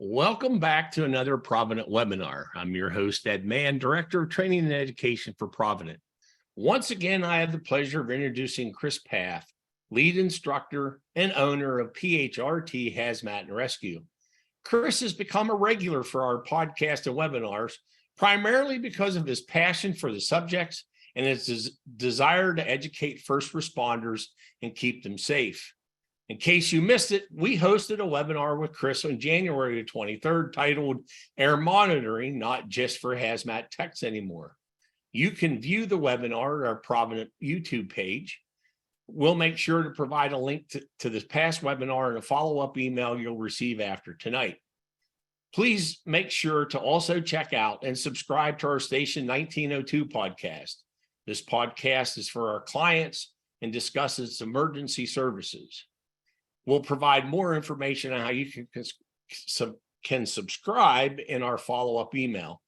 Welcome back to another Provident webinar. I'm your host, Ed Mann, Director of Training and Education for Provident. Once again, I have the pleasure of introducing Chris Pfaff, lead instructor and owner of PHRT Hazmat Rescue. Chris has become a regular for our podcast and webinars, primarily because of his passion for the subjects and his desire to educate first responders and keep them safe. In case you missed it, we hosted a webinar with Chris on January 23rd titled Air Monitoring, Not Just for Hazmat Techs Anymore. You can view the webinar at our Provident YouTube page. We'll make sure to provide a link to this past webinar and a follow-up email you'll receive after tonight. Please make sure to also check out and subscribe to our Station 1902 podcast. This podcast is for our clients and discusses emergency services. We'll provide more information on how you can subscribe in our follow-up email.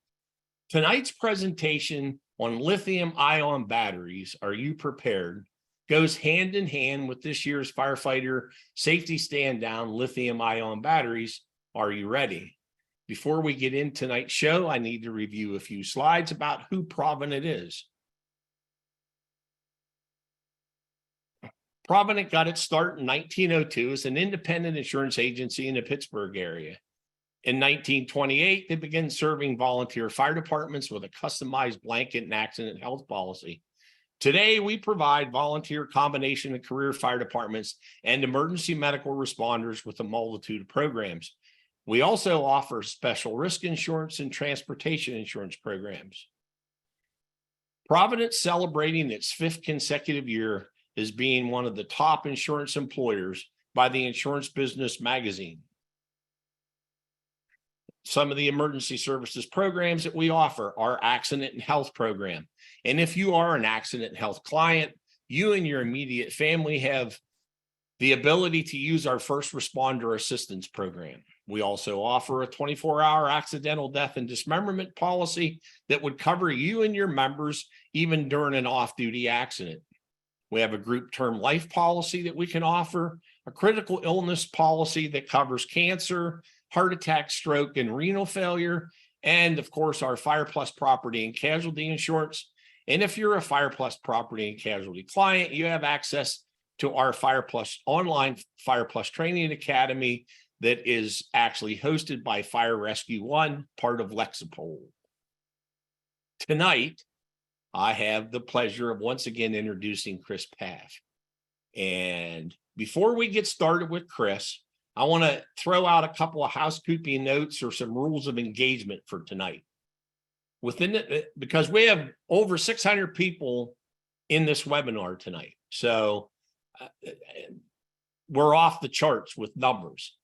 Tonight's presentation on lithium-ion batteries, Are You Prepared?, goes hand in hand with this year's firefighter safety stand down lithium-ion batteries, Are You Ready? Before we get into tonight's show, I need to review a few slides about who Provident is. Provident got its start in 1902 as an independent insurance agency in the Pittsburgh area. In 1928, they began serving volunteer fire departments with a customized blanket and accident health policy. Today, we provide volunteer combination of career fire departments and emergency medical responders with a multitude of programs. We also offer special risk insurance and transportation insurance programs. Provident, celebrating its 5th consecutive year as being one of the top insurance employers by the Insurance Business Magazine. Some of the emergency services programs that we offer are accident and health program. And if you are an accident and health client, you and your immediate family have the ability to use our first responder assistance program. We also offer a 24-hour accidental death and dismemberment policy that would cover you and your members even during an off-duty accident. We have a group term life policy that we can offer, a critical illness policy that covers cancer, heart attack, stroke, and renal failure, and of course, our Fire Plus property and casualty insurance. And if you're a Fire Plus property and casualty client, you have access to our Fire Plus online Fire Plus Training Academy that is actually hosted by Fire Rescue One, part of Lexipol. Tonight, I have the pleasure of once again introducing Chris Pfaff. And before we get started with Chris, I want to throw out a couple of housekeeping notes or some rules of engagement for tonight. Because we have over 600 people in this webinar tonight. So we're off the charts with numbers.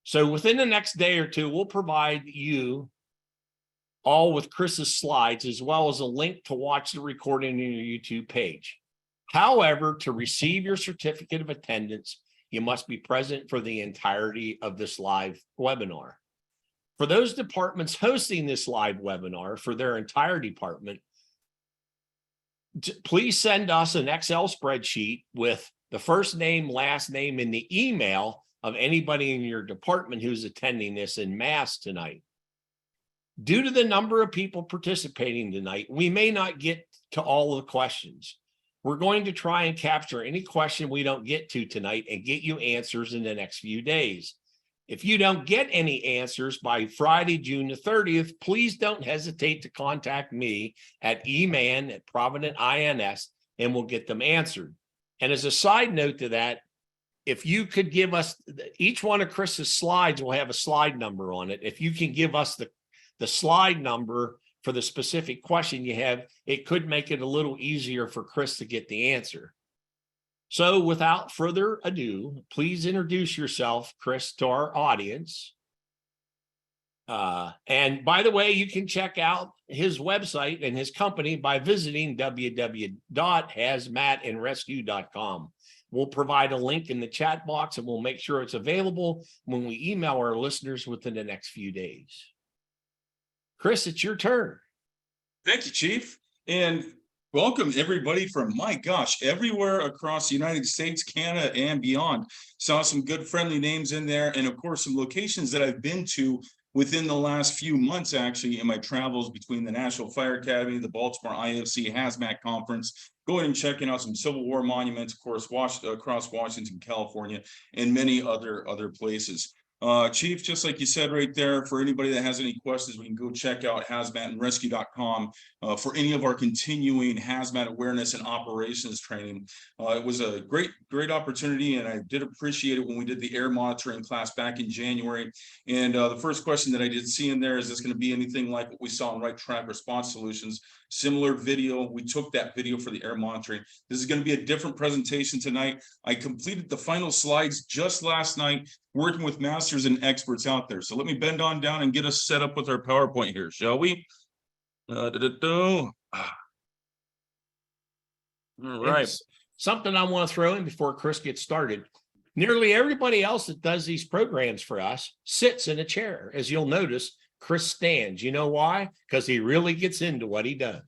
So within the next day or two, we'll provide you all with Chris's slides, as well as a link to watch the recording on your YouTube page. However, to receive your certificate of attendance, you must be present for the entirety of this live webinar. For those departments hosting this live webinar for their entire department, please send us an Excel spreadsheet with the first name, last name, and the email of anybody in your department who's attending this en masse tonight. Due to the number of people participating tonight, we may not get to all of the questions. We're going to try and capture any question we don't get to tonight and get you answers in the next few days. If you don't get any answers by Friday, June the 30th, please don't hesitate to contact me at eman@Provident.ins and we'll get them answered. And as a side note to that, if you could give us, each one of Chris's slides will have a slide number on it. If you can give us the slide number for the specific question you have, it could make it a little easier for Chris to get the answer. So without further ado, please introduce yourself, Chris, to our audience. And by the way, you can check out his website and his company by visiting www.hazmatandrescue.com. We'll provide a link in the chat box and we'll make sure it's available when we email our listeners within the next few days. Chris, it's your turn. Thank you, Chief. And Welcome everybody from, my gosh, everywhere across the United States, Canada, and beyond. Saw some good friendly names in there, and of course some locations that I've been to within the last few months, actually, in my travels between the National Fire Academy, the Baltimore IFC Hazmat Conference, going and checking out some Civil War monuments, of course, across Washington, California, and many other places. Chief, just like you said right there, for anybody that has any questions, we can go check out hazmatandrescue.com for any of our continuing hazmat awareness and operations training. It was a great opportunity, and I did appreciate it when we did the air monitoring class back in January. And the first question that I did see in there, is this going to be anything like what we saw in Right Track Response Solutions? Similar video. We took that video for the air monitoring. This is going to be a different presentation tonight. I completed the final slides just last night, working with masters and experts out there. So let me bend on down and get us set up with our PowerPoint here, shall we? All right. It's something I want to throw in before Chris gets started. Nearly everybody else that does these programs for us sits in a chair. As you'll notice, Chris stands. You know why? Because he really gets into what he does.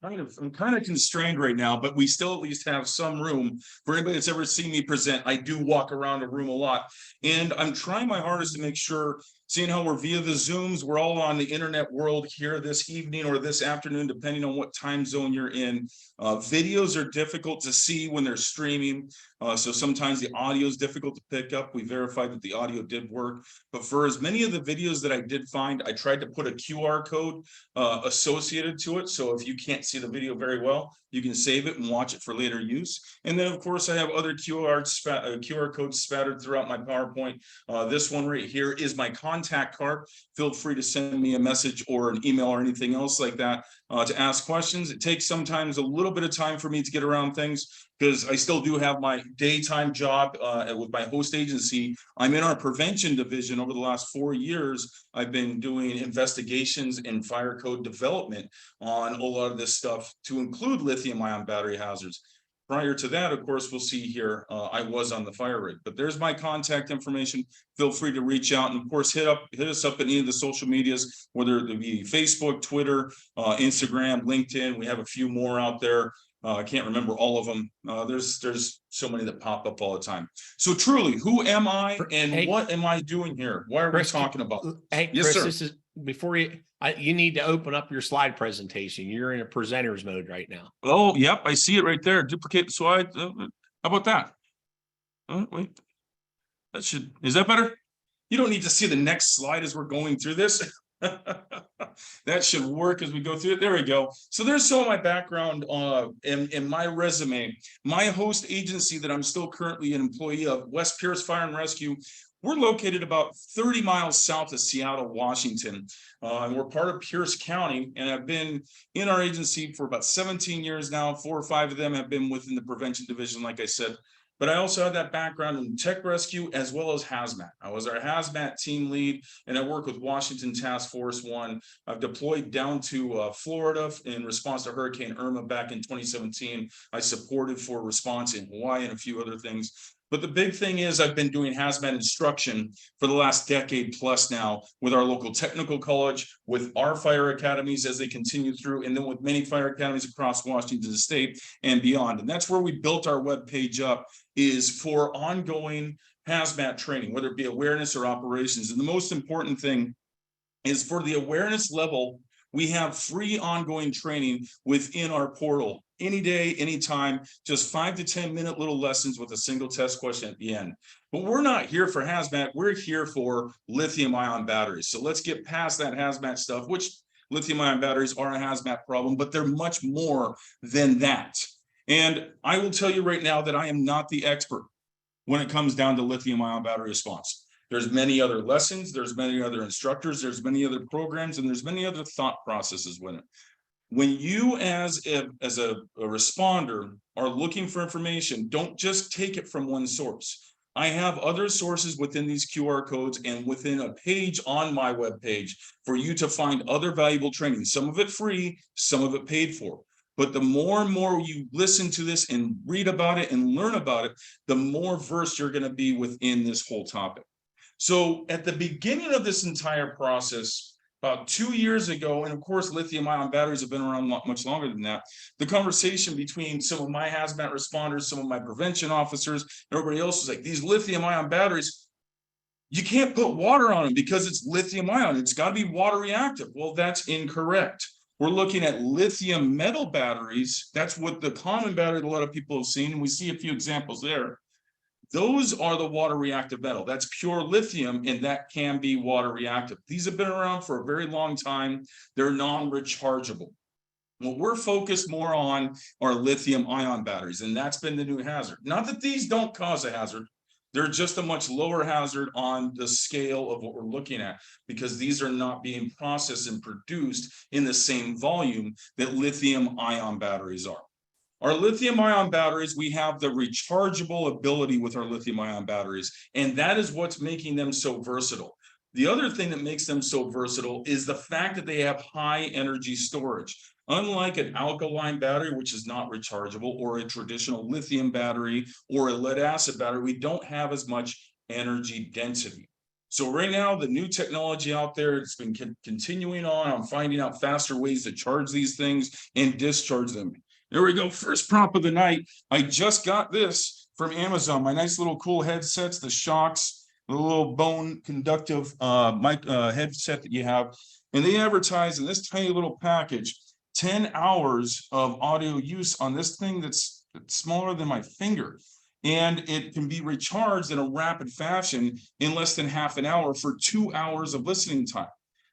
I'm kind of constrained right now, but we still at least have some room for anybody that's ever seen me present. I do walk around a room a lot, and I'm trying my hardest to make sure, seeing how we're via the Zooms, we're all on the internet world here this evening or this afternoon, depending on what time zone you're in. Videos are difficult to see when they're streaming. So sometimes the audio is difficult to pick up. We verified that the audio did work. But for as many of the videos that I did find, I tried to put a QR code associated to it. So if you can't see the video very well, you can save it and watch it for later use. And then, of course, I have other QR codes spattered throughout my PowerPoint. This one right here is my contact card. Feel free to send me a message or an email or anything else like that to ask questions. It takes sometimes a little bit of time for me to get around things, because I still do have my daytime job with my host agency. I'm in our prevention division. Over the last 4 years, I've been doing investigations and fire code development on a lot of this stuff, to include lithium-ion battery hazards. Prior to that, of course, we'll see here, I was on the fire rig. But there's my contact information. Feel free to reach out, and of course, hit us up at any of the social medias, whether it be Facebook, Twitter, Instagram, LinkedIn. We have a few more out there. I can't remember all of them. There's so many that pop up all the time. So truly, who am I, and what am I doing here? Why are we talking about? Hey, yes, Chris, sir. This is before you need to open up your slide presentation. You're in a presenter's mode right now. Oh, yep, I see it right there. Duplicate the slide. How about that? Wait, is that better? You don't need to see the next slide as we're going through this. That should work as we go through it. There we go. So there's some of my background in my resume. My host agency that I'm still currently an employee of, West Pierce Fire and Rescue, we're located about 30 miles south of Seattle, Washington. And we're part of Pierce County, and I've been in our agency for about 17 years now. 4 or 5 of them have been within the prevention division, like I said. But I also have that background in tech rescue as well as hazmat. I was our hazmat team lead, and I work with Washington Task Force 1. I've deployed down to Florida in response to Hurricane Irma back in 2017. I supported for response in Hawaii and a few other things. But the big thing is, I've been doing hazmat instruction for the last decade plus now, with our local technical college, with our fire academies as they continue through, and then with many fire academies across Washington State and beyond. And that's where we built our webpage up, is for ongoing hazmat training, whether it be awareness or operations. And the most important thing is, for the awareness level, we have free ongoing training within our portal, any day, anytime, just 5 to 10 minute little lessons with a single test question at the end. But we're not here for hazmat, we're here for lithium-ion batteries. So let's get past that hazmat stuff, which lithium-ion batteries are a hazmat problem, but they're much more than that. And I will tell you right now that I am not the expert when it comes down to lithium-ion battery response. There's many other lessons, there's many other instructors, there's many other programs, and there's many other thought processes with it. When you as a responder are looking for information, don't just take it from one source. I have other sources within these QR codes and within a page on my webpage for you to find other valuable training, some of it free, some of it paid for. But the more and more you listen to this and read about it and learn about it, the more versed you're going to be within this whole topic. So at the beginning of this entire process, about 2 years ago, and of course, lithium-ion batteries have been around much longer than that. The conversation between some of my hazmat responders, some of my prevention officers, everybody else was like, these lithium-ion batteries, you can't put water on them because it's lithium-ion. It's got to be water reactive. Well, that's incorrect. We're looking at lithium metal batteries. That's what the common battery that a lot of people have seen, and we see a few examples there. Those are the water reactive metal. That's pure lithium, and that can be water reactive. These have been around for a very long time. They're non-rechargeable. What we're focused more on are lithium-ion batteries, and that's been the new hazard. Not that these don't cause a hazard. They're just a much lower hazard on the scale of what we're looking at, because these are not being processed and produced in the same volume that lithium-ion batteries are. Our lithium-ion batteries, we have the rechargeable ability with our lithium-ion batteries, and that is what's making them so versatile. The other thing that makes them so versatile is the fact that they have high energy storage. Unlike an alkaline battery, which is not rechargeable, or a traditional lithium battery, or a lead acid battery, we don't have as much energy density. So right now, the new technology out there, it's been continuing on finding out faster ways to charge these things and discharge them. There we go, first prompt of the night. I just got this from Amazon, my nice little cool headsets, the shocks, the little bone conductive mic headset that you have. And they advertise in this tiny little package 10 hours of audio use on this thing that's smaller than my finger. And it can be recharged in a rapid fashion in less than half an hour for 2 hours of listening time.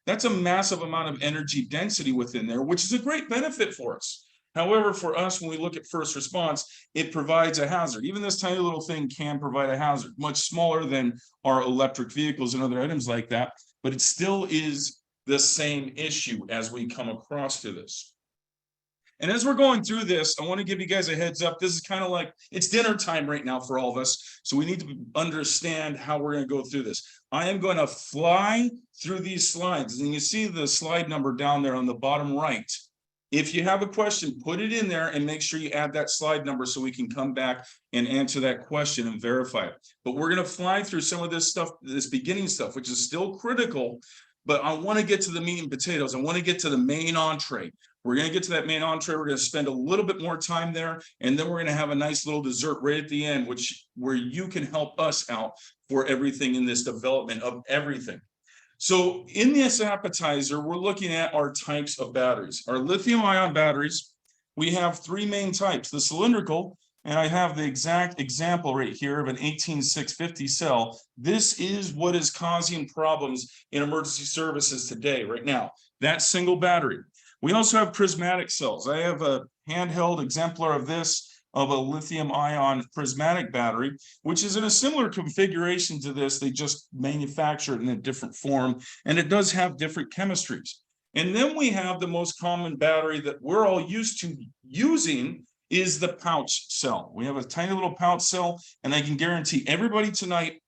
That's a massive amount of energy density within there, which is a great benefit for us. However, for us, when we look at first response, it provides a hazard. Even this tiny little thing can provide a hazard, much smaller than our electric vehicles and other items like that, but it still is the same issue as we come across to this. And as we're going through this, I want to give you guys a heads up. This is kind of like, it's dinner time right now for all of us. So we need to understand how we're going to go through this. I am going to fly through these slides. And you see the slide number down there on the bottom right. If you have a question, put it in there and make sure you add that slide number so we can come back and answer that question and verify it. But we're going to fly through some of this stuff, this beginning stuff, which is still critical. But I want to get to the meat and potatoes. I want to get to the main entree. We're going to get to that main entree. We're going to spend a little bit more time there. And then we're going to have a nice little dessert right at the end, where you can help us out for everything in this development of everything. So in this appetizer, we're looking at our types of batteries. Our lithium-ion batteries, we have three main types. The cylindrical, and I have the exact example right here of an 18650 cell. This is what is causing problems in emergency services today, right now, that single battery. We also have prismatic cells. I have a handheld exemplar of this, of a lithium-ion prismatic battery, which is in a similar configuration to this. They just manufacture it in a different form, and it does have different chemistries. And then we have the most common battery that we're all used to using is the pouch cell. We have a tiny little pouch cell, and I can guarantee everybody tonight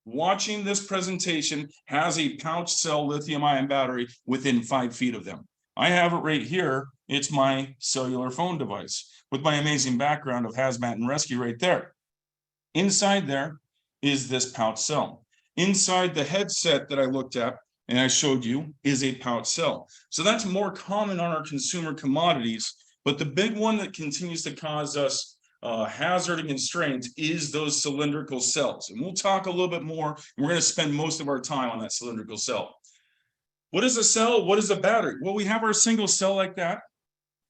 watching this presentation has a pouch cell lithium-ion battery within 5 feet of them. I have it right here. It's my cellular phone device with my amazing background of hazmat and rescue right there. Inside there is this pouch cell. Inside the headset that I looked at and I showed you is a pouch cell. So that's more common on our consumer commodities, but the big one that continues to cause us hazard and constraint is those cylindrical cells. And we'll talk a little bit more, and we're going to spend most of our time on that cylindrical cell. What is a cell? What is a battery? Well, we have our single cell like that.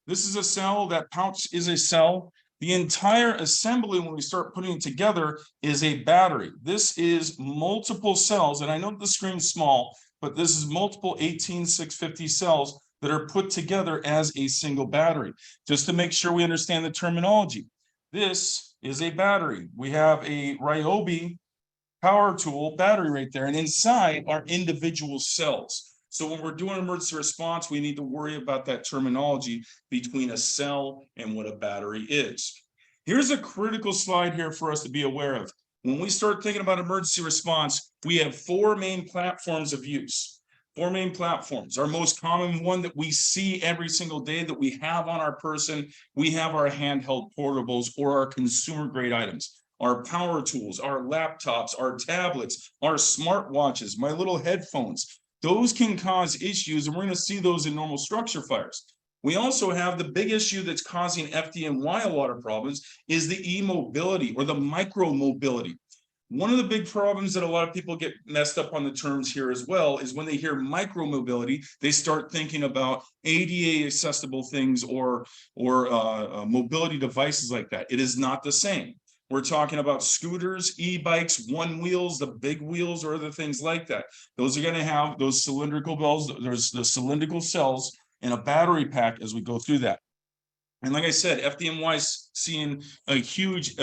This is a cell. That pouch is a cell. The entire assembly, when we start putting it together, is a battery. This is multiple cells, and I know the screen's small, but this is multiple 18650 cells that are put together as a single battery. Just to make sure we understand the terminology, this is a battery. We have a Ryobi power tool battery right there, and inside are individual cells. So when we're doing emergency response, we need to worry about that terminology between a cell and what a battery is. Here's a critical slide here for us to be aware of. When we start thinking about emergency response, we have four main platforms of use. Four main platforms. Our most common one that we see every single day that we have on our person, we have our handheld portables or our consumer grade items. Our power tools, our laptops, our tablets, our smartwatches, my little headphones. those can cause issues, and we're going to see those in normal structure fires. We also have the big issue that's causing FDNY a lot of problems is the e-mobility or the micro-mobility. One of the big problems that a lot of people get messed up on the terms here as well is when they hear micro-mobility, they start thinking about ADA accessible things or mobility devices like that. It is not the same. We're talking about scooters, e-bikes, one wheels, the big wheels, or other things like that. Those are going to have those cylindrical bells. There's the cylindrical cells and a battery pack as we go through that. And like I said, FDNY is seeing a huge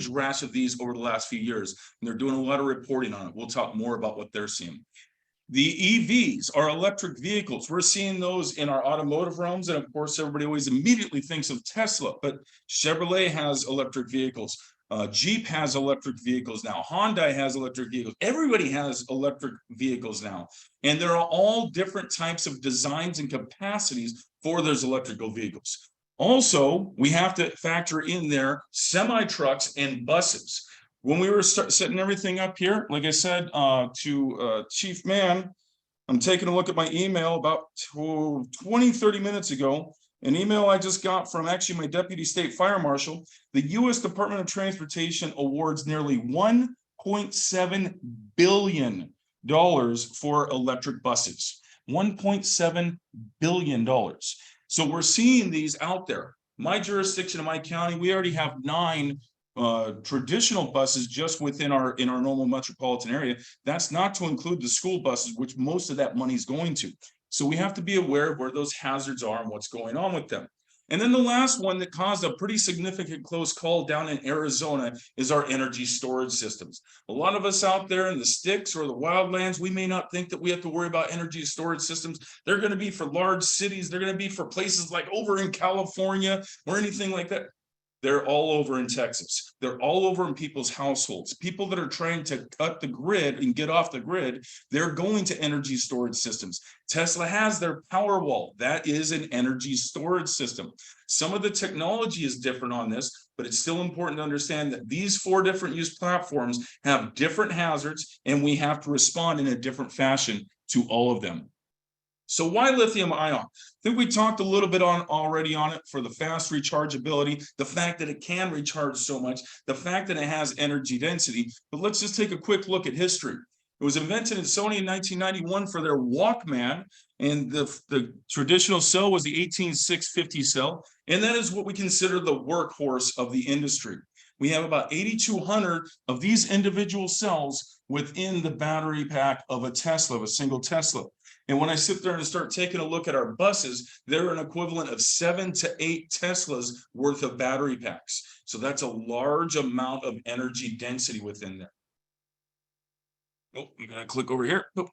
rash of these over the last few years, and they're doing a lot of reporting on it. We'll talk more about what they're seeing. The EVs are electric vehicles. We're seeing those in our automotive realms, and of course, everybody always immediately thinks of Tesla, but Chevrolet has electric vehicles. Jeep has electric vehicles now. Hyundai has electric vehicles. Everybody has electric vehicles now, and there are all different types of designs and capacities for those electrical vehicles. Also, we have to factor in there semi-trucks and buses. When we were setting everything up here, like I said to Chief Man, I'm taking a look at my email about 20-30 minutes ago, an email I just got from actually my Deputy State Fire Marshal. The U.S. Department of Transportation awards nearly $1.7 billion for electric buses. $1.7 billion. So we're seeing these out there. My jurisdiction in my county, we already have 9 traditional buses just within our normal metropolitan area. That's not to include the school buses, which most of that money is going to. So we have to be aware of where those hazards are and what's going on with them. And then the last one that caused a pretty significant close call down in Arizona is our energy storage systems. A lot of us out there in the sticks or the wildlands, we may not think that we have to worry about energy storage systems. They're going to be for large cities. They're going to be for places like over in California or anything like that. They're all over in Texas. They're all over in people's households. People that are trying to cut the grid and get off the grid, they're going to energy storage systems. Tesla has their Powerwall. That is an energy storage system. Some of the technology is different on this, but it's still important to understand that these 4 different use platforms have different hazards, and we have to respond in a different fashion to all of them. So why lithium-ion? I think we talked a little bit already on it for the fast rechargeability, the fact that it can recharge so much, the fact that it has energy density. But let's just take a quick look at history. It was invented in Sony in 1991 for their Walkman, and the traditional cell was the 18650 cell, and that is what we consider the workhorse of the industry. We have about 8,200 of these individual cells within the battery pack of a Tesla, of a single Tesla. And when I sit there and start taking a look at our buses, they're an equivalent of 7 to 8 Teslas worth of battery packs. So that's a large amount of energy density within there. Oh, I'm going to click over here. Oh.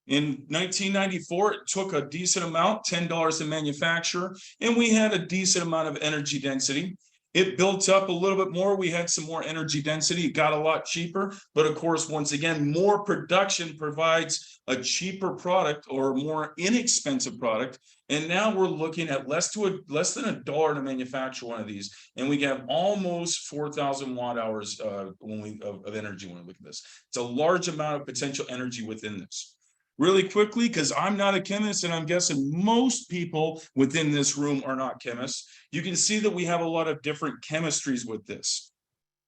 In 1994, it took a decent amount, $10 to manufacture, and we had a decent amount of energy density. It built up a little bit more. We had some more energy density. It got a lot cheaper. But of course, once again, more production provides a cheaper product or more inexpensive product. And now we're looking at less than $1 to manufacture one of these. And we have almost 4,000 watt hours of energy when we look at this. It's a large amount of potential energy within this. Really quickly, because I'm not a chemist, and I'm guessing most people within this room are not chemists, you can see that we have a lot of different chemistries with this.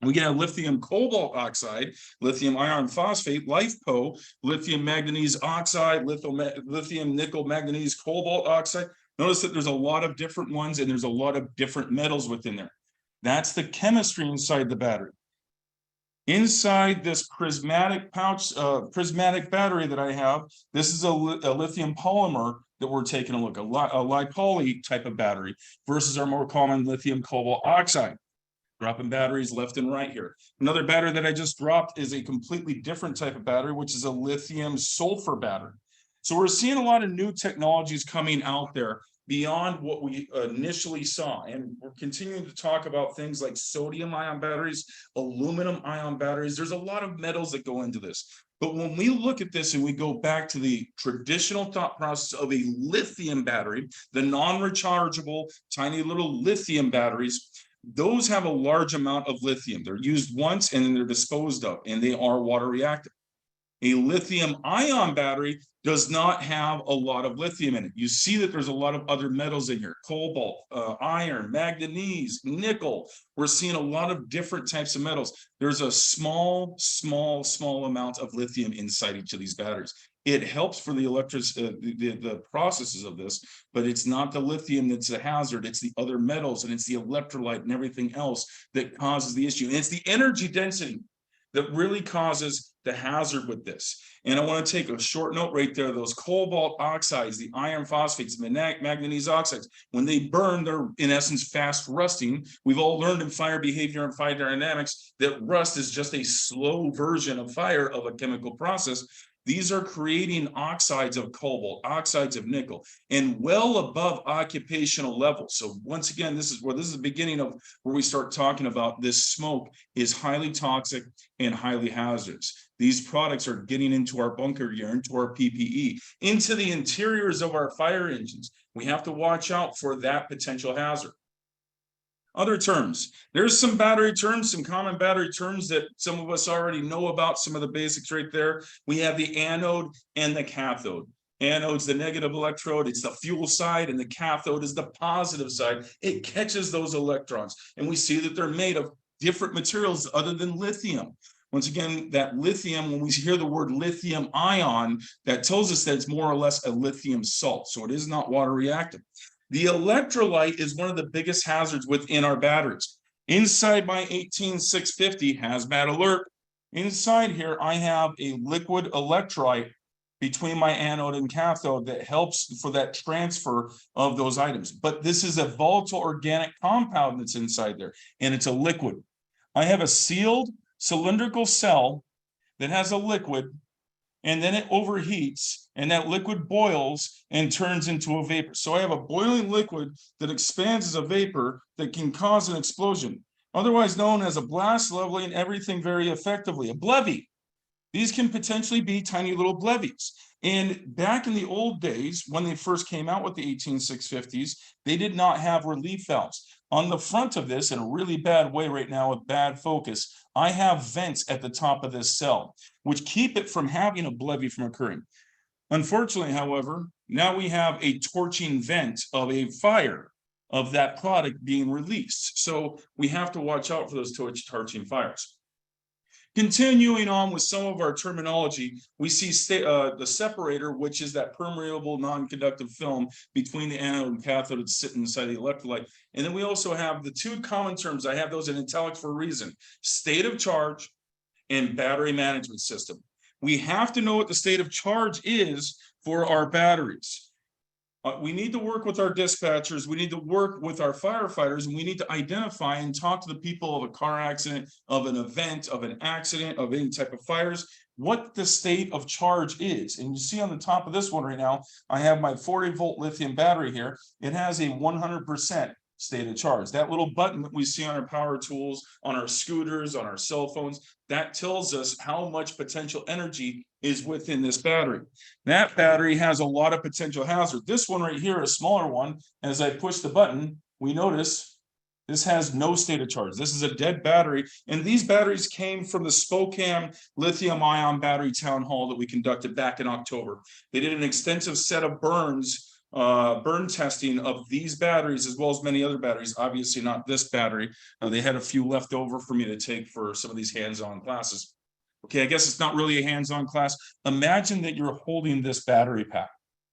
We can have lithium cobalt oxide, lithium iron phosphate, LiFePO, lithium manganese oxide, lithium nickel manganese cobalt oxide. Notice that there's a lot of different ones, and there's a lot of different metals within there. That's the chemistry inside the battery. Inside this prismatic pouch, prismatic battery that I have, this is a lithium polymer that we're taking a look at, a lipoly type of battery versus our more common lithium cobalt oxide. Dropping batteries left and right here. Another battery that I just dropped is a completely different type of battery, which is a lithium sulfur battery. So we're seeing a lot of new technologies coming out there beyond what we initially saw. And we're continuing to talk about things like sodium-ion batteries, aluminum-ion batteries. There's a lot of metals that go into this. But when we look at this and we go back to the traditional thought process of a lithium battery, the non-rechargeable, tiny little lithium batteries, those have a large amount of lithium. They're used once and then they're disposed of, and they are water reactive. A lithium-ion battery does not have a lot of lithium in it. You see that there's a lot of other metals in here: cobalt, iron, manganese, nickel. We're seeing a lot of different types of metals. There's a small amount of lithium inside each of these batteries. It helps for the the processes of this, but it's not the lithium that's a hazard. It's the other metals, and it's the electrolyte and everything else that causes the issue. And it's the energy density that really causes the hazard with this. And I want to take a short note right there. Those cobalt oxides, the iron phosphates, the manganese oxides, when they burn, they're in essence fast rusting. We've all learned in fire behavior and fire dynamics that rust is just a slow version of fire, of a chemical process. These are creating oxides of cobalt, oxides of nickel, and well above occupational levels. So once again, this is the beginning of where we start talking about this smoke is highly toxic and highly hazardous. These products are getting into our bunker gear, into our PPE, into the interiors of our fire engines. We have to watch out for that potential hazard. Other terms, there's some battery terms, some common battery terms that some of us already know about, some of the basics right there. We have the anode and the cathode. Anode's the negative electrode, it's the fuel side, and the cathode is the positive side. It catches those electrons, and we see that they're made of different materials other than lithium. Once again, that lithium, when we hear the word lithium ion, that tells us that it's more or less a lithium salt, so it is not water reactive. The electrolyte is one of the biggest hazards within our batteries. Inside my 18650 hazmat alert, inside here, I have a liquid electrolyte between my anode and cathode that helps for that transfer of those items. But this is a volatile organic compound that's inside there, and it's a liquid. I have a sealed cylindrical cell that has a liquid, and then it overheats, and that liquid boils and turns into a vapor. So I have a boiling liquid that expands as a vapor that can cause an explosion, otherwise known as a blast, leveling everything very effectively, a blevy. These can potentially be tiny little blevies. And back in the old days, when they first came out with the 18650s, they did not have relief valves. On the front of this, in a really bad way right now with bad focus, I have vents at the top of this cell, which keep it from having a blevy from occurring. Unfortunately, however, now we have a torching vent of a fire of that product being released. So we have to watch out for those torching fires. Continuing on with some of our terminology, we see the separator, which is that permeable non-conductive film between the anode and cathode that's sitting inside the electrolyte. And then we also have the two common terms. I have those in italics for a reason: state of charge and battery management system. We have to know what the state of charge is for our batteries. We need to work with our dispatchers, we need to work with our firefighters, and we need to identify and talk to the people of a car accident, of an event, of an accident, of any type of fires, what the state of charge is. And you see on the top of this one right now, I have my 40-volt lithium battery here. It has a 100% state of charge. That little button that we see on our power tools, on our scooters, on our cell phones, that tells us how much potential energy is within this battery. That battery has a lot of potential hazard. This one right here, a smaller one, as I push the button, we notice this has no state of charge. This is a dead battery, and these batteries came from the Spokane lithium-ion battery town hall that we conducted back in October. They did an extensive set of burn testing of these batteries, as well as many other batteries. Obviously not this battery. They had a few left over for me to take for some of these hands-on classes. Okay, I guess it's not really a hands-on class. Imagine that you're holding this battery pack,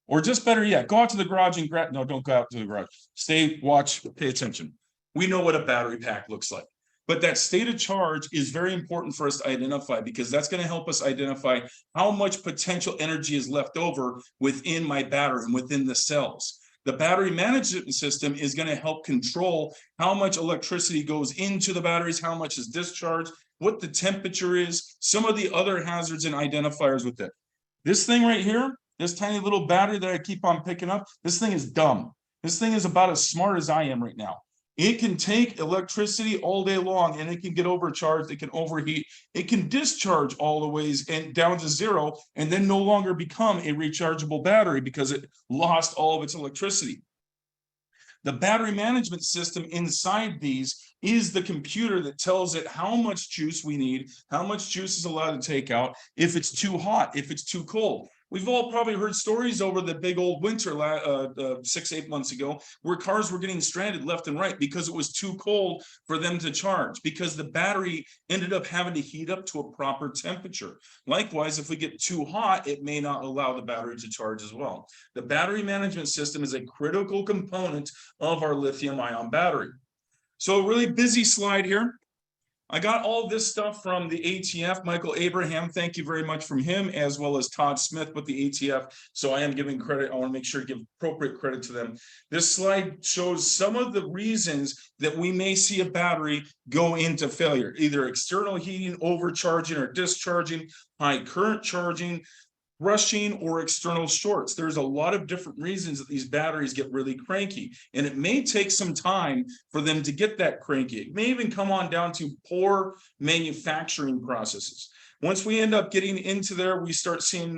or just better yet, go out to the garage and grab, no, don't go out to the garage. Stay, watch, pay attention. We know what a battery pack looks like. But that state of charge is very important for us to identify, because that's going to help us identify how much potential energy is left over within my battery and within the cells. The battery management system is going to help control how much electricity goes into the batteries, how much is discharged, what the temperature is, some of the other hazards and identifiers with it. This thing right here, this tiny little battery that I keep on picking up, this thing is dumb. This thing is about as smart as I am right now. It can take electricity all day long, and it can get overcharged, it can overheat, it can discharge all the ways and down to zero, and then no longer become a rechargeable battery because it lost all of its electricity. The battery management system inside these is the computer that tells it how much juice we need, how much juice is allowed to take out, if it's too hot, if it's too cold. We've all probably heard stories over the big old winter 6-8 months ago where cars were getting stranded left and right because it was too cold for them to charge, because the battery ended up having to heat up to a proper temperature. Likewise, if we get too hot, it may not allow the battery to charge as well. The battery management system is a critical component of our lithium-ion battery. So a really busy slide here. I got all this stuff from the ATF, Michael Abraham, thank you very much from him, as well as Todd Smith with the ATF. So I am giving credit. I want to make sure to give appropriate credit to them. This slide shows some of the reasons that we may see a battery go into failure, either external heating, overcharging or discharging, high current charging, rushing, or external shorts. There's a lot of different reasons that these batteries get really cranky, and it may take some time for them to get that cranky. It may even come on down to poor manufacturing processes. Once we end up getting into there, we start seeing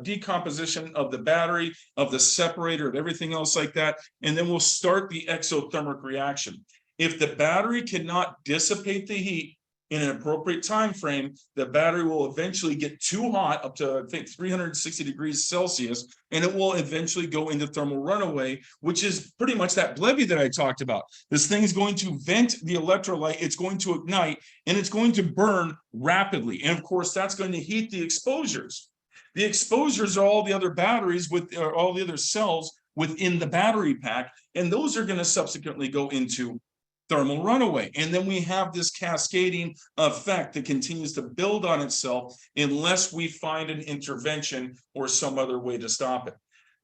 decomposition of the battery, of the separator, of everything else like that, and then we'll start the exothermic reaction. If the battery cannot dissipate the heat in an appropriate time frame, the battery will eventually get too hot, up to I think 360 degrees Celsius, and it will eventually go into thermal runaway, which is pretty much that blebby that I talked about. This thing is going to vent the electrolyte, it's going to ignite, and it's going to burn rapidly. And of course, that's going to heat the exposures. The exposures are all the other batteries with all the other cells within the battery pack, and those are going to subsequently go into thermal runaway. And then we have this cascading effect that continues to build on itself unless we find an intervention or some other way to stop it.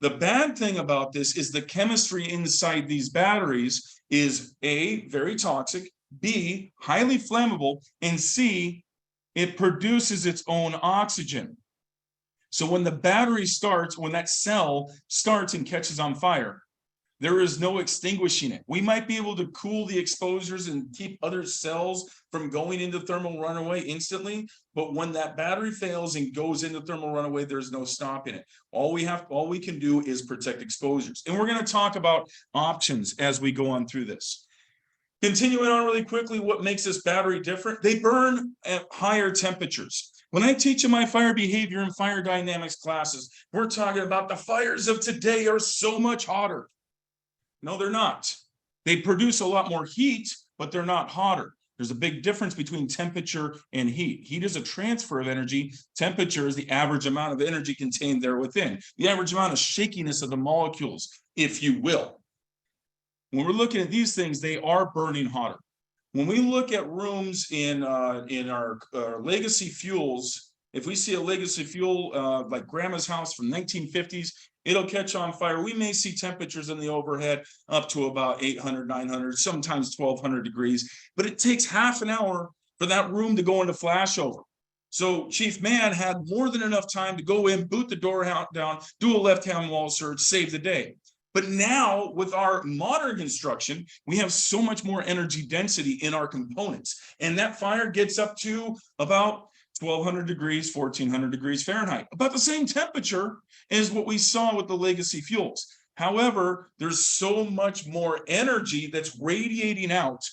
The bad thing about this is the chemistry inside these batteries is A, very toxic, B, highly flammable, and C, it produces its own oxygen. So when the battery starts, when that cell starts and catches on fire, there is no extinguishing it. We might be able to cool the exposures and keep other cells from going into thermal runaway instantly, but when that battery fails and goes into thermal runaway, there's no stopping it. All we can do is protect exposures. And we're going to talk about options as we go on through this. Continuing on really quickly, what makes this battery different? They burn at higher temperatures. When I teach in my fire behavior and fire dynamics classes, we're talking about the fires of today are so much hotter. No, they're not. They produce a lot more heat, but they're not hotter. There's a big difference between temperature and heat. Heat is a transfer of energy. Temperature is the average amount of energy contained there within, the average amount of shakiness of the molecules, if you will. When we're looking at these things, they are burning hotter. When we look at rooms in our legacy fuels, if we see a legacy fuel like grandma's house from 1950s, it'll catch on fire. We may see temperatures in the overhead up to about 800, 900, sometimes 1200 degrees, but it takes half an hour for that room to go into flashover. So Chief Mann had more than enough time to go in, boot the door down, do a left-hand wall search, save the day. But now with our modern construction, we have so much more energy density in our components. And that fire gets up to about 1200 degrees, 1400 degrees Fahrenheit, about the same temperature as what we saw with the legacy fuels. However, there's so much more energy that's radiating out.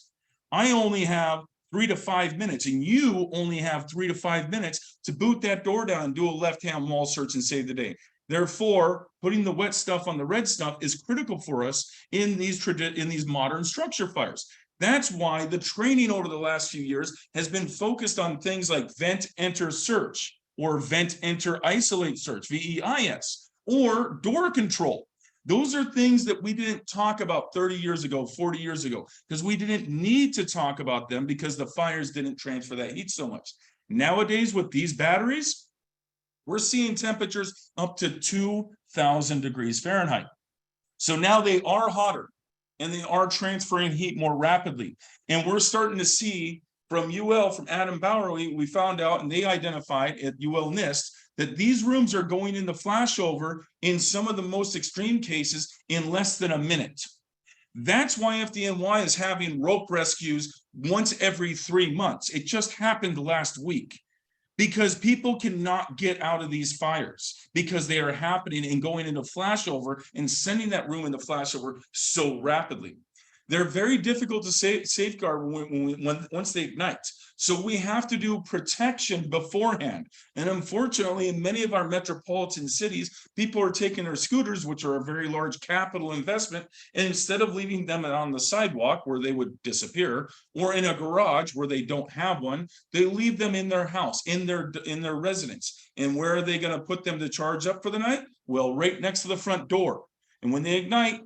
I only have 3 to 5 minutes, and you only have 3 to 5 minutes to boot that door down and do a left-hand wall search and save the day. Therefore, putting the wet stuff on the red stuff is critical for us in these modern structure fires. That's why the training over the last few years has been focused on things like vent, enter, search, or vent, enter, isolate, search, VEIS, or door control. Those are things that we didn't talk about 30 years ago, 40 years ago, because we didn't need to talk about them because the fires didn't transfer that heat so much. Nowadays, with these batteries, we're seeing temperatures up to 2000 degrees Fahrenheit. So now they are hotter, and they are transferring heat more rapidly. And we're starting to see from UL, from Adam Bowery, we found out, and they identified at UL NIST, that these rooms are going into flashover in some of the most extreme cases in less than a minute. That's why FDNY is having rope rescues once every 3 months. It just happened last week. because people cannot get out of these fires because they are happening and going into flashover and sending that room into flashover so rapidly. They're very difficult to safeguard once they ignite. So we have to do protection beforehand. And unfortunately, in many of our metropolitan cities, people are taking their scooters, which are a very large capital investment, and instead of leaving them on the sidewalk where they would disappear, or in a garage where they don't have one, they leave them in their house, in their residence. And where are they going to put them to charge up for the night? Well, right next to the front door. And when they ignite,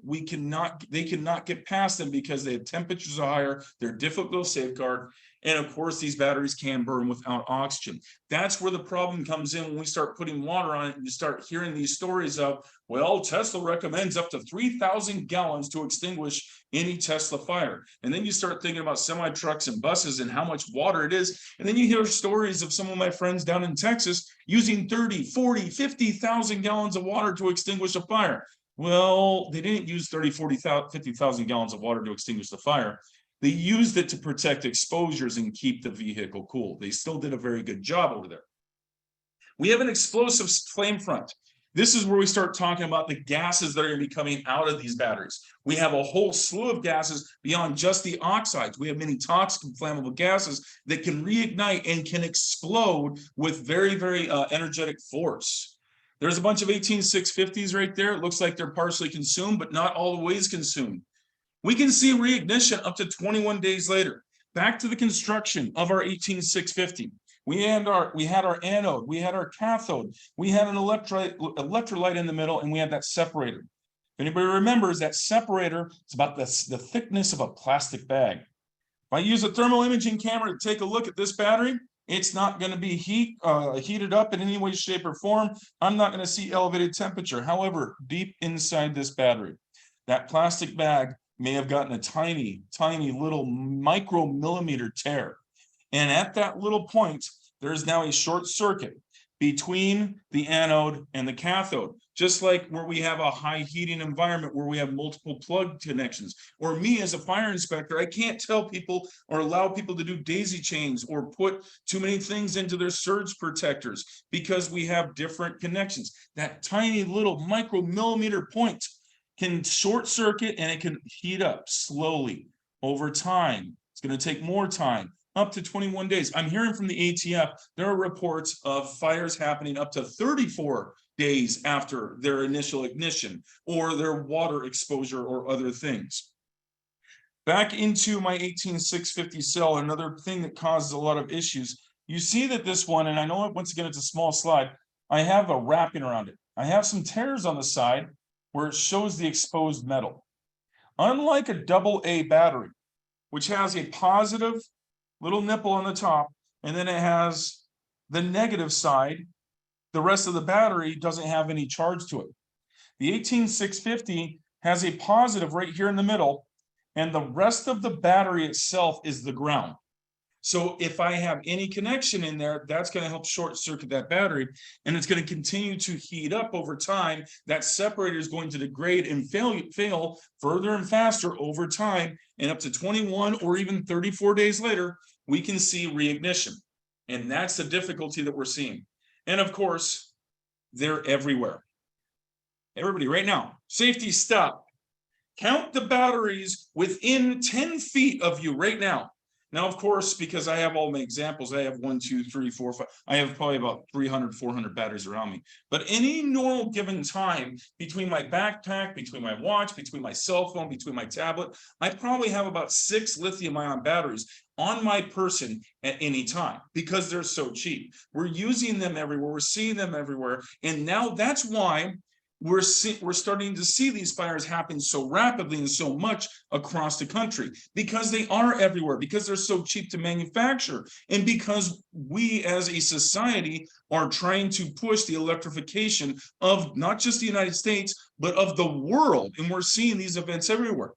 they cannot get past them because the temperatures are higher, they're difficult to safeguard. And of course, these batteries can burn without oxygen. That's where the problem comes in when we start putting water on it and you start hearing these stories of, well, Tesla recommends up to 3,000 gallons to extinguish any Tesla fire. And then you start thinking about semi trucks and buses and how much water it is. And then you hear stories of some of my friends down in Texas using 30, 40, 50,000 gallons of water to extinguish a fire. Well, they didn't use 30, 40, 50,000 gallons of water to extinguish the fire. They used it to protect exposures and keep the vehicle cool. They still did a very good job over there. We have an explosive flame front. This is where we start talking about the gases that are going to be coming out of these batteries. We have a whole slew of gases beyond just the oxides. We have many toxic and flammable gases that can reignite and can explode with very, very energetic force. There's a bunch of 18650s right there. It looks like they're partially consumed, but not all the ways consumed. We can see reignition up to 21 days later. Back to the construction of our 18650. We had our anode, we had our cathode, we had an electrolyte in the middle, and we had that separator. If anybody remembers, that separator is about the thickness of a plastic bag. If I use a thermal imaging camera to take a look at this battery, it's not going to be heated up in any way, shape, or form. I'm not going to see elevated temperature. However, deep inside this battery, that plastic bag may have gotten a tiny, tiny little micromillimeter tear. And at that little point, there's now a short circuit between the anode and the cathode, just like where we have a high heating environment where we have multiple plug connections. Or me as a fire inspector, I can't tell people or allow people to do daisy chains or put too many things into their surge protectors because we have different connections. That tiny little micromillimeter point can short circuit and it can heat up slowly over time. It's going to take more time, up to 21 days. I'm hearing from the ATF, there are reports of fires happening up to 34 days after their initial ignition or their water exposure or other things. Back into my 18650 cell, another thing that causes a lot of issues. You see that this one, and I know once again it's a small slide, I have a wrapping around it. I have some tears on the side where it shows the exposed metal. Unlike a AA battery, which has a positive little nipple on the top, and then it has the negative side, the rest of the battery doesn't have any charge to it. The 18650 has a positive right here in the middle, and the rest of the battery itself is the ground. So if I have any connection in there, that's going to help short circuit that battery, and it's going to continue to heat up over time. That separator is going to degrade and fail further and faster over time, and up to 21 or even 34 days later, we can see reignition. And that's the difficulty that we're seeing. And of course, they're everywhere. Everybody right now, safety stop. Count the batteries within 10 feet of you right now. Now, of course, because I have all my examples, I have 1, 2, 3, 4, 5. I have probably about 300, 400 batteries around me. But any normal given time between my backpack, between my watch, between my cell phone, between my tablet, I probably have about 6 lithium-ion batteries on my person at any time because they're so cheap. We're using them everywhere. We're seeing them everywhere. And now that's why we're starting to see these fires happen so rapidly and so much across the country, because they are everywhere, because they're so cheap to manufacture, and because we as a society are trying to push the electrification of not just the United States, but of the world. And we're seeing these events everywhere.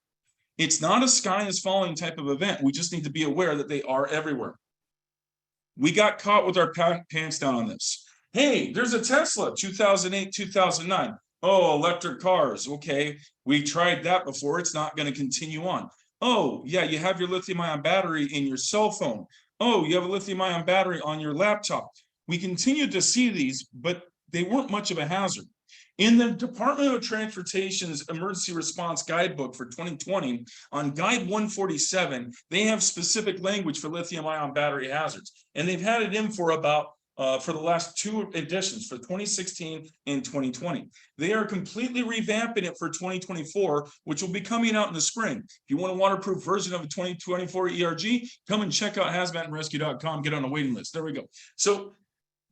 It's not a sky is falling type of event. We just need to be aware that they are everywhere. We got caught with our pants down on this. Hey, there's a Tesla, 2008, 2009. Oh, electric cars. Okay, we tried that before. It's not going to continue on. Oh, yeah, you have your lithium-ion battery in your cell phone. Oh, you have a lithium-ion battery on your laptop. we continued to see these, but they weren't much of a hazard. In the Department of Transportation's Emergency Response Guidebook for 2020, on Guide 147, they have specific language for lithium-ion battery hazards, and they've had it in for about for the last 2 editions, for 2016 and 2020. They are completely revamping it for 2024, which will be coming out in the spring. If you want a waterproof version of a 2024 ERG, come and check out hazmatrescue.com, get on the waiting list. There we go. So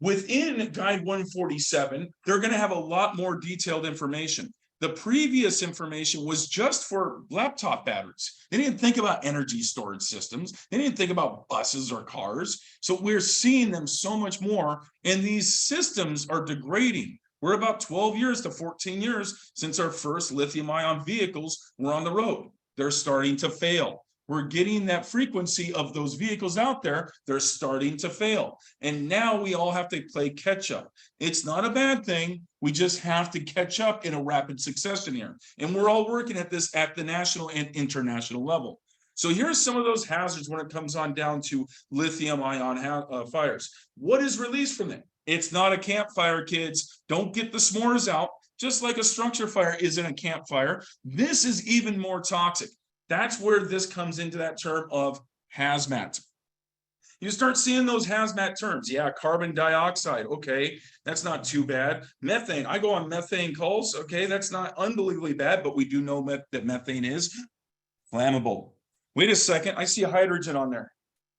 within Guide 147, they're going to have a lot more detailed information. The previous information was just for laptop batteries. They didn't think about energy storage systems. They didn't think about buses or cars. So we're seeing them so much more, and these systems are degrading. We're about 12 years to 14 years since our first lithium-ion vehicles were on the road. They're starting to fail. We're getting that frequency of those vehicles out there. They're starting to fail. And now we all have to play catch up. It's not a bad thing. We just have to catch up in a rapid succession here. And we're all working at this at the national and international level. So here's some of those hazards when it comes on down to lithium-ion fires. What is released from it? It's not a campfire, kids. Don't get the s'mores out. Just like a structure fire isn't a campfire, this is even more toxic. That's where this comes into that term of hazmat. You start seeing those hazmat terms. Yeah, carbon dioxide. Okay, that's not too bad. Methane. I go on methane calls. Okay, that's not unbelievably bad, but we do know that methane is flammable. Wait a second. I see hydrogen on there.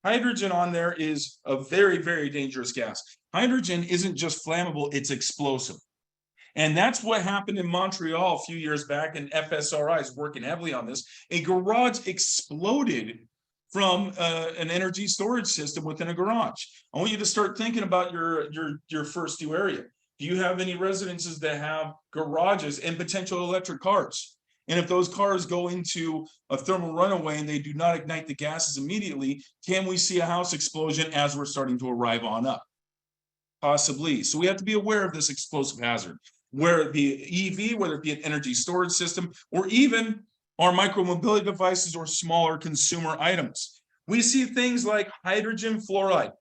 Hydrogen on there is a very, very dangerous gas. Hydrogen isn't just flammable, it's explosive. And that's what happened in Montreal a few years back, and FSRI is working heavily on this. A garage exploded from an energy storage system within a garage. I want you to start thinking about your first due area. Do you have any residences that have garages and potential electric cars? And if those cars go into a thermal runaway and they do not ignite the gases immediately, can we see a house explosion as we're starting to arrive on up? Possibly. So we have to be aware of this explosive hazard, whether it be EV, whether it be an energy storage system, or even our micromobility devices or smaller consumer items. We see things like hydrogen fluoride,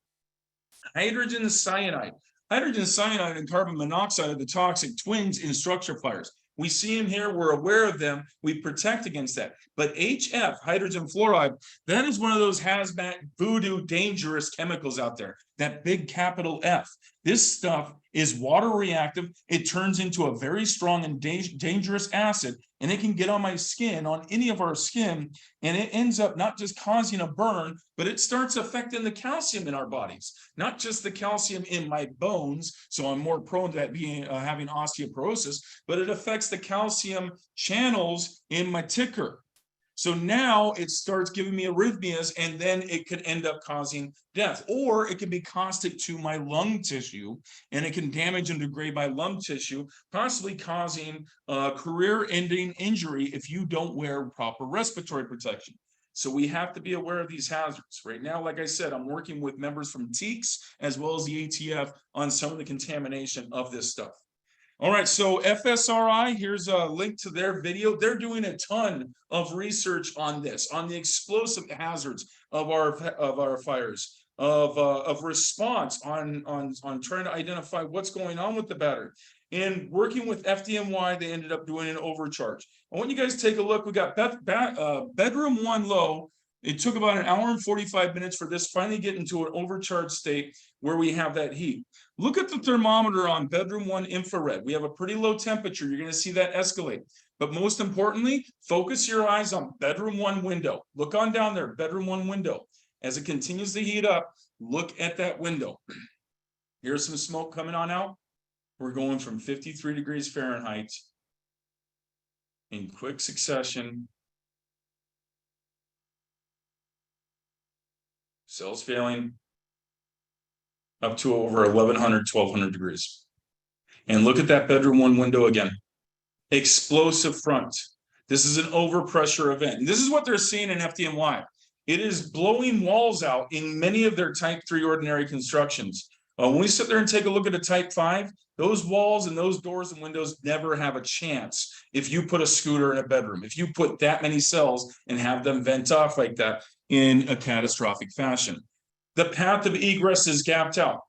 hydrogen cyanide. Hydrogen cyanide and carbon monoxide are the toxic twins in structure fires. We see them here, we're aware of them, we protect against that. But HF, hydrogen fluoride, that is one of those hazmat voodoo dangerous chemicals out there, that big capital F. This stuff is water reactive. It turns into a very strong and dangerous acid, and it can get on my skin, on any of our skin, and it ends up not just causing a burn, but it starts affecting the calcium in our bodies, not just the calcium in my bones, so I'm more prone to that being having osteoporosis, but it affects the calcium channels in my ticker. So now it starts giving me arrhythmias, and then it could end up causing death, or it can be caustic to my lung tissue, and it can damage and degrade my lung tissue, possibly causing career-ending injury if you don't wear proper respiratory protection. So we have to be aware of these hazards. Right now, like I said, I'm working with members from TEEX as well as the ATF on some of the contamination of this stuff. All right, so FSRI, here's a link to their video. They're doing a ton of research on this, on the explosive hazards of our fires, of response on trying to identify what's going on with the battery. And working with FDNY, they ended up doing an overcharge. I want you guys to take a look. We got bedroom 1 low. It took about 1 hour and 45 minutes for this finally get into an overcharged state where we have that heat. Look at the thermometer on bedroom 1 infrared. We have a pretty low temperature. You're going to see that escalate. But most importantly, focus your eyes on bedroom 1 window. Look on down there, bedroom 1 window. As it continues to heat up, look at that window. Here's some smoke coming on out. We're going from 53 degrees Fahrenheit in quick succession. Cells failing up to over 1100, 1200 degrees. And look at that bedroom 1 window again. Explosive front. This is an overpressure event. And this is what they're seeing in FDNY. It is blowing walls out in many of their type 3 ordinary constructions. When we sit there and take a look at a type 5, those walls and those doors and windows never have a chance if you put a scooter in a bedroom, if you put that many cells and have them vent off like that in a catastrophic fashion. The path of egress is gapped out.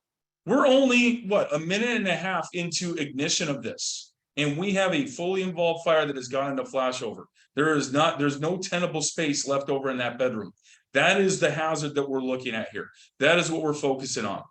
We're only, what, a minute and a half into ignition of this. And we have a fully involved fire that has gone into flashover. There's no tenable space left over in that bedroom. That is the hazard that we're looking at here. That is what we're focusing on.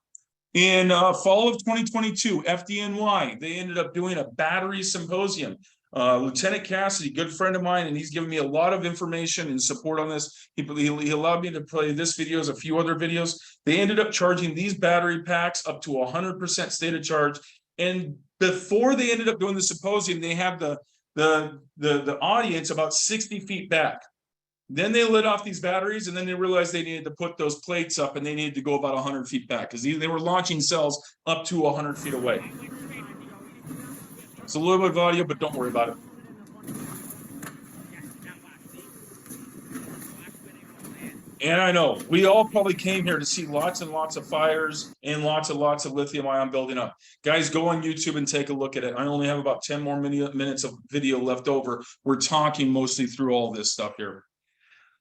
In fall of 2022, FDNY, they ended up doing a battery symposium. Lieutenant Cassidy, good friend of mine, and he's given me a lot of information and support on this. He allowed me to play this video, as a few other videos. They ended up charging these battery packs up to 100% state of charge. And before they ended up doing the symposium, they had the audience about 60 feet back. Then they lit off these batteries, and then they realized they needed to put those plates up, and they needed to go about 100 feet back because they were launching cells up to 100 feet away. It's a little bit of audio, but don't worry about it. And I know we all probably came here to see lots and lots of fires and lots of lithium-ion building up. Guys, go on YouTube and take a look at it. I only have about 10 more minutes of video left over. We're talking mostly through all this stuff here.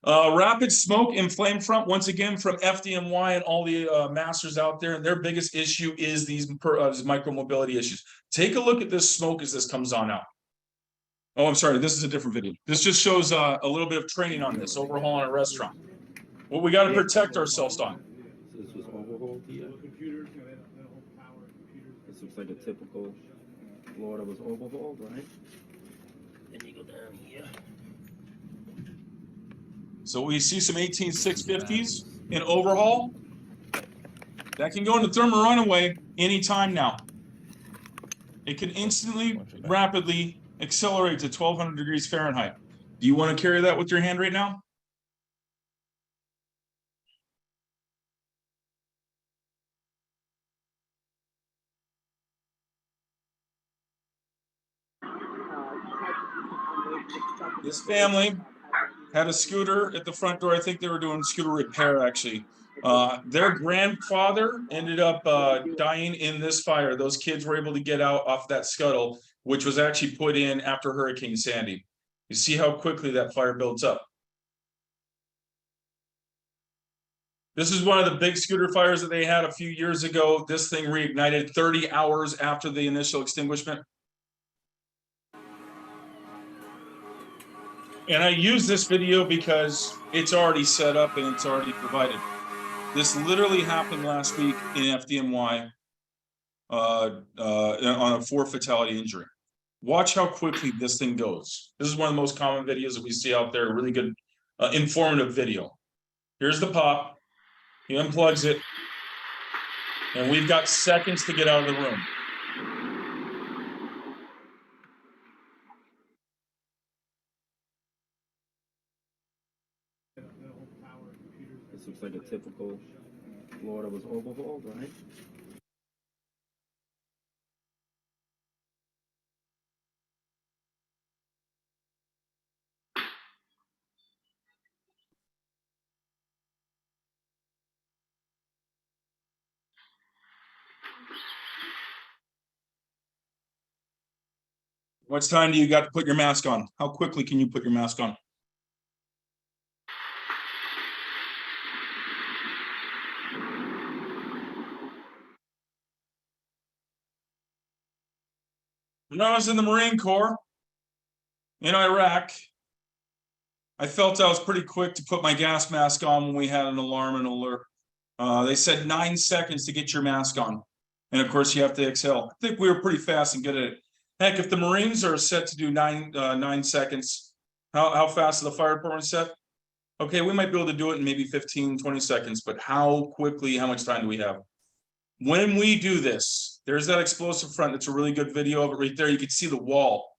Rapid smoke and flame front, once again, from FDNY and all the masters out there, and their biggest issue is these micromobility issues. Take a look at this smoke as this comes on out. Oh, I'm sorry, this is a different video. This just shows a little bit of training on this, overhauling a restaurant. What we got to protect ourselves on. This was overhauled here. This looks like a typical floor that was overhauled, right? Then you go down here. So we see some 18650s in overhaul. That can go into thermal runaway anytime now. It can instantly, rapidly accelerate to 1200 degrees Fahrenheit. Do you want to carry that with your hand right now? This family had a scooter at the front door. I think they were doing scooter repair, actually. Their grandfather ended up dying in this fire. Those kids were able to get out off that scuttle, which was actually put in after Hurricane Sandy. You see how quickly that fire builds up. This is one of the big scooter fires that they had a few years ago. This thing reignited 30 hours after the initial extinguishment. And I use this video because it's already set up and it's already provided. This literally happened last week in FDNY on a 4 fatality injury. Watch how quickly this thing goes. This is one of the most common videos that we see out there. Really good, informative video. Here's the pop. He unplugs it. And we've got seconds to get out of the room. This looks like a typical floor that was overhauled, right? How much time do you got to put your mask on? How quickly can you put your mask on? When I was in the Marine Corps in Iraq, I felt I was pretty quick to put my gas mask on when we had an alarm and alert. They said 9 seconds to get your mask on. And of course you have to exhale. I think we were pretty fast and good at it. Heck, if the Marines are set to do 9 seconds, how fast is the fire department set? Okay, we might be able to do it in maybe 15, 20 seconds, but how quickly, how much time do we have? When we do this, there's that explosive front. It's a really good video of it right there. You can see the wall.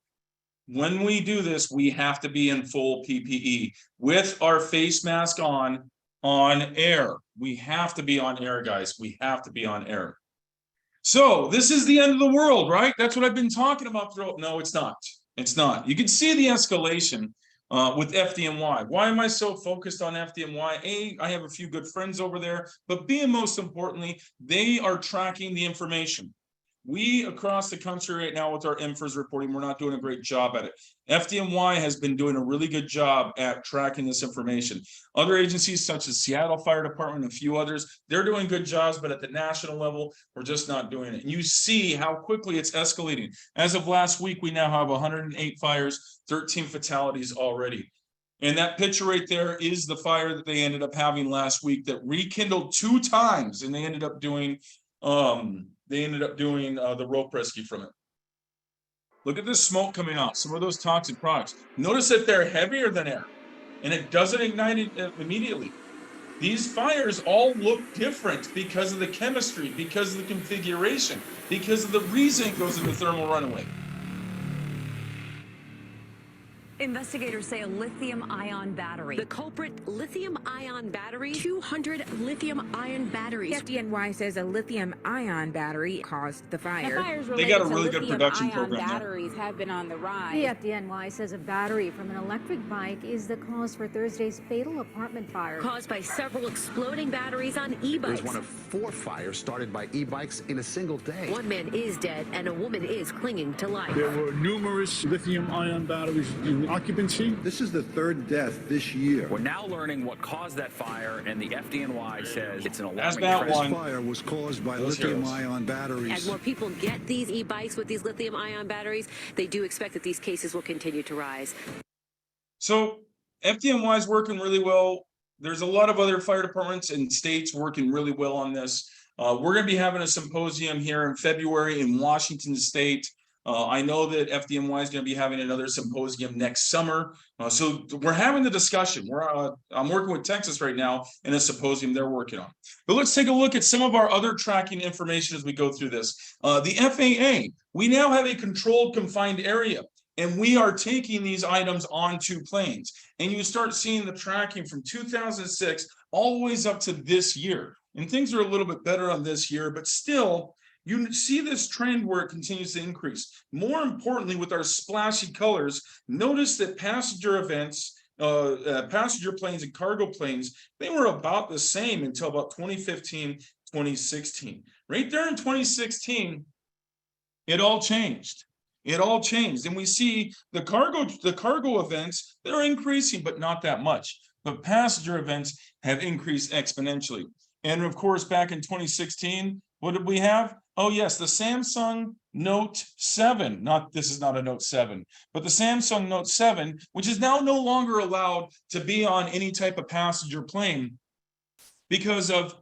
When we do this, we have to be in full PPE with our face mask on air. We have to be on air, guys. We have to be on air. So this is the end of the world, right? That's what I've been talking about throughout. No, it's not. It's not. You can see the escalation with FDNY. Why am I so focused on FDNY? A, I have a few good friends over there, but B, and most importantly, they are tracking the information. We across the country right now with our MFERS reporting, we're not doing a great job at it. FDNY has been doing a really good job at tracking this information. Other agencies such as Seattle Fire Department, and a few others, they're doing good jobs, but at the national level, we're just not doing it. And you see how quickly it's escalating. As of last week, we now have 108 fires, 13 fatalities already. And that picture right there is the fire that they ended up having last week that rekindled 2 times, and they ended up doing the rope rescue from it. Look at this smoke coming out, some of those toxic products. Notice that they're heavier than air, and it doesn't ignite it immediately. These fires all look different because of the chemistry, because of the configuration, because of the reason it goes into thermal runaway. Investigators say a lithium-ion battery. The culprit, lithium-ion battery, 200 lithium-ion batteries. FDNY says a lithium-ion battery caused the fire. The fires They got a related to really good production lithium-ion program there. batteries have been on the The rise. FDNY says a battery from an electric bike is the cause for Thursday's fatal apartment fire. Caused by several exploding batteries on It was e-bikes. one of 4 fires started by e-bikes in a single day. One man is dead and a woman is clinging to life. There were numerous lithium-ion batteries in occupancy. This is the 3rd death this year. We're now learning what caused that fire, and the FDNY says it's an alarming Hazmat trend. This one. fire was caused by Those heroes. lithium-ion As batteries. more people get these e-bikes with these lithium-ion batteries, they do expect that these cases will continue to rise. So FDNY is working really well. There's a lot of other fire departments and states working really well on this. We're going to be having a symposium here in February in Washington State. I know that FDNY is going to be having another symposium next summer. So we're having the discussion. I'm working with Texas right now in a symposium they're working on. But let's take a look at some of our other tracking information as we go through this. The FAA, we now have a controlled confined area, and we are taking these items onto planes. And you start seeing the tracking from 2006 all the way up to this year. And things are a little bit better on this year, but still, you see this trend where it continues to increase. More importantly, with our splashy colors, notice that passenger events, passenger planes and cargo planes, they were about the same until about 2015, 2016. Right there in 2016, it all changed. It all changed. And we see the cargo events, they're increasing, but not that much. But passenger events have increased exponentially. And of course, back in 2016, what did we have? Oh yes, the Samsung Note 7. This is not a Note 7, but the Samsung Note 7, which is now no longer allowed to be on any type of passenger plane because of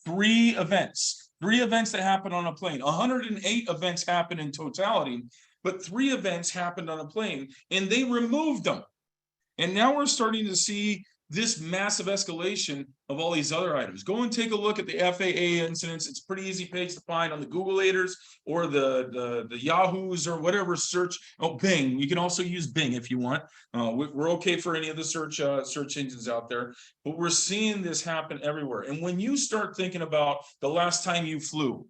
3 events. 3 events that happened on a plane. 108 events happened in totality, but 3 events happened on a plane, and they removed them. And now we're starting to see this massive escalation of all these other items. Go and take a look at the FAA incidents. It's a pretty easy page to find on the Googleators or the Yahoos or whatever search. Oh, Bing. You can also use Bing if you want. We're okay for any of the search engines out there, but we're seeing this happen everywhere. And when you start thinking about the last time you flew,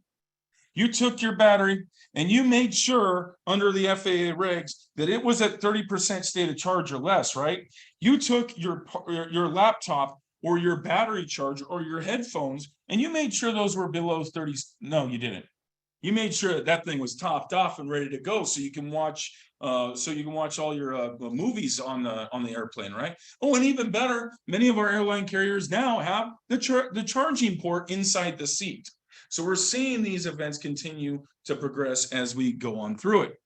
you took your battery and you made sure under the FAA regs that it was at 30% state of charge or less, right? You took your laptop or your battery charger or your headphones and you made sure those were below 30. No, you didn't. You made sure that that thing was topped off and ready to go so you can watch all your movies on the airplane, right? Oh, and even better, many of our airline carriers now have the charging port inside the seat. So we're seeing these events continue to progress as we go on through it.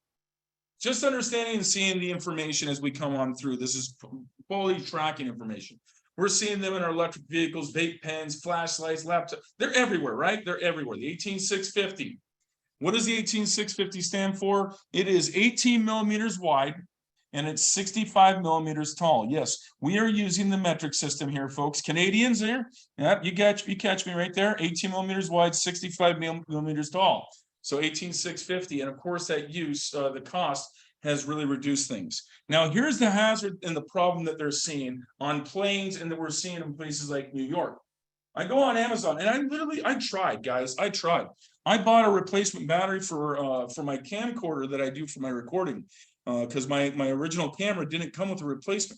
Just understanding and seeing the information as we come on through. This is quality tracking information. We're seeing them in our electric vehicles, vape pens, flashlights, laptops. They're everywhere, right? They're everywhere. The 18650. What does the 18650 stand for? It is 18 millimeters wide and it's 65 millimeters tall. Yes, we are using the metric system here, folks. Canadians here, yep, you catch me right there. 18 millimeters wide, 65 millimeters tall. So 18650, and of course that use, the cost has really reduced things. Now here's the hazard and the problem that they're seeing on planes and that we're seeing in places like New York. I go on Amazon and I tried, guys. I tried. I bought a replacement battery for my camcorder that I do for my recording. Because my original camera didn't come with a replacement.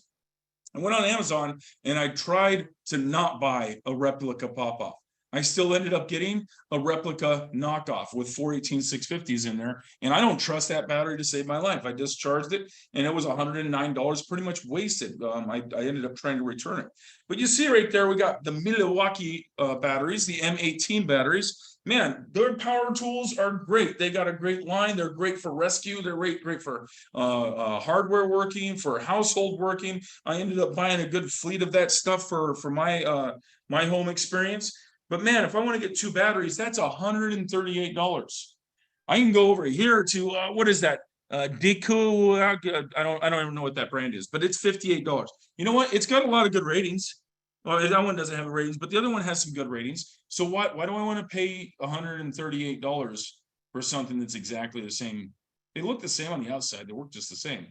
I went on Amazon and I tried to not buy a replica pop-off. I still ended up getting a replica knockoff with 418-650s in there. And I don't trust that battery to save my life. I discharged it and it was $109, pretty much wasted. I ended up trying to return it. But you see right there, we got the Milwaukee batteries, the M18 batteries. Man, their power tools are great. They got a great line. They're great for rescue. They're great for hardware working, for household working. I ended up buying a good fleet of that stuff for my my home experience. But man, if I want to get 2 batteries, that's $138. I can go over here to what is that? Deco. I don't even know what that brand is, but it's $58. You know what? It's got a lot of good ratings. Well, that one doesn't have ratings, but the other one has some good ratings. So why do I want to pay $138 for something that's exactly the same? They look the same on the outside. They work just the same.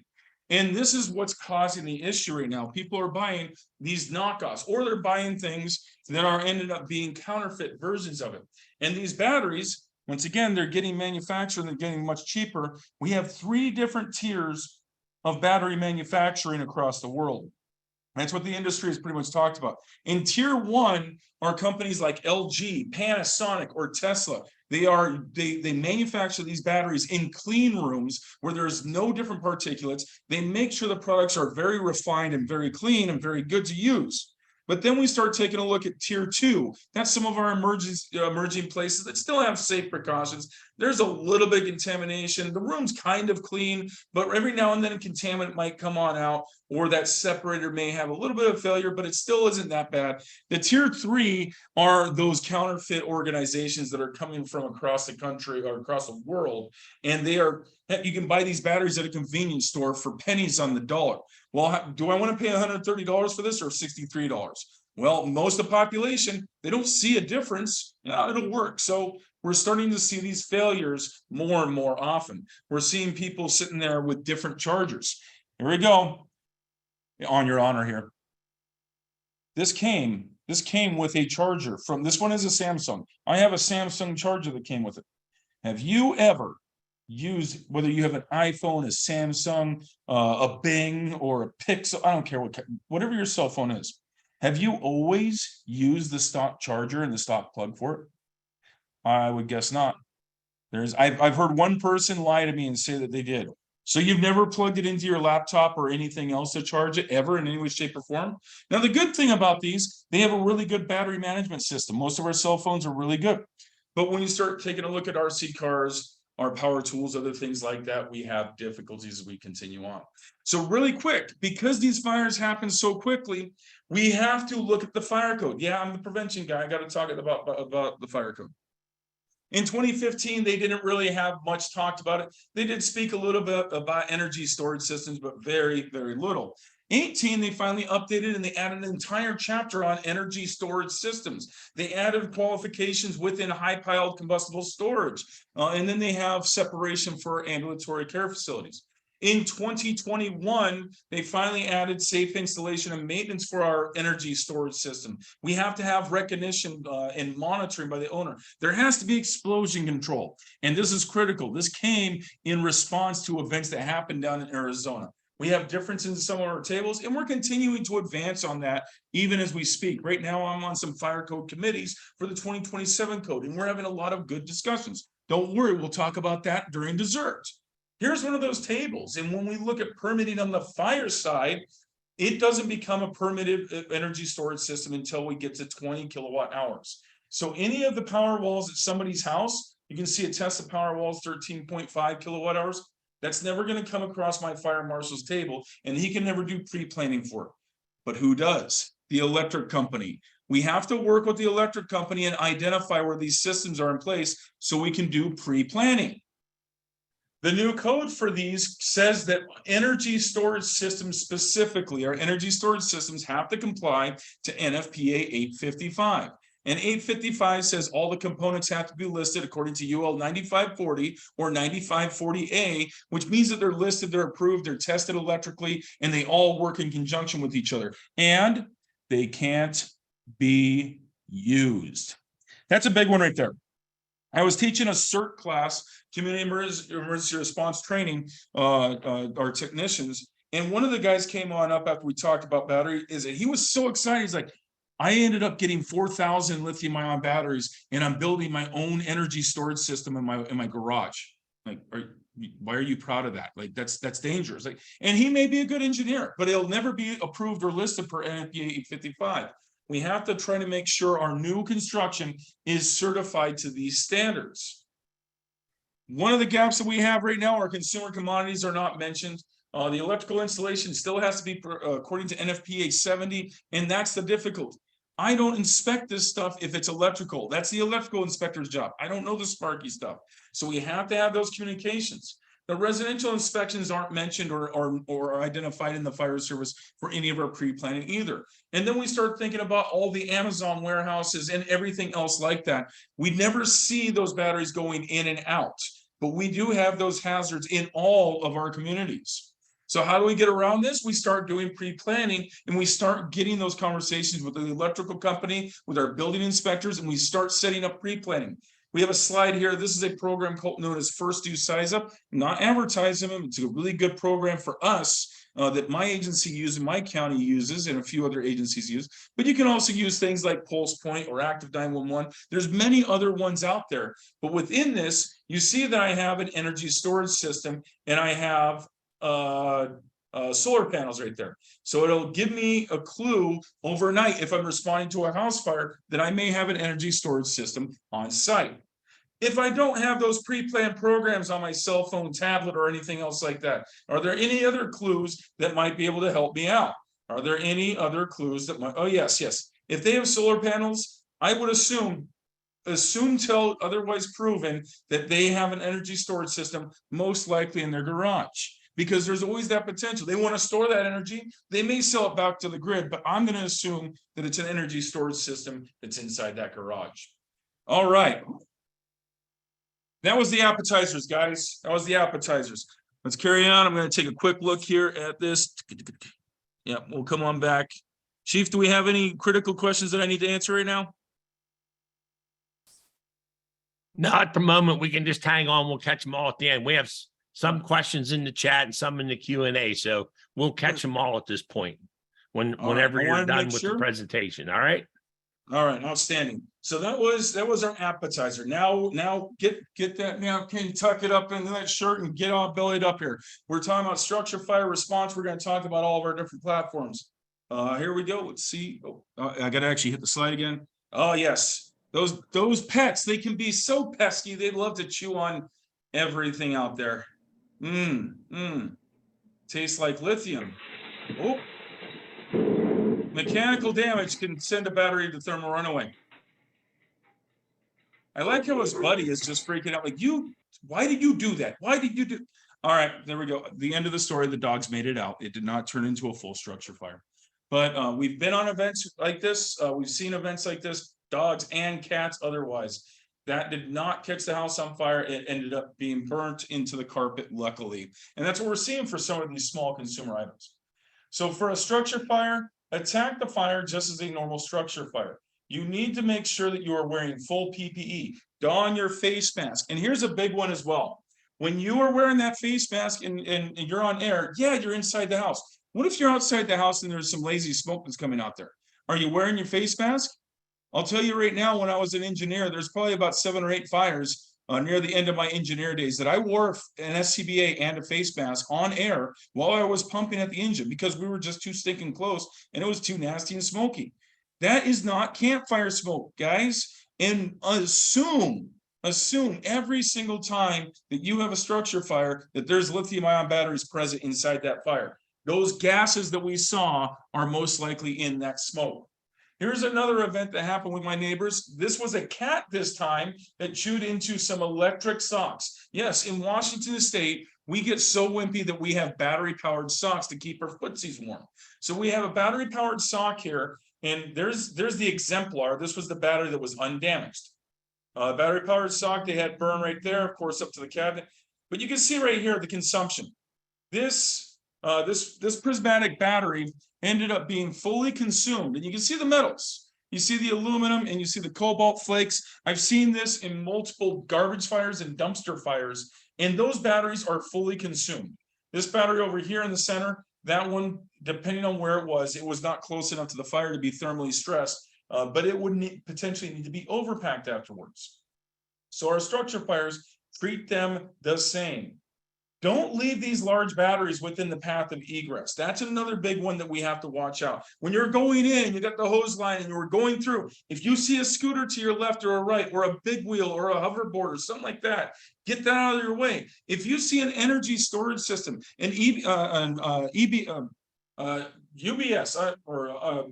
And this is what's causing the issue right now. People are buying these knockoffs, or they're buying things that are ended up being counterfeit versions of it. And these batteries, once again, they're getting manufactured and they're getting much cheaper. We have 3 different tiers of battery manufacturing across the world. That's what the industry has pretty much talked about. In tier 1 are companies like LG, Panasonic, or Tesla. They manufacture these batteries in clean rooms where there's no different particulates. They make sure the products are very refined and very clean and very good to use. But then we start taking a look at tier 2. That's some of our emerging places that still have safe precautions. There's a little bit of contamination. The room's kind of clean, but every now and then a contaminant might come on out, or that separator may have a little bit of failure, but it still isn't that bad. The tier 3 are those counterfeit organizations that are coming from across the country or across the world, and you can buy these batteries at a convenience store for pennies on the dollar. Well, do I want to pay $130 for this or $63? Well, most of the population, they don't see a difference. It'll work. So we're starting to see these failures more and more often. We're seeing people sitting there with different chargers. Here we go. On your honor here. This came with a charger from, this one is a Samsung. I have a Samsung charger that came with it. Have you ever used, whether you have an iPhone, a Samsung, a Bing, or a Pixel, I don't care whatever your cell phone is. Have you always used the stock charger and the stock plug for it? I would guess not. I've heard one person lie to me and say that they did. So you've never plugged it into your laptop or anything else to charge it ever in any way, shape, or form? Now, the good thing about these, they have a really good battery management system. Most of our cell phones are really good. But when you start taking a look at RC cars, our power tools, other things like that, we have difficulties as we continue on. So really quick, because these fires happen so quickly, we have to look at the fire code. Yeah, I'm the prevention guy. I got to talk about the fire code. In 2015, they didn't really have much talked about it. They did speak a little bit about energy storage systems, but very, very little. 18, they finally updated and they added an entire chapter on energy storage systems. They added qualifications within high-piled combustible storage. And then they have separation for ambulatory care facilities. In 2021, they finally added safe installation and maintenance for our energy storage system. We have to have recognition and monitoring by the owner. There has to be explosion control. And this is critical. This came in response to events that happened down in Arizona. We have differences in some of our tables, and we're continuing to advance on that even as we speak. Right now, I'm on some fire code committees for the 2027 code, and we're having a lot of good discussions. Don't worry, we'll talk about that during dessert. Here's one of those tables, and when we look at permitting on the fire side, it doesn't become a permitted energy storage system until we get to 20 kilowatt hours. So any of the power walls at somebody's house, you can see a Tesla power wall is 13.5 kilowatt hours. That's never going to come across my fire marshal's table, and he can never do pre-planning for it. But who does? The electric company. We have to work with the electric company and identify where these systems are in place so we can do pre-planning. The new code for these says that energy storage systems specifically, our energy storage systems have to comply to NFPA 855. And 855 says all the components have to be listed according to UL 9540 or 9540A, which means that they're listed, they're approved, they're tested electrically, and they all work in conjunction with each other. And they can't be used. That's a big one right there. I was teaching a CERT class, community emergency response training, our technicians, and one of the guys came on up after we talked about battery, is that he was so excited. He's like, I ended up getting 4,000 lithium-ion batteries, and I'm building my own energy storage system in my garage. Like, why are you proud of that? Like, that's dangerous. Like, and he may be a good engineer, but it'll never be approved or listed per NFPA 855. We have to try to make sure our new construction is certified to these standards. One of the gaps that we have right now, our consumer commodities are not mentioned. The electrical installation still has to be according to NFPA 70, and that's the difficulty. I don't inspect this stuff if it's electrical. That's the electrical inspector's job. I don't know the sparky stuff. So we have to have those communications. The residential inspections aren't mentioned or identified in the fire service for any of our pre-planning either. And then we start thinking about all the Amazon warehouses and everything else like that. We never see those batteries going in and out, but we do have those hazards in all of our communities. So how do we get around this? We start doing pre-planning, and we start getting those conversations with the electrical company, with our building inspectors, and we start setting up pre-planning. We have a slide here. This is a program known as First Do Size Up. Not advertising them. It's a really good program for us that my agency uses, my county uses, and a few other agencies use. But you can also use things like Pulse Point or Active 911. There's many other ones out there. But within this, you see that I have an energy storage system, and I have solar panels right there. So it'll give me a clue overnight if I'm responding to a house fire that I may have an energy storage system on site. If I don't have those pre-planned programs on my cell phone, tablet, or anything else like that, are there any other clues that might be able to help me out? Are there any other clues that might, oh yes. If they have solar panels, I would assume till otherwise proven that they have an energy storage system, most likely in their garage. Because there's always that potential. They want to store that energy. They may sell it back to the grid, but I'm going to assume that it's an energy storage system that's inside that garage. All right. That was the appetizers, guys. That was the appetizers. Let's carry on. I'm going to take a quick look here at this. Yeah, we'll come on back. Chief, do we have any critical questions that I need to answer right now? No, at the moment, we can just hang on. We'll catch them all at the end. We have some questions in the chat and some in the Q&A, so we'll catch them all at this point whenever you're done with the presentation. All right. All right, outstanding. So that was our appetizer. Now get that napkin, tuck it up into that shirt, and get all bellied up here. We're talking about structure fire response. We're going to talk about all of our different platforms. Here we go. Let's see. I got to actually hit the slide again. Oh yes, those pets. They can be so pesky. They love to chew on everything out there. Tastes like lithium. Oh. Mechanical damage can send a battery to thermal runaway. I like how his buddy is just freaking out. Like, why did you do that? Why did you do? All right, there we go. The end of the story. The dogs made it out. It did not turn into a full structure fire. But we've been on events like this. We've seen events like this, dogs and cats otherwise. That did not catch the house on fire. It ended up being burnt into the carpet, luckily. And that's what we're seeing for some of these small consumer items. So for a structure fire, attack the fire just as a normal structure fire. You need to make sure that you are wearing full PPE. Don your face mask. And here's a big one as well. When you are wearing that face mask and you're on air, yeah, you're inside the house. What if you're outside the house and there's some lazy smoke that's coming out there? Are you wearing your face mask? I'll tell you right now, when I was an engineer, there's probably about 7 or 8 fires near the end of my engineer days that I wore an SCBA and a face mask on air while I was pumping at the engine because we were just too stinking close and it was too nasty and smoky. That is not campfire smoke, guys. And assume every single time that you have a structure fire that there's lithium-ion batteries present inside that fire. Those gases that we saw are most likely in that smoke. Here's another event that happened with my neighbors. This was a cat this time that chewed into some electric socks. Yes, in Washington State, we get so wimpy that we have battery-powered socks to keep our footsies warm. So we have a battery-powered sock here, and there's the exemplar. This was the battery that was undamaged. Battery-powered sock, they had burn right there, of course, up to the cabinet. But you can see right here the consumption. This prismatic battery ended up being fully consumed. And you can see the metals. You see the aluminum and you see the cobalt flakes. I've seen this in multiple garbage fires and dumpster fires, and those batteries are fully consumed. This battery over here in the center, that one, depending on where it was not close enough to the fire to be thermally stressed, but it would potentially need to be overpacked afterwards. So our structure fires, treat them the same. Don't leave these large batteries within the path of egress. That's another big one that we have to watch out. When you're going in, you got the hose line and you're going through, if you see a scooter to your left or a right, or a big wheel or a hoverboard or something like that, get that out of your way. If you see an energy storage system, an UBS or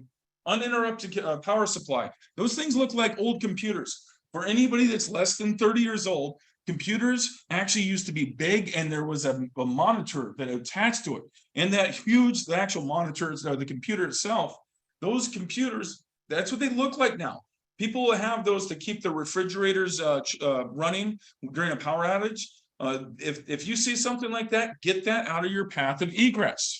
uninterrupted power supply, those things look like old computers. For anybody that's less than 30 years old, computers actually used to be big, and there was a monitor that attached to it. And that huge, the actual monitors, the computer itself, those computers, that's what they look like now. People will have those to keep the refrigerators running during a power outage. If you see something like that, get that out of your path of egress.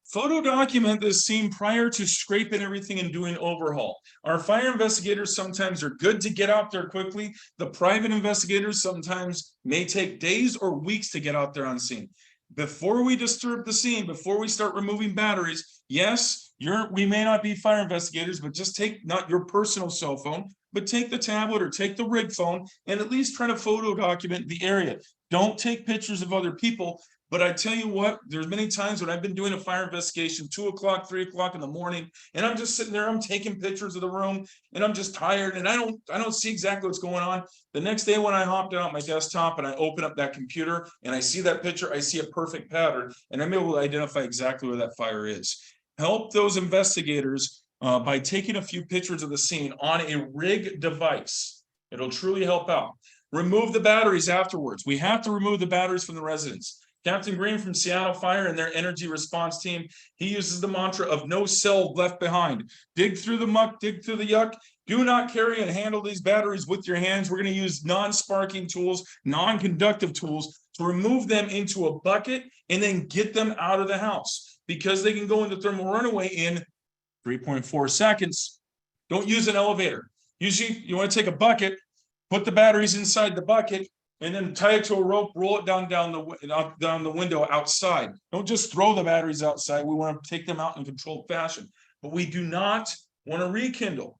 Photo document this scene prior to scraping everything and doing overhaul. Our fire investigators sometimes are good to get out there quickly. The private investigators sometimes may take days or weeks to get out there on scene. Before we disturb the scene, before we start removing batteries, yes, we may not be fire investigators, but just take not your personal cell phone, but take the tablet or take the rig phone and at least try to photo document the area. Don't take pictures of other people. But I tell you what, there's many times when I've been doing a fire investigation, 2 o'clock, 3 o'clock in the morning, and I'm just sitting there, I'm taking pictures of the room, and I'm just tired, and I don't see exactly what's going on. The next day when I hopped out my desktop and I open up that computer and I see that picture, I see a perfect pattern, and I'm able to identify exactly where that fire is. Help those investigators by taking a few pictures of the scene on a rig device. It'll truly help out. Remove the batteries afterwards. We have to remove the batteries from the residence. Captain Green from Seattle Fire and their energy response team, he uses the mantra of no cell left behind. Dig through the muck, dig through the yuck. Do not carry and handle these batteries with your hands. We're going to use non-sparking tools, non-conductive tools to remove them into a bucket and then get them out of the house, because they can go into thermal runaway in 3.4 seconds. Don't use an elevator. Usually you want to take a bucket, put the batteries inside the bucket, and then tie it to a rope, roll it down the window outside. Don't just throw the batteries outside. We want to take them out in a controlled fashion, but we do not want to rekindle.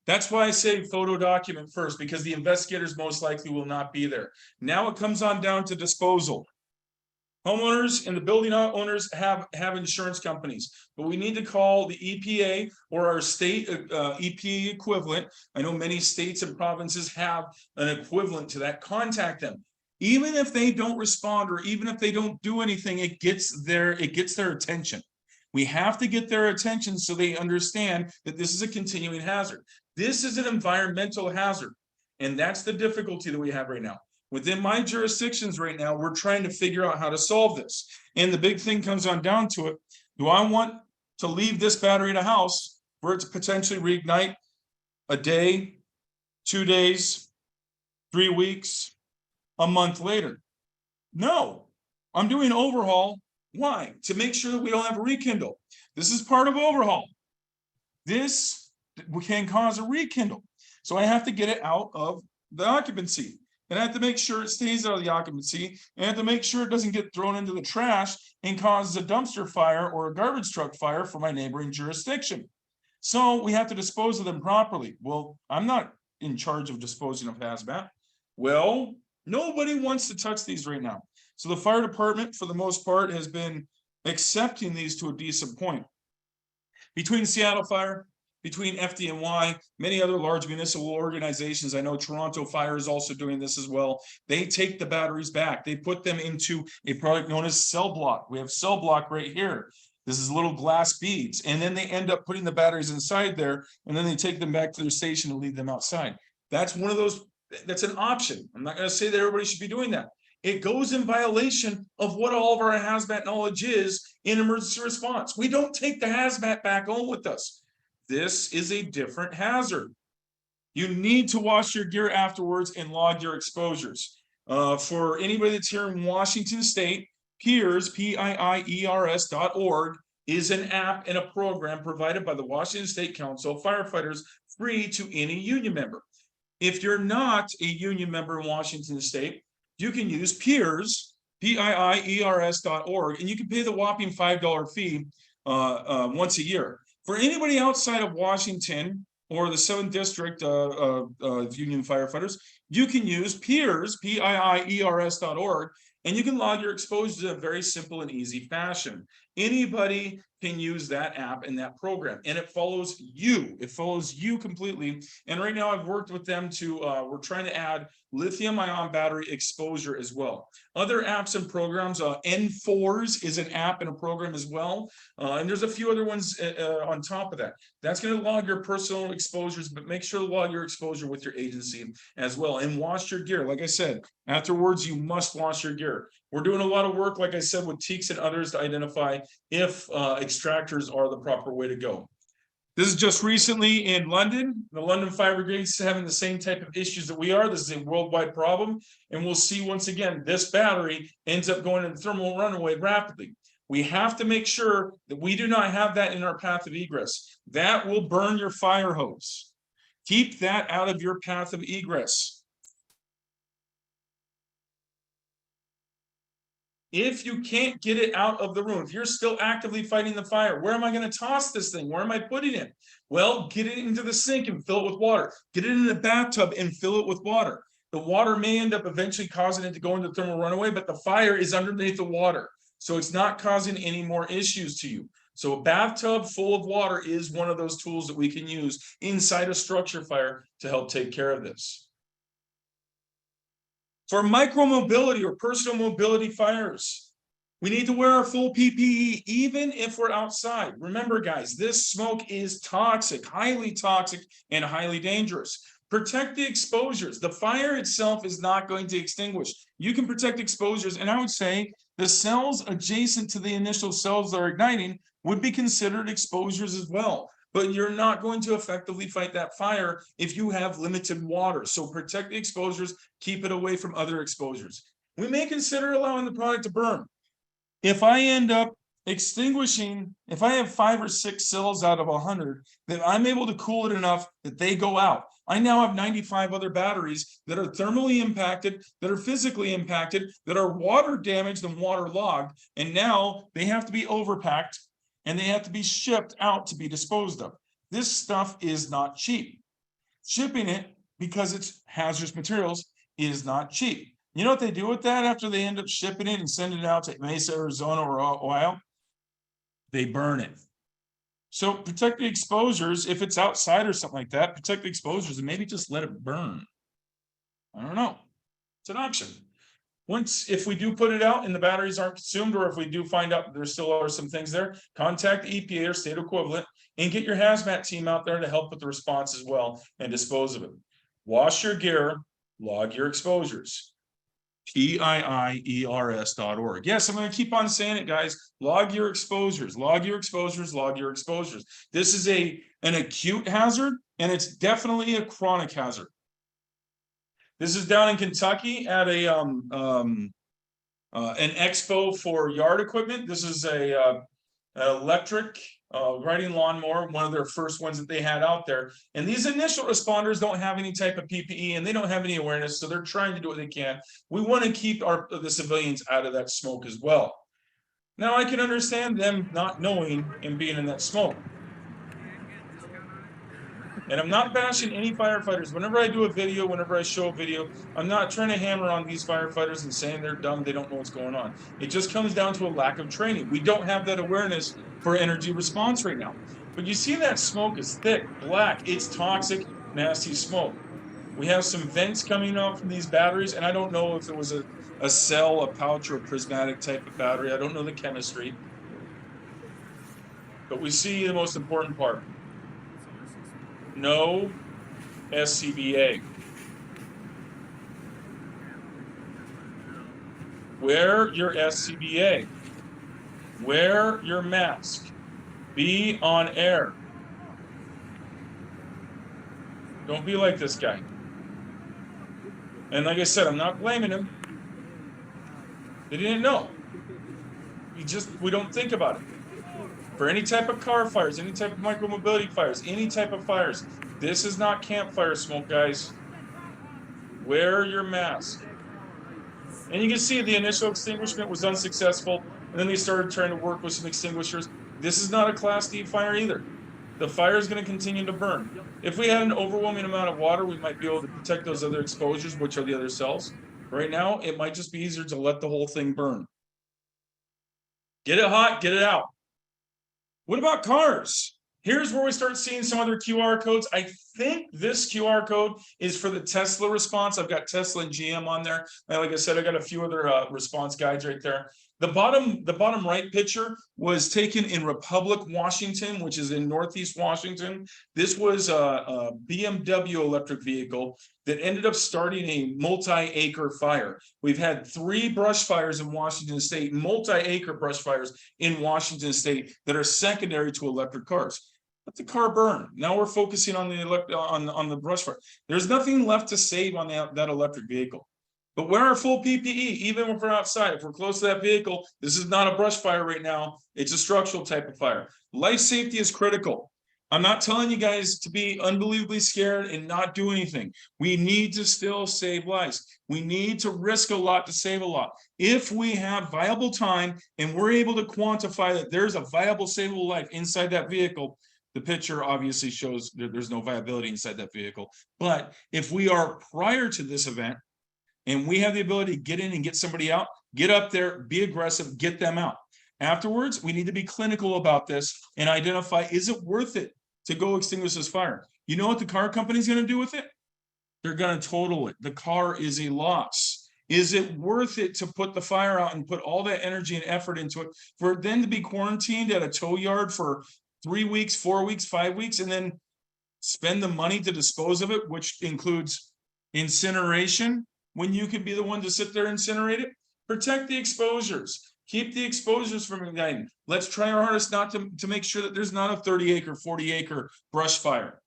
That's why I say photo document first, because the investigators most likely will not be there. Now it comes on down to disposal. Homeowners and the building owners have insurance companies, but we need to call the EPA or our state EPA equivalent. I know many states and provinces have an equivalent to that. Contact them. Even if they don't respond or even if they don't do anything, it gets their attention. We have to get their attention so they understand that this is a continuing hazard. This is an environmental hazard, and that's the difficulty that we have right now. Within my jurisdictions right now, we're trying to figure out how to solve this. And the big thing comes on down to it. Do I want to leave this battery in a house for it to potentially reignite a day, 2 days, 3 weeks, a month later? No, I'm doing overhaul. Why? To make sure that we don't have a rekindle. This is part of overhaul. This can cause a rekindle. So I have to get it out of the occupancy. And I have to make sure it stays out of the occupancy, and I have to make sure it doesn't get thrown into the trash and causes a dumpster fire or a garbage truck fire for my neighboring jurisdiction. So we have to dispose of them properly. Well, I'm not in charge of disposing of hazmat. Well, nobody wants to touch these right now. So the fire department, for the most part, has been accepting these to a decent point. Between Seattle Fire, between FDNY, many other large municipal organizations. I know Toronto Fire is also doing this as well. They take the batteries back. They put them into a product known as cell block. We have cell block right here. This is little glass beads. And then they end up putting the batteries inside there, and then they take them back to their station and leave them outside. That's one of those, that's an option. I'm not going to say that everybody should be doing that. It goes in violation of what all of our hazmat knowledge is in emergency response. We don't take the hazmat back home with us. This is a different hazard. You need to wash your gear afterwards and log your exposures. For anybody that's here in Washington State, PIERS, PIIERS.org is an app and a program provided by the Washington State Council of Firefighters, free to any union member. If you're not a union member in Washington State, you can use PIERS PIIERS.org, and you can pay the whopping $5 fee once a year. For anybody outside of Washington or the 7th District of Union Firefighters, you can use PIERS, PIIERS.org, and you can log your exposures in a very simple and easy fashion. Anybody can use that app and that program, and it follows you. It follows you completely. And right now I've worked with them to, we're trying to add lithium-ion battery exposure as well. Other apps and programs, N4s is an app and a program as well. And there's a few other ones on top of that. That's going to log your personal exposures, but make sure to log your exposure with your agency as well. And wash your gear. Like I said, afterwards, you must wash your gear. We're doing a lot of work, like I said, with TEEX and others to identify if extractors are the proper way to go. This is just recently in London. The London Fire Brigade is having the same type of issues that we are. This is a worldwide problem. And we'll see once again, this battery ends up going into thermal runaway rapidly. We have to make sure that we do not have that in our path of egress. That will burn your fire hose. Keep that out of your path of egress. If you can't get it out of the room, if you're still actively fighting the fire, where am I going to toss this thing? Where am I putting it? Well, get it into the sink and fill it with water. Get it in the bathtub and fill it with water. The water may end up eventually causing it to go into thermal runaway, but the fire is underneath the water. So it's not causing any more issues to you. So a bathtub full of water is one of those tools that we can use inside a structure fire to help take care of this. For micromobility or personal mobility fires, we need to wear our full PPE, even if we're outside. Remember, guys, this smoke is toxic, and highly dangerous. Protect the exposures. The fire itself is not going to extinguish. You can protect exposures, and I would say the cells adjacent to the initial cells that are igniting would be considered exposures as well. But you're not going to effectively fight that fire if you have limited water. So protect the exposures, keep it away from other exposures. We may consider allowing the product to burn. If I end up extinguishing, if I have 5 or 6 cells out of 100, then I'm able to cool it enough that they go out. I now have 95 other batteries that are thermally impacted, that are physically impacted, that are water damaged and water logged, and now they have to be overpacked and they have to be shipped out to be disposed of. This stuff is not cheap. Shipping it, because it's hazardous materials, is not cheap. You know what they do with that after they end up shipping it and sending it out to Mesa, Arizona, or Ohio? They burn it. So protect the exposures. If it's outside or something like that, protect the exposures and maybe just let it burn. I don't know. It's an option. If we do put it out and the batteries aren't consumed, or if we do find out there still are some things there, contact the EPA or state equivalent and get your hazmat team out there to help with the response as well and dispose of it. Wash your gear, log your exposures. PIIERS.org. Yes, I'm going to keep on saying it, guys. Log your exposures, log your exposures, log your exposures. This is an acute hazard, and it's definitely a chronic hazard. This is down in Kentucky at an expo for yard equipment. This is an electric riding lawnmower, one of their first ones that they had out there. And these initial responders don't have any type of PPE and they don't have any awareness, so they're trying to do what they can. We want to keep the civilians out of that smoke as well. Now I can understand them not knowing and being in that smoke. And I'm not bashing any firefighters. Whenever I do a video, whenever I show a video, I'm not trying to hammer on these firefighters and saying they're dumb, they don't know what's going on. It just comes down to a lack of training. We don't have that awareness for energy response right now. But you see that smoke is thick, black, it's toxic, nasty smoke. We have some vents coming out from these batteries, and I don't know if it was a cell, a pouch, or a prismatic type of battery. I don't know the chemistry. But we see the most important part. No SCBA. Wear your SCBA. Wear your mask. Be on air. Don't be like this guy. And like I said, I'm not blaming him. They didn't know. We don't think about it. For any type of car fires, any type of micromobility fires, any type of fires, this is not campfire smoke, guys. Wear your mask. And you can see the initial extinguishment was unsuccessful, and then they started trying to work with some extinguishers. This is not a Class D fire either. The fire is going to continue to burn. If we had an overwhelming amount of water, we might be able to protect those other exposures, which are the other cells. Right now, it might just be easier to let the whole thing burn. Get it hot, get it out. What about cars? Here's where we start seeing some other QR codes. I think this QR code is for the Tesla response. I've got Tesla and GM on there. And like I said, I got a few other response guides right there. The bottom right picture was taken in Republic, Washington, which is in Northeast Washington. This was a BMW electric vehicle that ended up starting a multi-acre fire. We've had 3 brush fires in Washington State, multi-acre brush fires in Washington State that are secondary to electric cars. Let the car burn. Now we're focusing on the on the brush fire. There's nothing left to save on that electric vehicle. But wear our full PPE, even if we're outside. If we're close to that vehicle, this is not a brush fire right now. It's a structural type of fire. Life safety is critical. I'm not telling you guys to be unbelievably scared and not do anything. We need to still save lives. We need to risk a lot to save a lot. If we have viable time and we're able to quantify that there's a viable, savable life inside that vehicle, the picture obviously shows there's no viability inside that vehicle. But if we are prior to this event, and we have the ability to get in and get somebody out, get up there, be aggressive, get them out. Afterwards, we need to be clinical about this and identify, is it worth it to go extinguish this fire? You know what the car company's going to do with it? They're going to total it. The car is a loss. Is it worth it to put the fire out and put all that energy and effort into it for it then to be quarantined at a tow yard for 3 weeks, 4 weeks, 5 weeks, and then spend the money to dispose of it, which includes incineration, when you could be the one to sit there and incinerate it? Protect the exposures. Keep the exposures from igniting. Let's try our hardest not to make sure that there's not a 30-acre, 40-acre brush fire.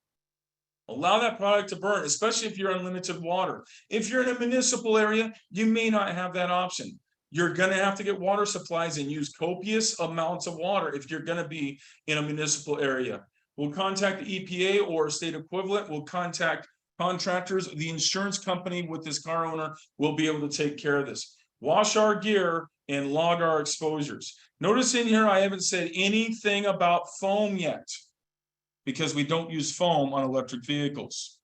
Allow that product to burn, especially if you're on limited water. If you're in a municipal area, you may not have that option. You're going to have to get water supplies and use copious amounts of water if you're going to be in a municipal area. We'll contact the EPA or a state equivalent. We'll contact contractors. The insurance company with this car owner will be able to take care of this. Wash our gear and log our exposures. Notice in here, I haven't said anything about foam yet because we don't use foam on electric vehicles.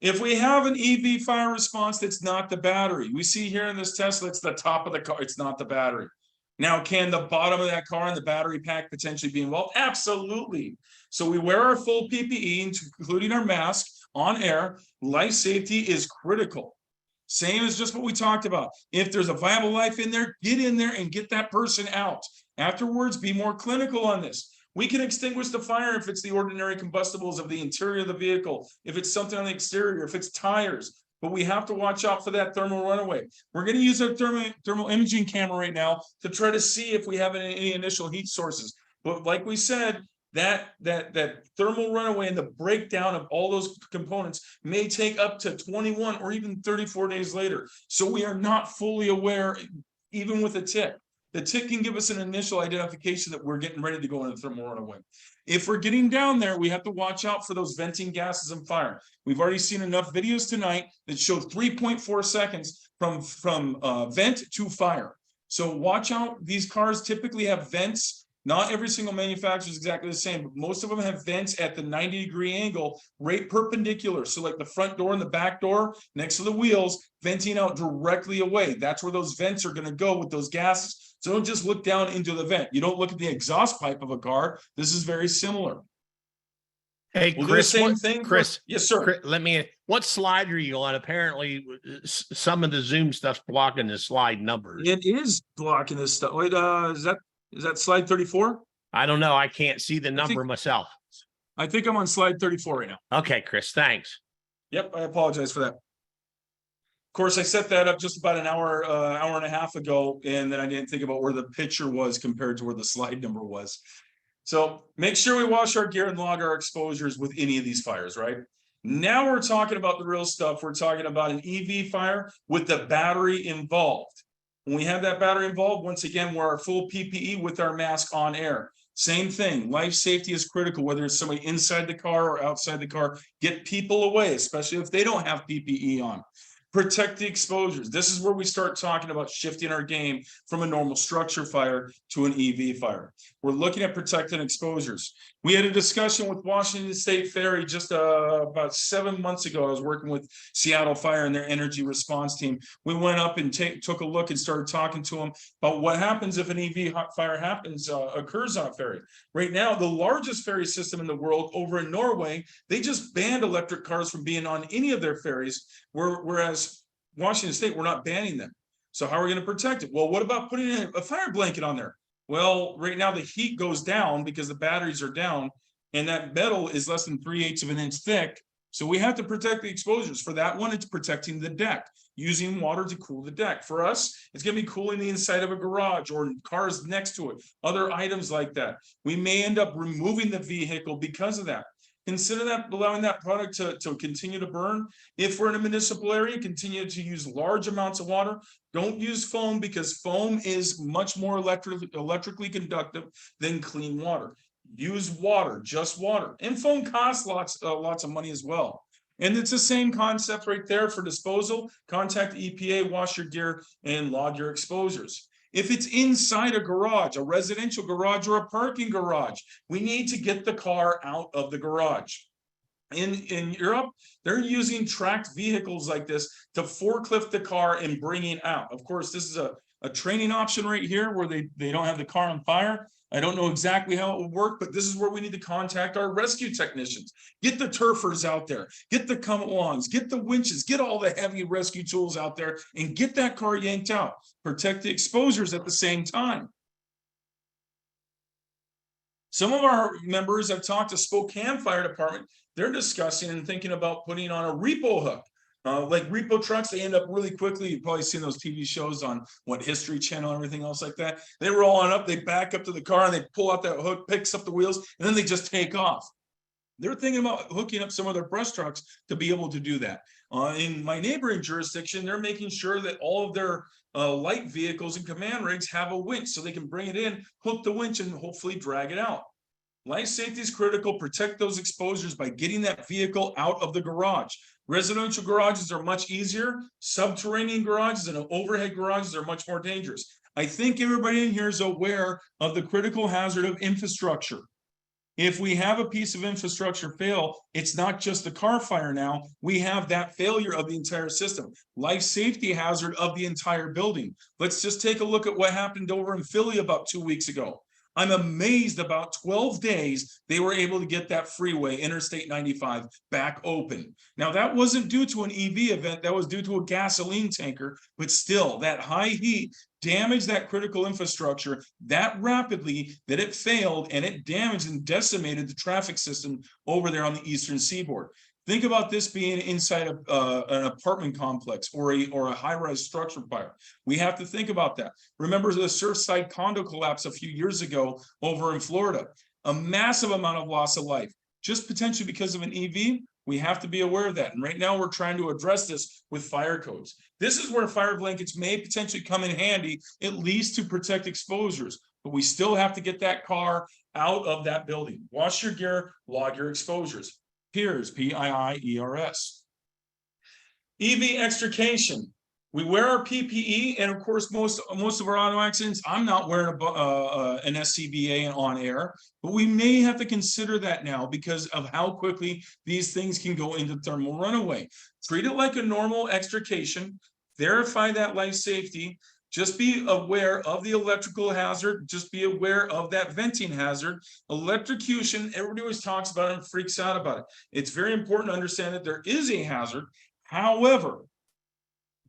If we have an EV fire response, that's not the battery. We see here in this Tesla, it's the top of the car. It's not the battery. Now, can the bottom of that car and the battery pack potentially be involved? Absolutely. So we wear our full PPE, including our mask, on air. Life safety is critical. Same as just what we talked about. If there's a viable life in there, get in there and get that person out. Afterwards, be more clinical on this. We can extinguish the fire if it's the ordinary combustibles of the interior of the vehicle, if it's something on the exterior, if it's tires. But we have to watch out for that thermal runaway. We're going to use our thermal imaging camera right now to try to see if we have any initial heat sources. But like we said, that thermal runaway and the breakdown of all those components may take up to 21 or even 34 days later. So we are not fully aware, even with a tick. The tick can give us an initial identification that we're getting ready to go into thermal runaway. If we're getting down there, we have to watch out for those venting gases and fire. We've already seen enough videos tonight that show 3.4 seconds from vent to fire. So watch out. These cars typically have vents. Not every single manufacturer is exactly the same, but most of them have vents at the 90-degree angle, right perpendicular. So like the front door and the back door next to the wheels, venting out directly away. That's where those vents are going to go with those gases. So don't just look down into the vent. You don't look at the exhaust pipe of a car. This is very similar. Hey, We'll Chris, do the same thing. Chris, yes, sir. Chris, what slide are you on? Apparently, some of the Zoom stuff's blocking the slide numbers. It is blocking this stuff. Wait, is that slide 34? I don't know. I can't see the number myself. I think I'm on slide 34 right now. Okay, Chris, thanks. Yep, I apologize for that. Of course, I set that up just about an hour and a half ago, and then I didn't think about where the picture was compared to where the slide number was. So make sure we wash our gear and log our exposures with any of these fires, right? Now we're talking about the real stuff. We're talking about an EV fire with the battery involved. When we have that battery involved, once again, we're our full PPE with our mask on air. Same thing. Life safety is critical, whether it's somebody inside the car or outside the car. Get people away, especially if they don't have PPE on. Protect the exposures. This is where we start talking about shifting our game from a normal structure fire to an EV fire. We're looking at protecting exposures. We had a discussion with Washington State Ferry just about 7 months ago. I was working with Seattle Fire and their energy response team. We went up and took a look and started talking to them about what happens if an EV fire occurs on a ferry. Right now, the largest ferry system in the world over in Norway, they just banned electric cars from being on any of their ferries, whereas Washington State, we're not banning them. So how are we going to protect it? Well, what about putting a fire blanket on there? Well, right now the heat goes down because the batteries are down, and that metal is less than 3/8 of an inch thick. So we have to protect the exposures. For that one, it's protecting the deck, using water to cool the deck. For us, it's going to be cooling the inside of a garage or cars next to it, other items like that. We may end up removing the vehicle because of that. Consider that, allowing that product to continue to burn. If we're in a municipal area, continue to use large amounts of water. Don't use foam, because foam is much more electrically conductive than clean water. Use water, just water. And foam costs lots of money as well. And it's the same concept right there for disposal. Contact EPA, wash your gear, and log your exposures. If it's inside a garage, a residential garage or a parking garage, we need to get the car out of the garage. In Europe, they're using tracked vehicles like this to forklift the car and bring it out. Of course, this is a training option right here where they don't have the car on fire. I don't know exactly how it will work, but this is where we need to contact our rescue technicians. Get the turfers out there, get the come-alongs, get the winches, get all the heavy rescue tools out there, and get that car yanked out. Protect the exposures at the same time. Some of our members have talked to Spokane Fire Department. They're discussing and thinking about putting on a repo hook. Like repo trucks, they end up really quickly. You've probably seen those TV shows on History Channel and everything else like that. They roll on up, they back up to the car, and they pull out that hook, picks up the wheels, and then they just take off. They're thinking about hooking up some of their brush trucks to be able to do that. In my neighboring jurisdiction, they're making sure that all of their light vehicles and command rigs have a winch so they can bring it in, hook the winch, and hopefully drag it out. Life safety is critical. Protect those exposures by getting that vehicle out of the garage. Residential garages are much easier. Subterranean garages and overhead garages are much more dangerous. I think everybody in here is aware of the critical hazard of infrastructure. If we have a piece of infrastructure fail, it's not just the car fire now. We have that failure of the entire system. Life safety hazard of the entire building. Let's just take a look at what happened over in Philly about 2 weeks ago. I'm amazed about 12 days they were able to get that freeway, Interstate 95, back open. Now, that wasn't due to an EV event. That was due to a gasoline tanker. But still, that high heat damaged that critical infrastructure that rapidly that it failed, and it damaged and decimated the traffic system over there on the eastern seaboard. Think about this being inside an apartment complex or a high-rise structure fire. We have to think about that. Remember the Surfside condo collapse a few years ago over in Florida. A massive amount of loss of life, just potentially because of an EV. We have to be aware of that. And right now we're trying to address this with fire codes. This is where fire blankets may potentially come in handy, at least to protect exposures. But we still have to get that car out of that building. Wash your gear, log your exposures. PIERS, P-I-I-E-R-S. EV extrication. We wear our PPE, and of course, most of our auto accidents, I'm not wearing an SCBA on air, but we may have to consider that now because of how quickly these things can go into thermal runaway. Treat it like a normal extrication, verify that life safety. Just be aware of the electrical hazard. Just be aware of that venting hazard. Electrocution, everybody always talks about it and freaks out about it. It's very important to understand that there is a hazard. However,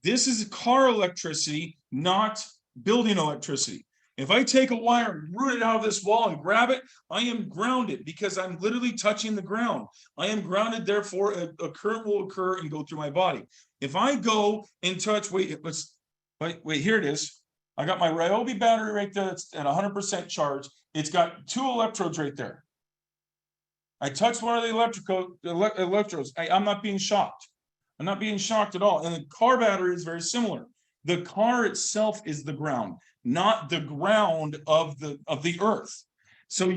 this is car electricity, not building electricity. If I take a wire and root it out of this wall and grab it, I am grounded because I'm literally touching the ground. I am grounded, therefore a current will occur and go through my body. If I go and touch, wait, here it is. I got my Ryobi battery right there. It's at 100% charge. It's got 2 electrodes right there. I touched one of the electrodes. I'm not being shocked. I'm not being shocked at all. And the car battery is very similar. The car itself is the ground, not the ground of the earth. So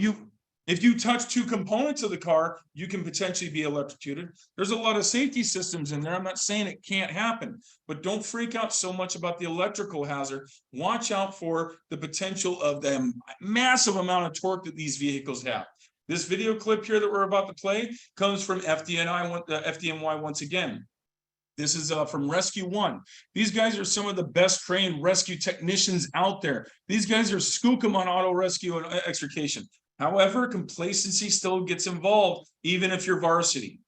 If you touch two components of the car, you can potentially be electrocuted. There's a lot of safety systems in there. I'm not saying it can't happen, but don't freak out so much about the electrical hazard. Watch out for the potential of the massive amount of torque that these vehicles have. This video clip here that we're about to play comes from FDNY once again. This is from Rescue One. These guys are some of the best trained rescue technicians out there. These guys are skookum on auto rescue and extrication. However, complacency still gets involved, even if you're varsity.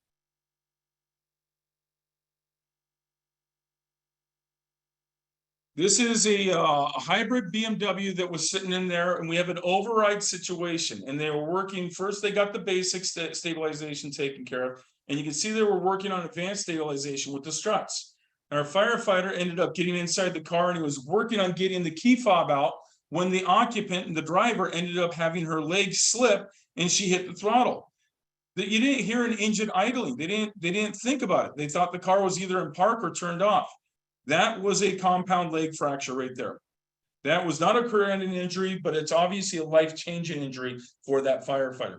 This is a hybrid BMW that was sitting in there, and we have an override situation. And they were working, first they got the basic stabilization taken care of. And you can see they were working on advanced stabilization with the struts. And our firefighter ended up getting inside the car, and he was working on getting the key fob out when the occupant and the driver ended up having her leg slip and she hit the throttle. You didn't hear an engine idling. They didn't think about it. They thought the car was either in park or turned off. That was a compound leg fracture right there. That was not a career-ending injury, but it's obviously a life-changing injury for that firefighter.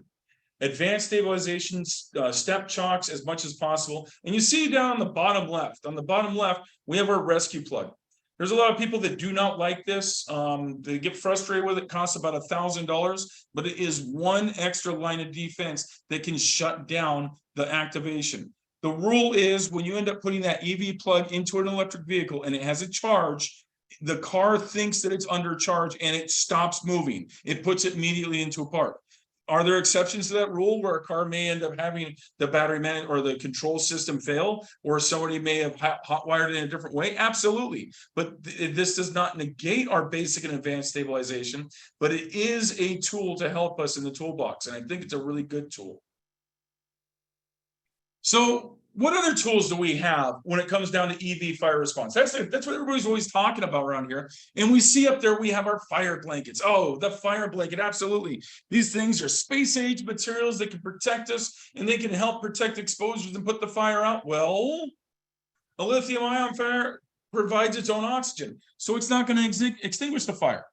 Advanced stabilization, step chocks as much as possible. And you see down on the bottom left, we have our rescue plug. There's a lot of people that do not like this. They get frustrated with it. It costs about $1,000, but it is one extra line of defense that can shut down the activation. The rule is when you end up putting that EV plug into an electric vehicle and it has a charge, the car thinks that it's under charge and it stops moving. It puts it immediately into a park. Are there exceptions to that rule where a car may end up having the battery man or the control system fail, or somebody may have hotwired it in a different way? Absolutely. But this does not negate our basic and advanced stabilization, but it is a tool to help us in the toolbox. And I think it's a really good tool. So what other tools do we have when it comes down to EV fire response? That's what everybody's always talking about around here. And we see up there, we have our fire blankets. Oh, the fire blanket, absolutely. These things are space age materials that can protect us and they can help protect exposures and put the fire out. Well, a lithium-ion fire provides its own oxygen, so it's not going to extinguish the fire.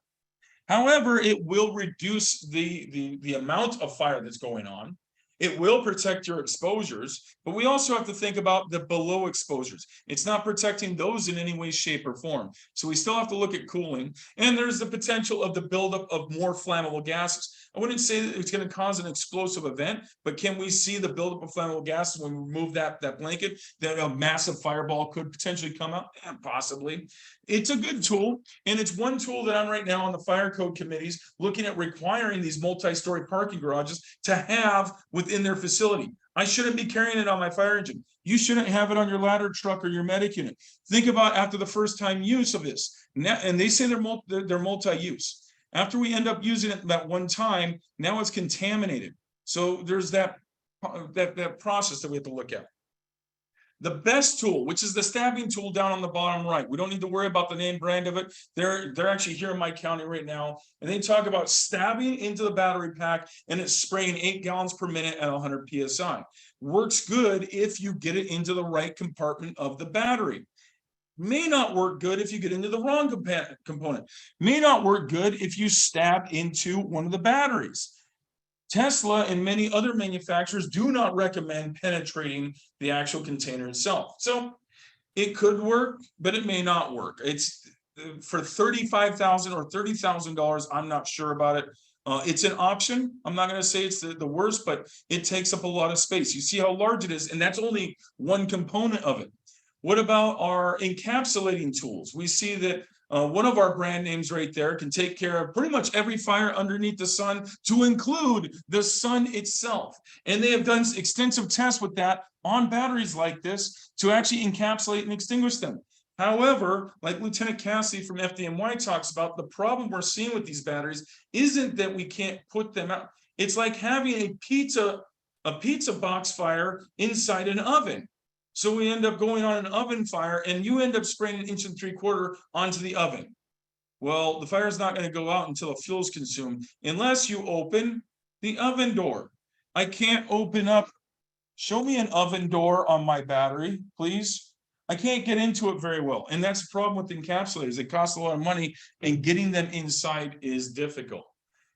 However, it will reduce the amount of fire that's going on. It will protect your exposures, but we also have to think about the below exposures. It's not protecting those in any way, shape, or form. So we still have to look at cooling. And there's the potential of the buildup of more flammable gases. I wouldn't say that it's going to cause an explosive event, but can we see the buildup of flammable gases when we remove that blanket? That a massive fireball could potentially come out? Yeah, possibly. It's a good tool, and it's one tool that I'm right now on the fire code committees looking at requiring these multi-story parking garages to have within their facility. I shouldn't be carrying it on my fire engine. You shouldn't have it on your ladder truck or your medic unit. Think about after the first time use of this. Now, and they say they're multi-use. After we end up using it that one time, now it's contaminated. So there's that process that we have to look at. The best tool, which is the stabbing tool down on the bottom right. We don't need to worry about the name brand of it. They're actually here in my county right now. And they talk about stabbing into the battery pack and it's spraying 8 gallons per minute at 100 PSI. Works good if you get it into the right compartment of the battery. May not work good if you get into the wrong component. May not work good if you stab into one of the batteries. Tesla and many other manufacturers do not recommend penetrating the actual container itself. So it could work, but it may not work. It's for $35,000 or $30,000. I'm not sure about it. It's an option. I'm not going to say it's the worst, but it takes up a lot of space. You see how large it is, and that's only one component of it. What about our encapsulating tools? We see that one of our brand names right there can take care of pretty much every fire underneath the sun, to include the sun itself. And they have done extensive tests with that on batteries like this to actually encapsulate and extinguish them. However, like Lieutenant Cassidy from FDNY talks about, the problem we're seeing with these batteries isn't that we can't put them out. It's like having a pizza box fire inside an oven. So we end up going on an oven fire and you end up spraying 1 3/4 inches onto the oven. Well, the fire is not going to go out until the fuel is consumed unless you open the oven door. I can't open up. Show me an oven door on my battery, please. I can't get into it very well. And that's the problem with encapsulators. They cost a lot of money and getting them inside is difficult.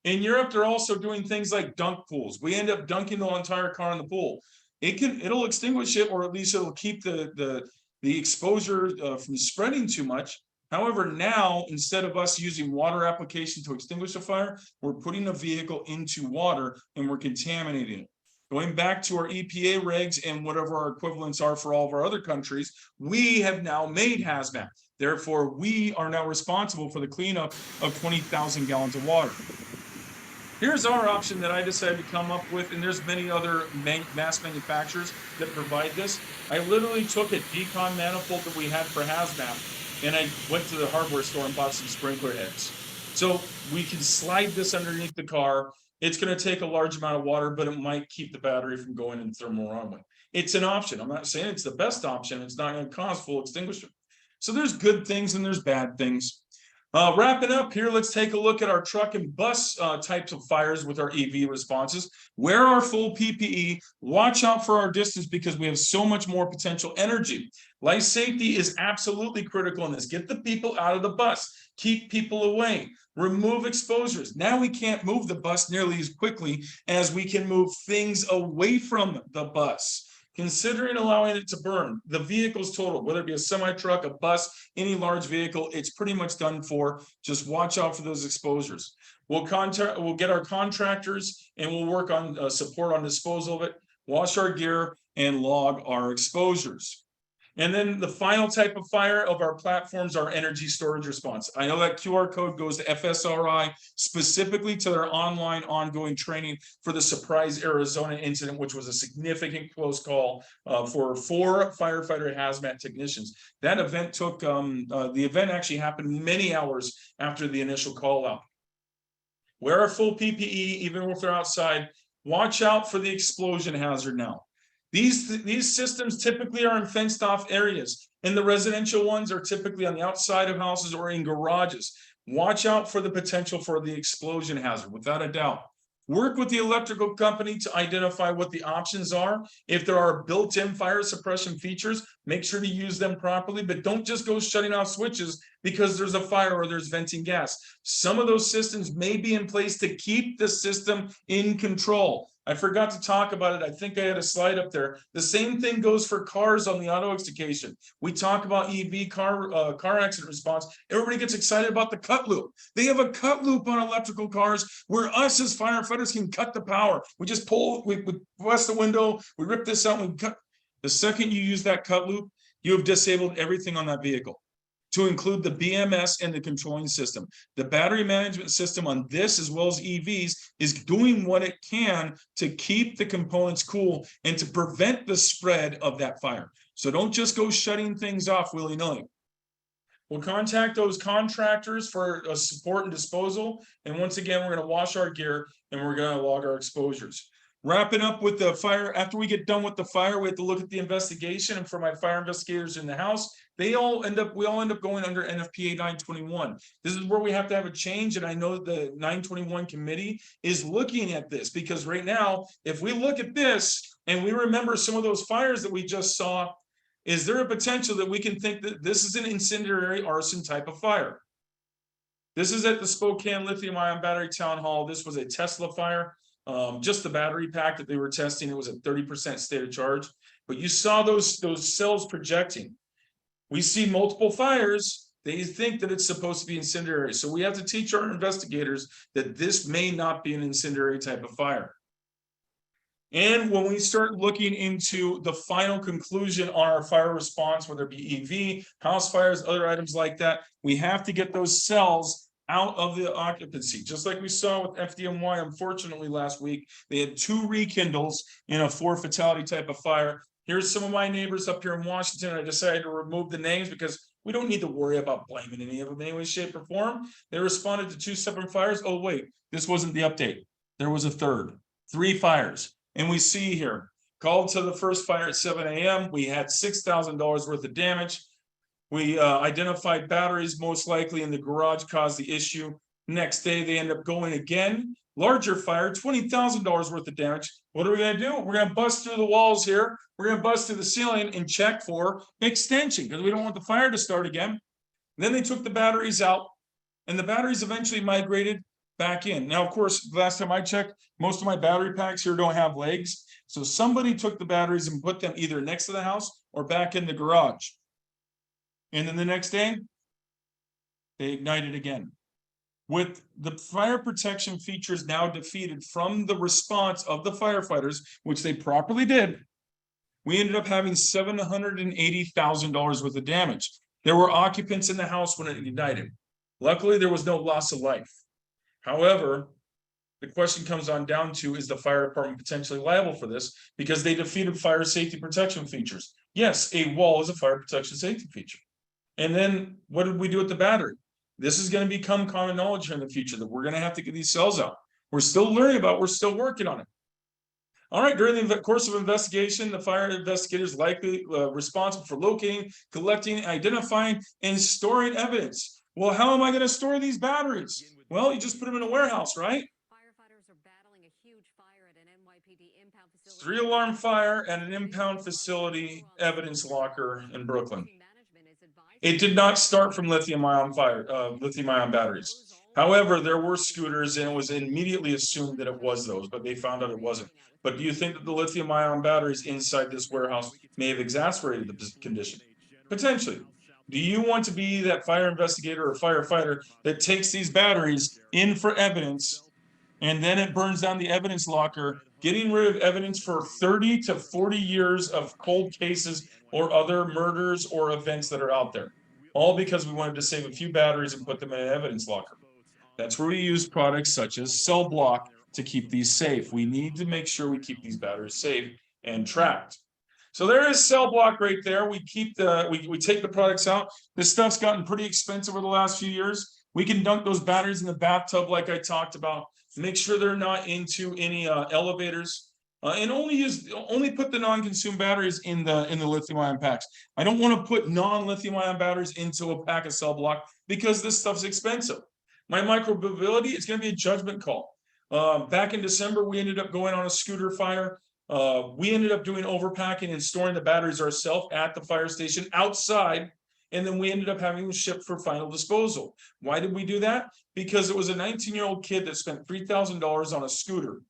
In Europe, they're also doing things like dunk pools. We end up dunking the entire car in the pool. It'll extinguish it, or at least it'll keep the exposure from spreading too much. However, now, instead of us using water application to extinguish a fire, we're putting a vehicle into water and we're contaminating it. Going back to our EPA regs and whatever our equivalents are for all of our other countries, we have now made hazmat. Therefore, we are now responsible for the cleanup of 20,000 gallons of water. Here's our option that I decided to come up with, and there's many other mass manufacturers that provide this. I literally took a decon manifold that we had for hazmat, and I went to the hardware store and bought some sprinkler heads. So we can slide this underneath the car. It's going to take a large amount of water, but it might keep the battery from going in thermal runaway. It's an option. I'm not saying it's the best option. It's not going to cause full extinguishment. So there's good things and there's bad things. Wrapping up here, let's take a look at our truck and bus types of fires with our EV responses. Wear our full PPE. Watch out for our distance because we have so much more potential energy. Life safety is absolutely critical in this. Get the people out of the bus. Keep people away. Remove exposures. Now we can't move the bus nearly as quickly as we can move things away from the bus. Considering allowing it to burn, the vehicle's total, whether it be a semi-truck, a bus, any large vehicle, it's pretty much done for. Just watch out for those exposures. We'll get our contractors and we'll work on support on disposal of it, wash our gear, and log our exposures. And then the final type of fire of our platforms are energy storage response. I know that QR code goes to FSRI specifically to their online ongoing training for the Surprise, Arizona incident, which was a significant close call for 4 firefighter hazmat technicians. That event took, the event actually happened many hours after the initial call out. Wear our full PPE, even if they're outside. Watch out for the explosion hazard now. These systems typically are in fenced off areas, and the residential ones are typically on the outside of houses or in garages. Watch out for the potential for the explosion hazard, without a doubt. Work with the electrical company to identify what the options are. If there are built-in fire suppression features, make sure to use them properly, but don't just go shutting off switches because there's a fire or there's venting gas. Some of those systems may be in place to keep the system in control. I forgot to talk about it. I think I had a slide up there. The same thing goes for cars on the auto extrication. We talk about EV car accident response. Everybody gets excited about the cut loop. They have a cut loop on electrical cars where us as firefighters can cut the power. We just pull, we bust the window, we rip this out, and we cut. The second you use that cut loop, you have disabled everything on that vehicle, to include the BMS and the controlling system. The battery management system on this, as well as EVs, is doing what it can to keep the components cool and to prevent the spread of that fire. So don't just go shutting things off willy-nilly. We'll contact those contractors for support and disposal. And once again, we're going to wash our gear and we're going to log our exposures. Wrapping up with the fire, after we get done with the fire, we have to look at the investigation. And for my fire investigators in the house, we all end up going under NFPA 921. This is where we have to have a change. And I know the 921 committee is looking at this, because right now, if we look at this and we remember some of those fires that we just saw, is there a potential that we can think that this is an incendiary arson type of fire? This is at the Spokane Lithium-Ion Battery Town Hall. This was a Tesla fire. Just the battery pack that they were testing, it was at 30% state of charge. But you saw those cells projecting. We see multiple fires. They think that it's supposed to be incendiary. So we have to teach our investigators that this may not be an incendiary type of fire. And when we start looking into the final conclusion on our fire response, whether it be EV, house fires, other items like that, we have to get those cells out of the occupancy. Just like we saw with FDNY, unfortunately, last week, they had 2 rekindles in a 4 fatality type of fire. Here's some of my neighbors up here in Washington. I decided to remove the names because we don't need to worry about blaming any of them in any way, shape, or form. They responded to 2 separate fires. Oh, wait, this wasn't the update. There was a third, 3 fires. And we see here, called to the first fire at 7 a.m. We had $6,000 worth of damage. We identified batteries most likely in the garage caused the issue. Next day, they end up going again. Larger fire, $20,000 worth of damage. What are we going to do? We're going to bust through the walls here. We're going to bust through the ceiling and check for extension because we don't want the fire to start again. Then they took the batteries out, and the batteries eventually migrated back in. Now, of course, the last time I checked, most of my battery packs here don't have legs. So somebody took the batteries and put them either next to the house or back in the garage. And then the next day, they ignited again. With the fire protection features now defeated from the response of the firefighters, which they properly did, we ended up having $780,000 worth of damage. There were occupants in the house when it ignited. Luckily, there was no loss of life. However, the question comes on down to, is the fire department potentially liable for this? Because they defeated fire safety protection features. Yes, a wall is a fire protection safety feature. And then what did we do with the battery? This is going to become common knowledge in the future that we're going to have to get these cells out. We're still learning about it. We're still working on it. All right, during the course of investigation, the fire investigators likely responsible for locating, collecting, identifying, and storing evidence. Well, how am I going to store these batteries? Well, you just put them in a warehouse, right? Firefighters are battling a huge fire at an NYPD impound facility. 3-alarm fire at an impound facility evidence locker in Brooklyn. It did not start from lithium-ion batteries. However, there were scooters, and it was immediately assumed that it was those, but they found out it wasn't. But do you think that the lithium-ion batteries inside this warehouse may have exacerbated the condition? Potentially. Do you want to be that fire investigator or firefighter that takes these batteries in for evidence, and then it burns down the evidence locker, getting rid of evidence for 30 to 40 years of cold cases or other murders or events that are out there, all because we wanted to save a few batteries and put them in an evidence locker? That's where we use products such as cell block to keep these safe. We need to make sure we keep these batteries safe and tracked. So there is cell block right there. We keep we take the products out. This stuff's gotten pretty expensive over the last few years. We can dunk those batteries in the bathtub like I talked about. Make sure they're not into any elevators, and only put the non-consumed batteries in the lithium-ion packs. I don't want to put non-lithium-ion batteries into a pack of cell block because this stuff's expensive. My micromobility, it's going to be a judgment call. Back in December, we ended up going on a scooter fire. We ended up doing overpacking and storing the batteries ourselves at the fire station outside. And then we ended up having them shipped for final disposal. Why did we do that? Because it was a 19-year-old kid that spent $3,000 on a scooter.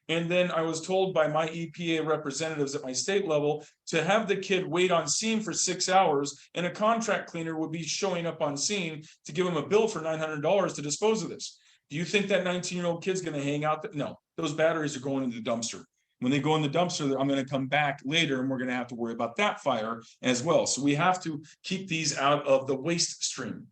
And then I was told by my EPA representatives at my state level to have the kid wait on scene for 6 hours, and a contract cleaner would be showing up on scene to give him a bill for $900 to dispose of this. Do you think that 19-year-old kid's going to hang out? No, those batteries are going into the dumpster. When they go in the dumpster, I'm going to come back later and we're going to have to worry about that fire as well. So we have to keep these out of the waste stream.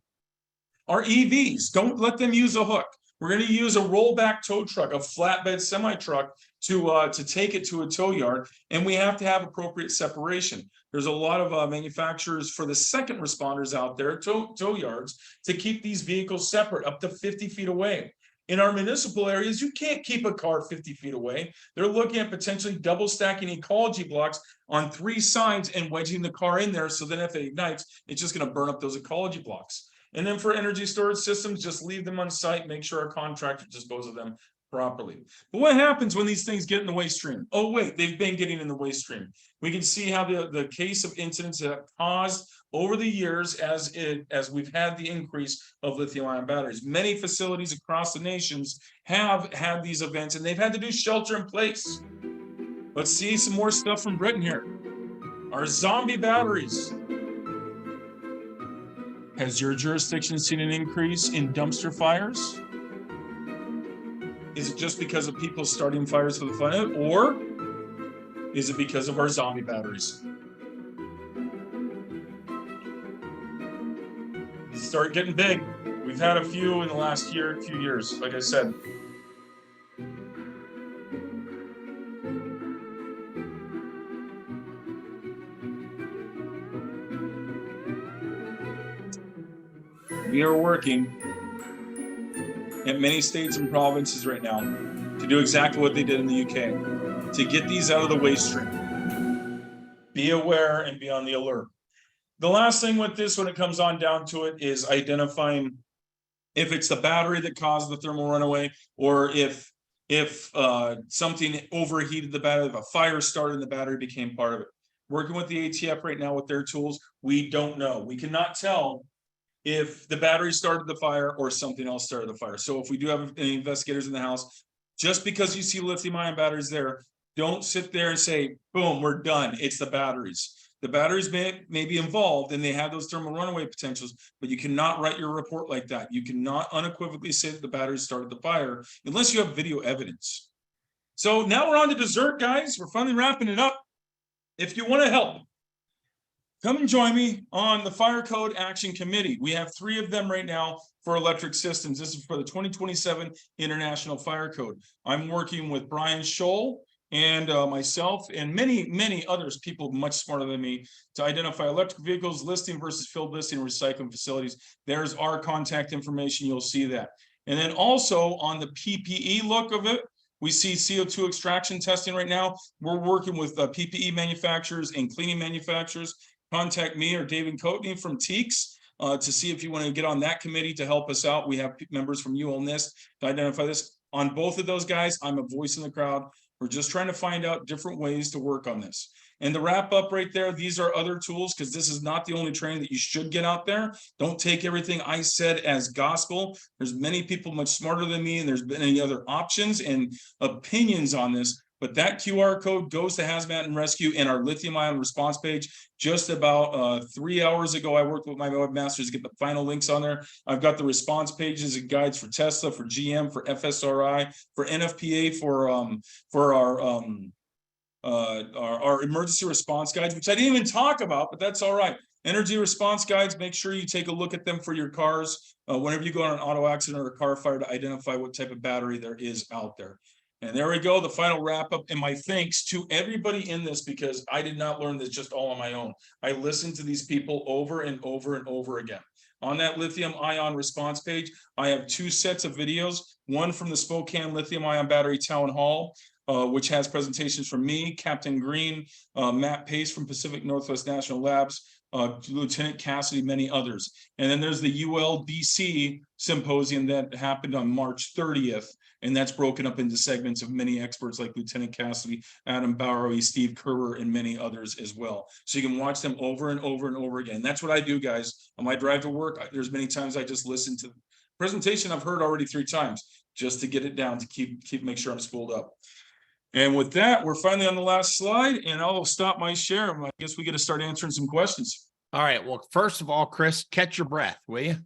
Our EVs, don't let them use a hook. We're going to use a rollback tow truck, a flatbed semi-truck to take it to a tow yard, and we have to have appropriate separation. There's a lot of manufacturers for the second responders out there, tow yards, to keep these vehicles separate up to 50 feet away. In our municipal areas, you can't keep a car 50 feet away. They're looking at potentially double stacking ecology blocks on 3 sides and wedging the car in there. So then if it ignites, it's just going to burn up those ecology blocks. And then for energy storage systems, just leave them on site, make sure our contractor disposes of them properly. But what happens when these things get in the waste stream? Oh, wait, they've been getting in the waste stream. We can see how the case of incidents that have caused over the years as we've had the increase of lithium-ion batteries. Many facilities across the nations have had these events, and they've had to do shelter in place. Let's see some more stuff from Britain here. Our zombie batteries. Has your jurisdiction seen an increase in dumpster fires? Is it just because of people starting fires for the fun of it, or is it because of our zombie batteries? These start getting big. We've had a few in the last few years, like I said. We are working in many states and provinces right now to do exactly what they did in the UK, to get these out of the waste stream. Be aware and be on the alert. The last thing with this, when it comes on down to it, is identifying if it's the battery that caused the thermal runaway, or if something overheated the battery, if a fire started and the battery became part of it. Working with the ATF right now with their tools, we don't know. We cannot tell if the battery started the fire or something else started the fire. So if we do have any investigators in the house, just because you see lithium-ion batteries there, don't sit there and say, boom, we're done. It's the batteries. The batteries may be involved and they have those thermal runaway potentials, but you cannot write your report like that. You cannot unequivocally say that the batteries started the fire unless you have video evidence. So now we're on to dessert, guys. We're finally wrapping it up. If you want to help, come and join me on the Fire Code Action Committee. We have 3 of them right now for electric systems. This is for the 2027 International Fire Code. I'm working with Brian Scholl and myself and many others, people much smarter than me, to identify electric vehicles, listing versus field listing, and recycling facilities. There's our contact information. You'll see that. And then also on the PPE look of it, we see CO2 extraction testing right now. We're working with PPE manufacturers and cleaning manufacturers. Contact me or David Coatney from TEEX to see if you want to get on that committee to help us out. We have members from UL NIST to identify this. On both of those guys, I'm a voice in the crowd. We're just trying to find out different ways to work on this. And the wrap up right there, these are other tools, because this is not the only training that you should get out there. Don't take everything I said as gospel. There's many people much smarter than me, and there's been any other options and opinions on this. But that QR code goes to Hazmat and Rescue and our lithium-ion response page. Just about 3 hours ago, I worked with my webmasters to get the final links on there. I've got the response pages and guides for Tesla, for GM, for FSRI, for NFPA, for our emergency response guides, which I didn't even talk about, but that's all right. Energy response guides, make sure you take a look at them for your cars whenever you go on an auto accident or a car fire to identify what type of battery there is out there. And there we go, the final wrap up. And my thanks to everybody in this, because I did not learn this just all on my own. I listened to these people over and over and over again. On that lithium-ion response page, I have 2 sets of videos, one from the Spokane lithium-ion battery town hall, which has presentations from me, Captain Green, Matt Pace from Pacific Northwest National Labs, Lieutenant Cassidy, many others. And then there's the ULDC symposium that happened on March 30th. And that's broken up into segments of many experts like Lieutenant Cassidy, Adam Bowery, Steve Kerber, and many others as well. So you can watch them over and over and over again. That's what I do, guys. On my drive to work, there's many times I just listen to the presentation I've heard already 3 times just to get it down, to make sure I'm spooled up. And with that, we're finally on the last slide, and I'll stop my share. I guess we get to start answering some questions. All right. Well, first of all, Chris, catch your breath, will you?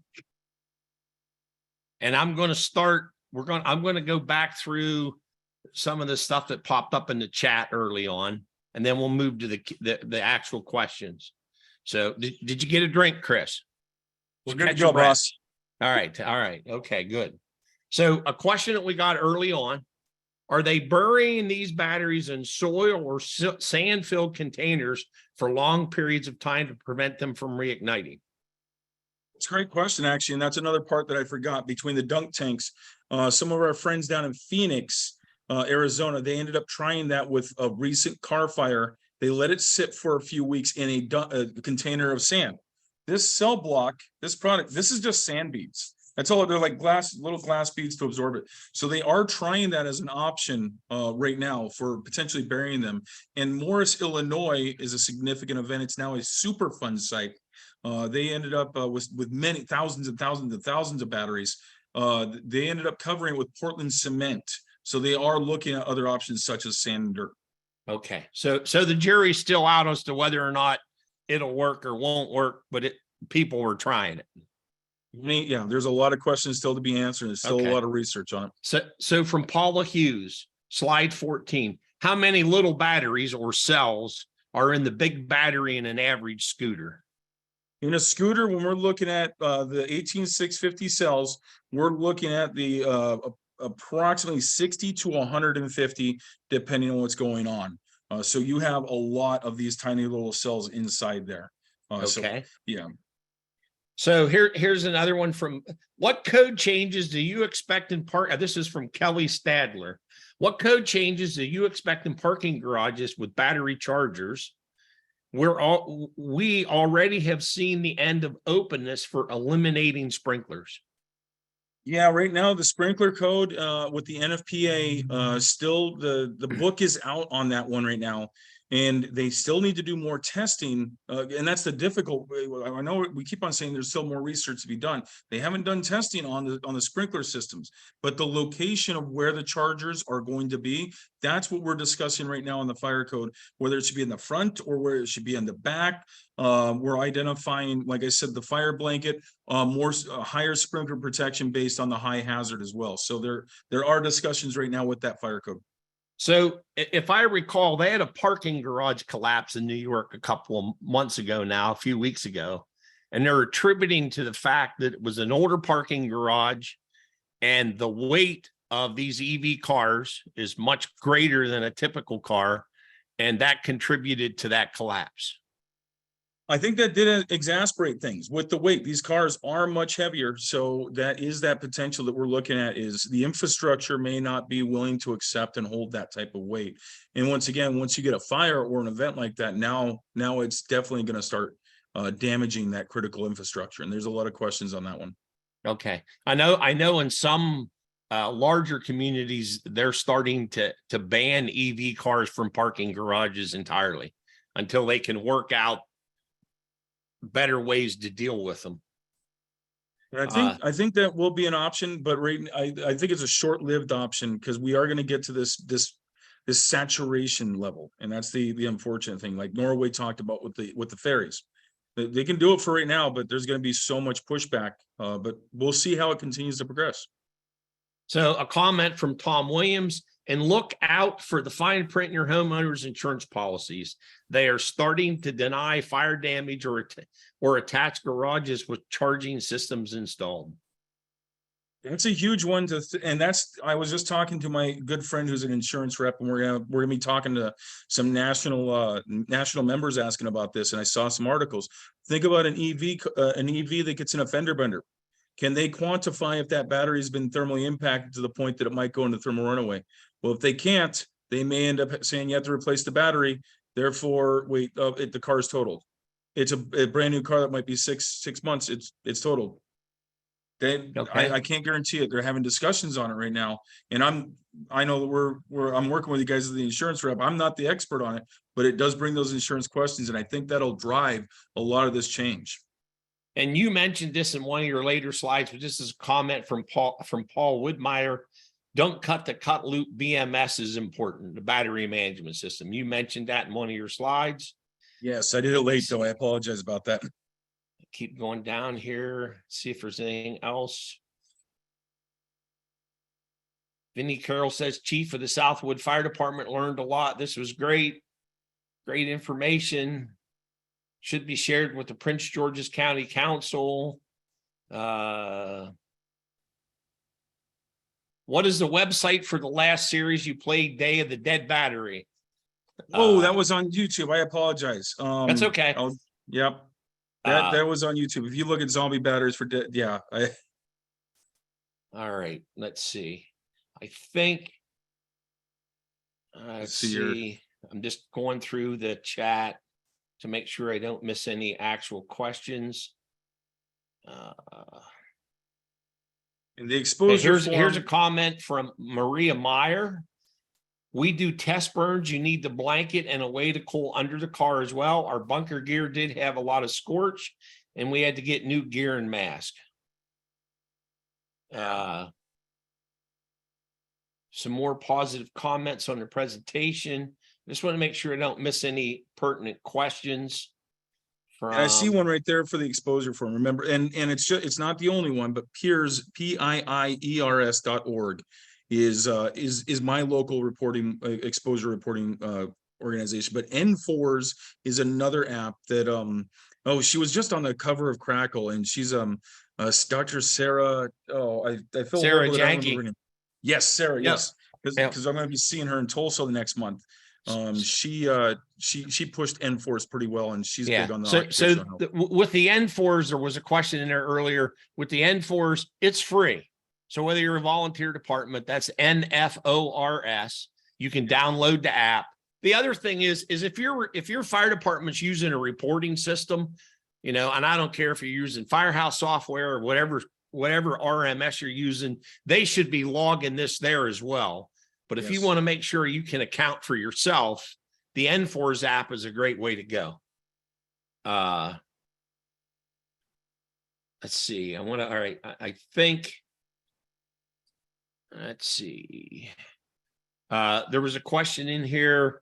And I'm going to start. I'm going to go back through some of the stuff that popped up in the chat early on, and then we'll move to the actual questions. So did you get a drink, Chris? We're good to go, boss. All right. All right. Okay, good. So a question that we got early on: are they burying these batteries in soil or sand-filled containers for long periods of time to prevent them from reigniting? It's a great question, actually, and that's another part that I forgot. Between the dunk tanks, some of our friends down in Phoenix, Arizona, they ended up trying that with a recent car fire. They let it sit for a few weeks in a container of sand. This cell block, this product, this is just sand beads. That's all. They're like little glass beads to absorb it. So they are trying that as an option right now for potentially burying them. And Morris, Illinois is a significant event. It's now a Superfund site. They ended up with many thousands and thousands and thousands of batteries. They ended up covering it with Portland cement. So they are looking at other options such as sand and dirt. Okay. So the jury's still out as to whether or not it'll work or won't work, but people were trying it. Yeah, there's a lot of questions still to be answered. There's still a lot of research on it. So from Paula Hughes, slide 14, how many little batteries or cells are in the big battery in an average scooter? In a scooter, when we're looking at the 18650 cells, we're looking at the approximately 60 to 150, depending on what's going on. So you have a lot of these tiny little cells inside there. Okay. So, yeah. So here's another one from, what code changes do you expect in this is from Kelly Stadler. What code changes do you expect in parking garages with battery chargers? We already have seen the end of openness for eliminating sprinklers. Yeah, right now the sprinkler code with the NFPA still the book is out on that one right now. And they still need to do more testing, and that's the difficult way. I know we keep on saying there's still more research to be done. They haven't done testing on the sprinkler systems, but the location of where the chargers are going to be, that's what we're discussing right now in the fire code, whether it should be in the front or where it should be in the back. We're identifying, like I said, the fire blanket, higher sprinkler protection based on the high hazard as well. So there are discussions right now with that fire code. So if I recall, they had a parking garage collapse in New York a couple of months ago now, a few weeks ago, and they're attributing to the fact that it was an older parking garage and the weight of these EV cars is much greater than a typical car, and that contributed to that collapse. I think that did exasperate things with the weight. These cars are much heavier. So that is that potential that we're looking at, is the infrastructure may not be willing to accept and hold that type of weight. And once again, once you get a fire or an event like that, now it's definitely going to start damaging that critical infrastructure. And there's a lot of questions on that one. Okay. I know in some larger communities, they're starting to ban EV cars from parking garages entirely until they can work out better ways to deal with them. And I think that will be an option, but I think it's a short-lived option, because we are going to get to this saturation level, and that's the unfortunate thing. Like Norway talked about with the ferries, they can do it for right now, but there's going to be so much pushback. But we'll see how it continues to progress. So a comment from Tom Williams: and look out for the fine print in your homeowner's insurance policies. They are starting to deny fire damage or attach garages with charging systems installed. That's a huge one and I was just talking to my good friend who's an insurance rep, and we're gonna be talking to some national members asking about this. And I saw some articles. Think about an EV that gets in a fender bender. Can they quantify if that battery has been thermally impacted to the point that it might go into thermal runaway? Well, if they can't, they may end up saying you have to replace the battery. Therefore, the car is totaled. It's a brand new car that might be six months. It's totaled. I can't guarantee it. They're having discussions on it right now, and I know that I'm working with you guys as the insurance rep. I'm not the expert on it, but it does bring those insurance questions, and I think that'll drive a lot of this change. And you mentioned this in one of your later slides, but this is a comment from Paul Woodmeyer. Don't cut the cut loop BMS is important, the battery management system. You mentioned that in one of your slides. Yes, I did it late, though. I apologize about that. Keep going down here, see if there's anything else. Vinnie Carroll says, Chief of the Southwood Fire Department learned a lot. This was great. Great information. Should be shared with the Prince George's County Council. What is the website for the last series you played, Day of the Dead Battery? Oh, that was on YouTube. I apologize. That's okay. Yep. That was on YouTube. If you look at zombie batteries for dead, yeah. All right, let's see. I think let's see. I'm just going through the chat to make sure I don't miss any actual questions. In the exposure here's a comment from Maria Meyer. We do test burns. You need the blanket and a way to cool under the car as well. Our bunker gear did have a lot of scorch, and we had to get new gear and mask. Some more positive comments on the presentation. Just want to make sure I don't miss any pertinent questions. And I see one right there for the exposure form. Remember, and it's not the only one, but PIERS, PIIERS.org is my local reporting exposure reporting organization. But N4s is another app that she was just on the cover of Crackle, and she's Dr. Sarah. I feel Sarah Janke. Yes, Sarah. Yes, because I'm going to be seeing her in Tulsa the next month. She pushed N4s pretty well, and she's big on the with the N4s, there was a question in there earlier. With the N4s, it's free. So whether you're a volunteer department, that's NFORS, you can download the app. The other thing is if your fire department's using a reporting system, and I don't care if you're using Firehouse software or whatever RMS you're using, they should be logging this there as well. But if you want to make sure you can account for yourself, the N4s app is a great way to go. Let's see. All right. I think, let's see. There was a question in here.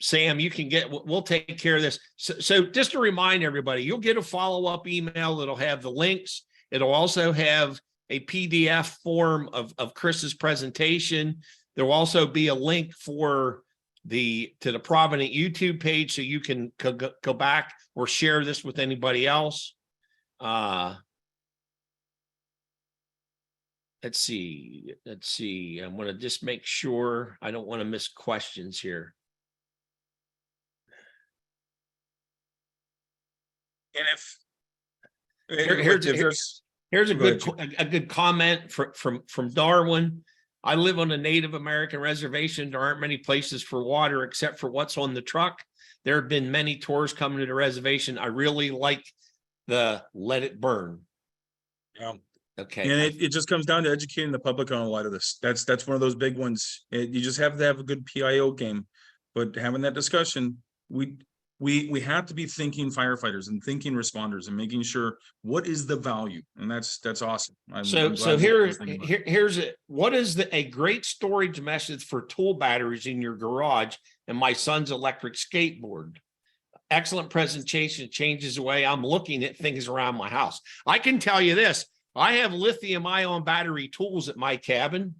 Sam, you can we'll take care of this. So just to remind everybody, you'll get a follow-up email that'll have the links. It'll also have a PDF form of Chris's presentation. There will also be a link to the Provident YouTube page, so you can go back or share this with anybody else. Let's see. I'm going to just make sure I don't want to miss questions here. And here's a good comment from Darwin. I live on a Native American reservation. There aren't many places for water except for what's on the truck. There have been many tours coming to the reservation. I really like the let it burn. Yeah. Okay. And it just comes down to educating the public on a lot of this. That's one of those big ones. You just have to have a good PIO game. But having that discussion, we have to be thinking firefighters and thinking responders and making sure what is the value, and that's awesome. Here's what is a great storage method for tool batteries in your garage and my son's electric skateboard. Excellent presentation, changes the way I'm looking at things around my house. I can tell you this. I have lithium-ion battery tools at my cabin,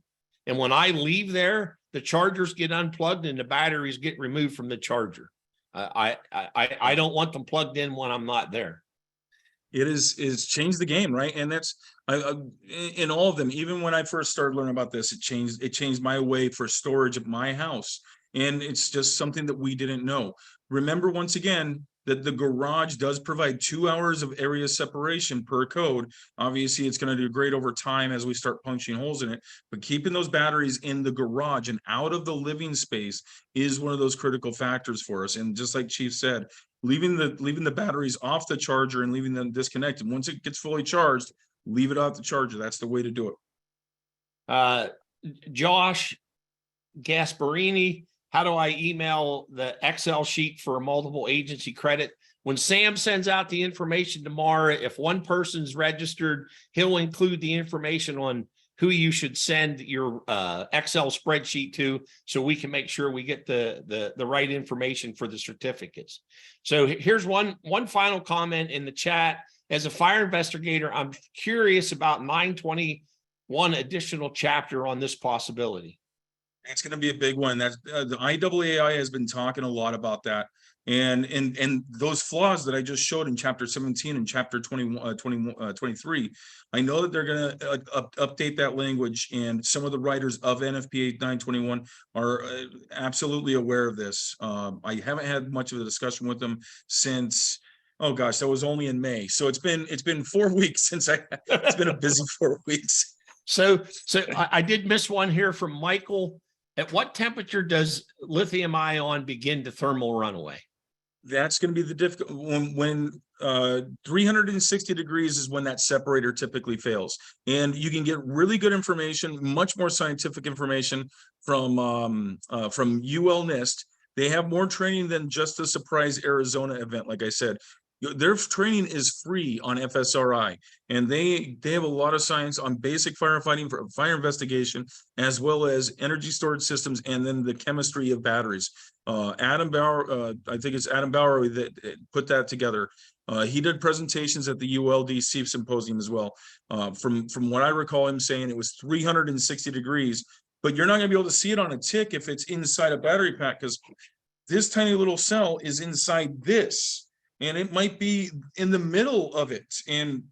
and when I leave there, the chargers get unplugged and the batteries get removed from the charger. I don't want them plugged in when I'm not there. It is changed the game, right? And that's in all of them. Even when I first started learning about this, it changed my way for storage at my house, and it's just something that we didn't know. Remember, once again, that the garage does provide 2 hours of area separation per code. Obviously, it's going to do great over time as we start punching holes in it, but keeping those batteries in the garage and out of the living space is one of those critical factors for us. And just like Chief said, leaving the batteries off the charger and leaving them disconnected. Once it gets fully charged, leave it off the charger. That's the way to do it. Josh Gasparini, how do I email the Excel sheet for a multiple agency credit? When Sam sends out the information tomorrow, if one person's registered, he'll include the information on who you should send your Excel spreadsheet to, so we can make sure we get the right information for the certificates. So here's one final comment in the chat. As a fire investigator, I'm curious about 921 additional chapter on this possibility. It's going to be a big one. That's the IAAI has been talking a lot about that, and those flaws that I just showed in chapter 17 and chapter 23. I know that they're going to update that language, and some of the writers of NFPA 921 are absolutely aware of this. I haven't had much of a discussion with them since, oh gosh, that was only in May. So it's been 4 weeks since it's been a busy 4 weeks. So I did miss one here from Michael. At what temperature does lithium ion begin to thermal runaway? That's going to be the difficult when 360 degrees is when that separator typically fails. And you can get really good information, much more scientific information from UL NIST. They have more training than just the Surprise Arizona event. Like I said, their training is free on FSRI, and they have a lot of science on basic firefighting, for fire investigation, as well as energy storage systems, and then the chemistry of batteries. Adam Bauer, I think it's Adam Bauer that put that together. He did presentations at the ULDC symposium as well. From what I recall him saying, it was 360 degrees, but you're not going to be able to see it on a tick if it's inside a battery pack, because this tiny little cell is inside this. And it might be in the middle of it, and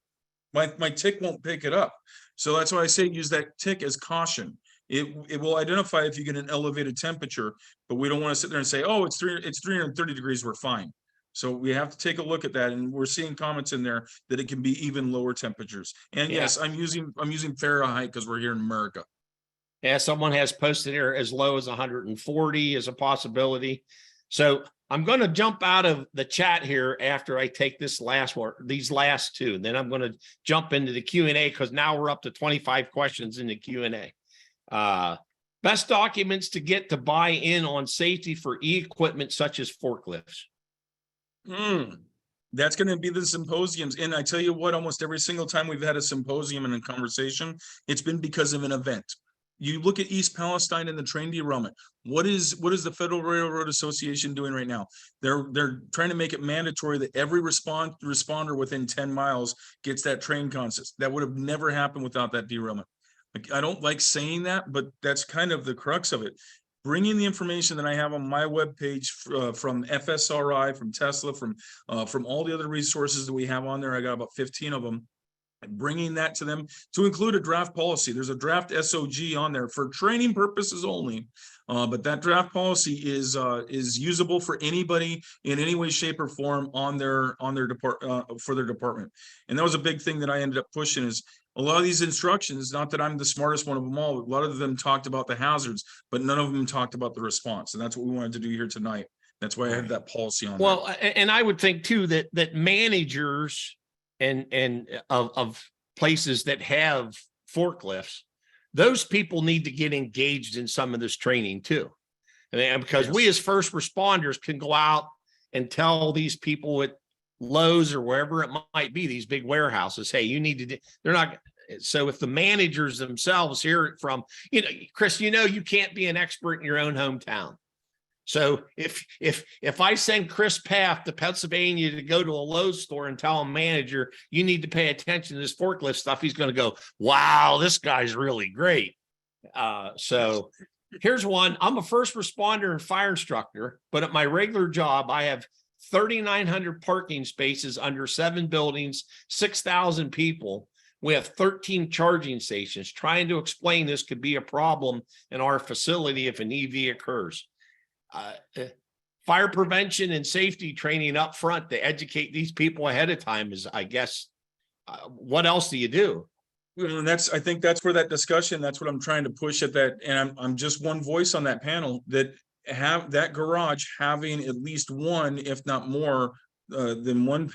my tick won't pick it up. So that's why I say use that tick as caution. It will identify if you get an elevated temperature, but we don't want to sit there and say, oh, it's 330 degrees, we're fine. So we have to take a look at that, and we're seeing comments in there that it can be even lower temperatures. And yes, I'm using Fahrenheit because we're here in America. Yeah, someone has posted here as low as 140 as a possibility. So I'm going to jump out of the chat here after I take these last two. Then I'm going to jump into the Q&A, because now we're up to 25 questions in the Q&A. Best documents to get to buy in on safety for e-equipment such as forklifts. That's going to be the symposiums. And I tell you what, almost every single time we've had a symposium and a conversation, it's been because of an event. You look at East Palestine and the train derailment. What is the Federal Railroad Association doing right now? They're trying to make it mandatory that every responder within 10 miles gets that train consist. That would have never happened without that derailment. Like, I don't like saying that, but that's kind of the crux of it. Bringing the information that I have on my webpage from FSRI, from Tesla, from all the other resources that we have on there. I got about 15 of them. Bringing that to them to include a draft policy. There's a draft SOG on there for training purposes only, but that draft policy is usable for anybody in any way, shape, or form on their for their department. And that was a big thing that I ended up pushing. Is a lot of these instructions, not that I'm the smartest one of them all, a lot of them talked about the hazards, but none of them talked about the response. And that's what we wanted to do here tonight. That's why I have that policy on. Well, and I would think too that managers and of places that have forklifts, those people need to get engaged in some of this training too. And because we as first responders can go out and tell these people at Lowe's or wherever it might be, these big warehouses, hey, you need to, they're not. So if the managers themselves hear it from, Chris, you can't be an expert in your own hometown. So if I send Chris Pfaff to Pennsylvania to go to a Lowe's store and tell a manager, you need to pay attention to this forklift stuff, he's going to go, wow, this guy's really great. So here's one. I'm a first responder and fire instructor, but at my regular job, I have 3,900 parking spaces under 7 buildings, 6,000 people. We have 13 charging stations. Trying to explain this could be a problem in our facility if an EV occurs. Fire prevention and safety training up front to educate these people ahead of time is, I guess, what else do you do? And I think that's where that discussion, that's what I'm trying to push at that. And I'm just one voice on that panel that have that garage having at least one, if not more than one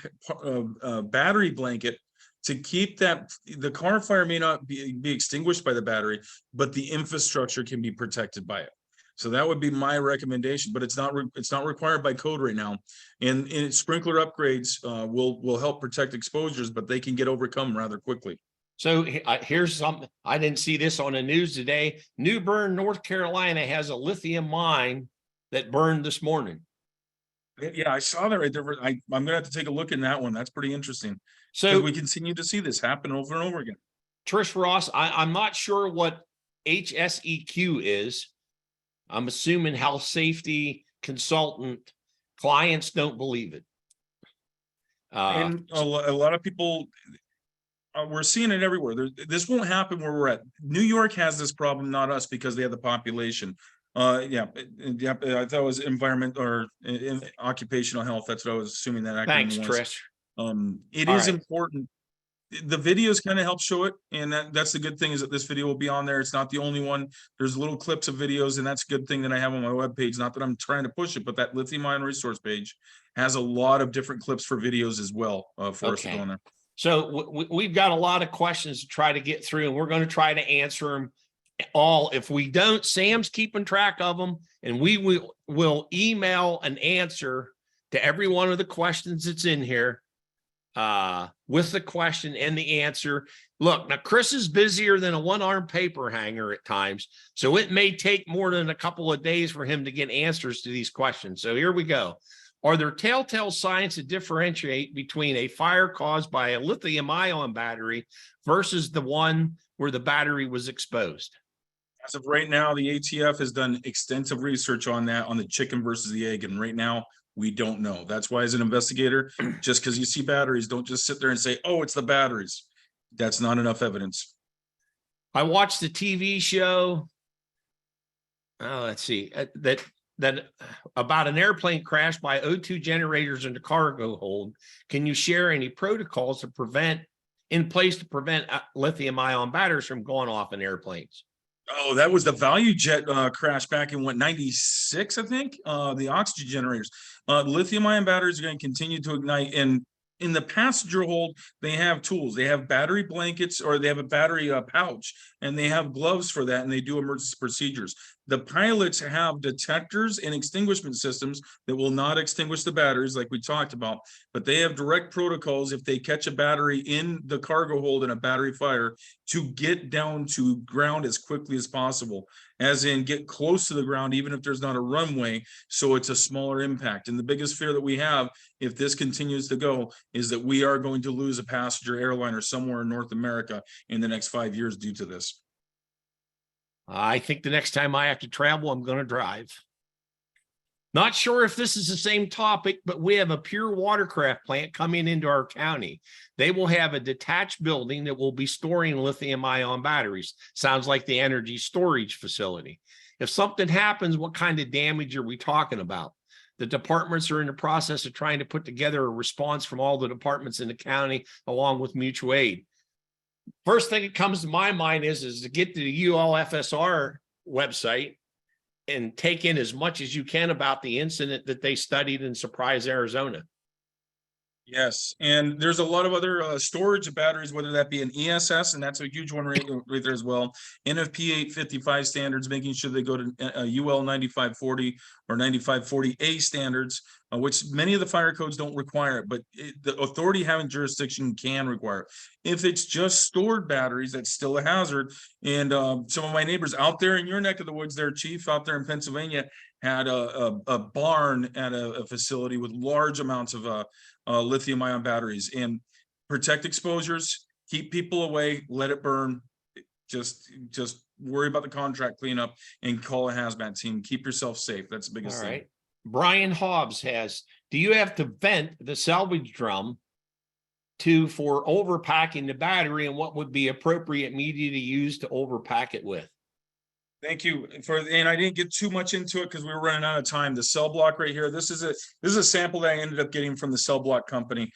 battery blanket to keep that. The car fire may not be extinguished by the battery, but the infrastructure can be protected by it. So that would be my recommendation, but it's not required by code right now. And sprinkler upgrades will help protect exposures, but they can get overcome rather quickly. So here's something. I didn't see this on the news today. New Bern, North Carolina has a lithium mine that burned this morning. Yeah, I saw that right there. I'm going to have to take a look in that one. That's pretty interesting. So we continue to see this happen over and over again. Trish Ross, I'm not sure what HSEQ is. I'm assuming health safety consultant. Clients don't believe it. And a lot of people, we're seeing it everywhere. This won't happen where we're at. New York has this problem, not us, because they have the population. I thought it was environment or occupational health. That's what I was assuming that. Thanks, was. Trish. It is important. The videos kind of help show it, and that's the good thing, is that this video will be on there. It's not the only one. There's little clips of videos, and that's a good thing that I have on my webpage. Not that I'm trying to push it, but that Lithium-Ion resource page has a lot of different clips for videos as well for us to go on there. So we've got a lot of questions to try to get through, and we're going to try to answer them all. If we don't, Sam's keeping track of them, and we will email an answer to every one of the questions that's in here. With the question and the answer. Look, now Chris is busier than a one-armed paper hanger at times, so it may take more than a couple of days for him to get answers to these questions. So here we go. Are there telltale signs to differentiate between a fire caused by a lithium-ion battery versus the one where the battery was exposed? As of right now, the ATF has done extensive research on that, on the chicken versus the egg, and right now we don't know. That's why, as an investigator, just because you see batteries, don't just sit there and say, oh, it's the batteries. That's not enough evidence. I watched the TV show. Oh, let's see. That about an airplane crash by O2 generators in the cargo hold. Can you share any protocols in place to prevent lithium-ion batteries from going off in airplanes? Oh, that was the Value Jet crash back in 96, I think. The oxygen generators. Lithium-ion batteries are going to continue to ignite, and in the passenger hold, they have tools. They have battery blankets, or they have a battery pouch, and they have gloves for that, and they do emergency procedures. The pilots have detectors and extinguishment systems that will not extinguish the batteries like we talked about, but they have direct protocols if they catch a battery in the cargo hold in a battery fire to get down to ground as quickly as possible, as in get close to the ground, even if there's not a runway, so it's a smaller impact. And the biggest fear that we have, if this continues to go, is that we are going to lose a passenger airliner somewhere in North America in the next 5 years due to this. I think the next time I have to travel, I'm going to drive. Not sure if this is the same topic, but we have a pure watercraft plant coming into our county. They will have a detached building that will be storing lithium-ion batteries. Sounds like the energy storage facility. If something happens, what kind of damage are we talking about? The departments are in the process of trying to put together a response from all the departments in the county, along with mutual aid. First thing that comes to my mind is to get to the ULFSR website and take in as much as you can about the incident that they studied in Surprise, Arizona. Yes, and there's a lot of other storage of batteries, whether that be an ESS, and that's a huge one right there as well. NFP 855 standards, making sure they go to UL 9540 or 9540A standards, which many of the fire codes don't require it, but the authority having jurisdiction can require it. If it's just stored batteries, that's still a hazard. And some of my neighbors out there in your neck of the woods, their chief out there in Pennsylvania had a barn at a facility with large amounts of lithium-ion batteries. And protect exposures, keep people away, let it burn. Just worry about the contract cleanup and call a hazmat team. Keep yourself safe. That's the biggest thing. Brian Hobbs has, do you have to vent the salvage drum for overpacking the battery, and what would be appropriate media to use to overpack it with? Thank you and I didn't get too much into it because we were running out of time. The cell block right here. This is a sample that I ended up getting from the cell block company.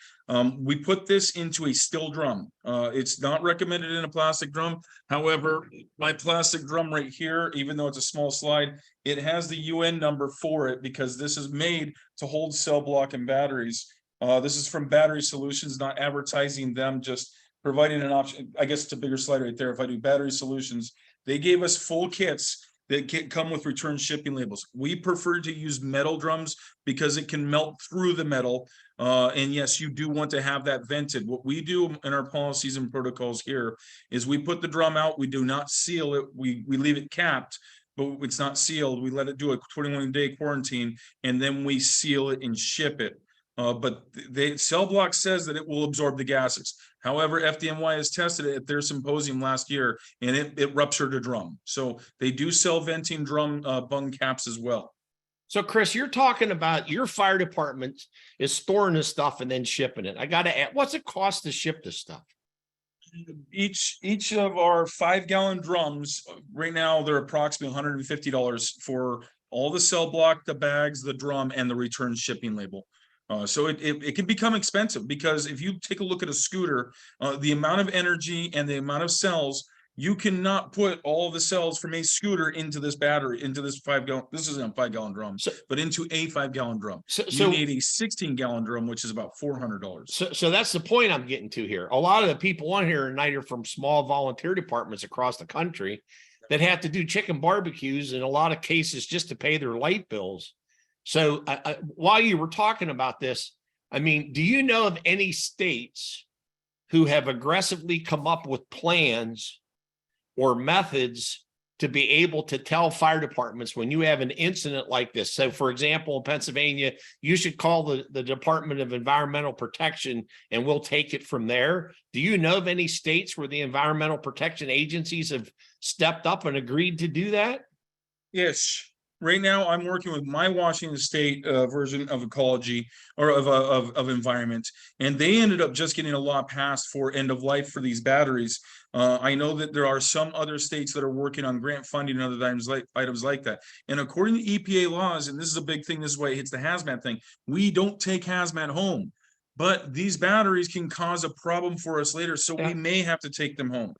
We put this into a steel drum. It's not recommended in a plastic drum. However, my plastic drum right here, even though it's a small slide, it has the UN number for it because this is made to hold cell block and batteries. This is from Battery Solutions, not advertising them, just providing an option. I guess it's a bigger slide right there. If I do Battery Solutions, they gave us full kits that come with return shipping labels. We prefer to use metal drums because it can melt through the metal. And yes, you do want to have that vented. What we do in our policies and protocols here is we put the drum out. We do not seal it. We leave it capped, but it's not sealed. We let it do a 21-day quarantine, and then we seal it and ship it. But the cell block says that it will absorb the gases. However, FDNY has tested it at their symposium last year, and it ruptured a drum. So they do sell venting drum bung caps as well. So Chris, you're talking about your fire department is storing this stuff and then shipping it. I got to ask, what's it cost to ship this stuff? Each of our 5-gallon drums right now, they're approximately $150 for all the cell block, the bags, the drum, and the return shipping label. So it can become expensive because if you take a look at a scooter, the amount of energy and the amount of cells, you cannot put all the cells from a scooter into this battery, into this 5-gallon. This isn't a 5-gallon drum, but into a 5-gallon drum. So you need a 16-gallon drum, which is about $400. So that's the point I'm getting to here. A lot of the people on here tonight are from small volunteer departments across the country that have to do chicken barbecues in a lot of cases just to pay their light bills. So while you were talking about this, I mean, do you know of any states who have aggressively come up with plans or methods to be able to tell fire departments when you have an incident like this? So, for example, in Pennsylvania, you should call the Department of Environmental Protection and we'll take it from there. Do you know of any states where the environmental protection agencies have stepped up and agreed to do that? Yes. Right now, I'm working with my Washington State version of ecology or of environment, and they ended up just getting a law passed for end of life for these batteries. I know that there are some other states that are working on grant funding and other items like that. And according to EPA laws, and this is a big thing, this is why it hits the hazmat thing, we don't take hazmat home, but these batteries can cause a problem for us later, so we may have to take them home.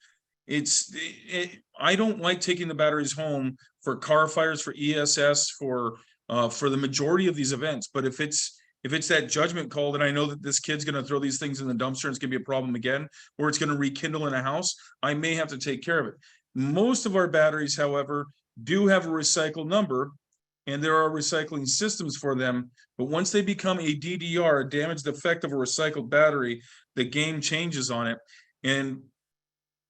I don't like taking the batteries home for car fires, for ESS, for the majority of these events. But if it's if it's that judgment call that I know that this kid's going to throw these things in the dumpster and it's going to be a problem again, or it's going to rekindle in a house, I may have to take care of it. Most of our batteries, however, do have a recycle number, and there are recycling systems for them. But once they become a DDR, a damaged effect of a recycled battery, the game changes on it. And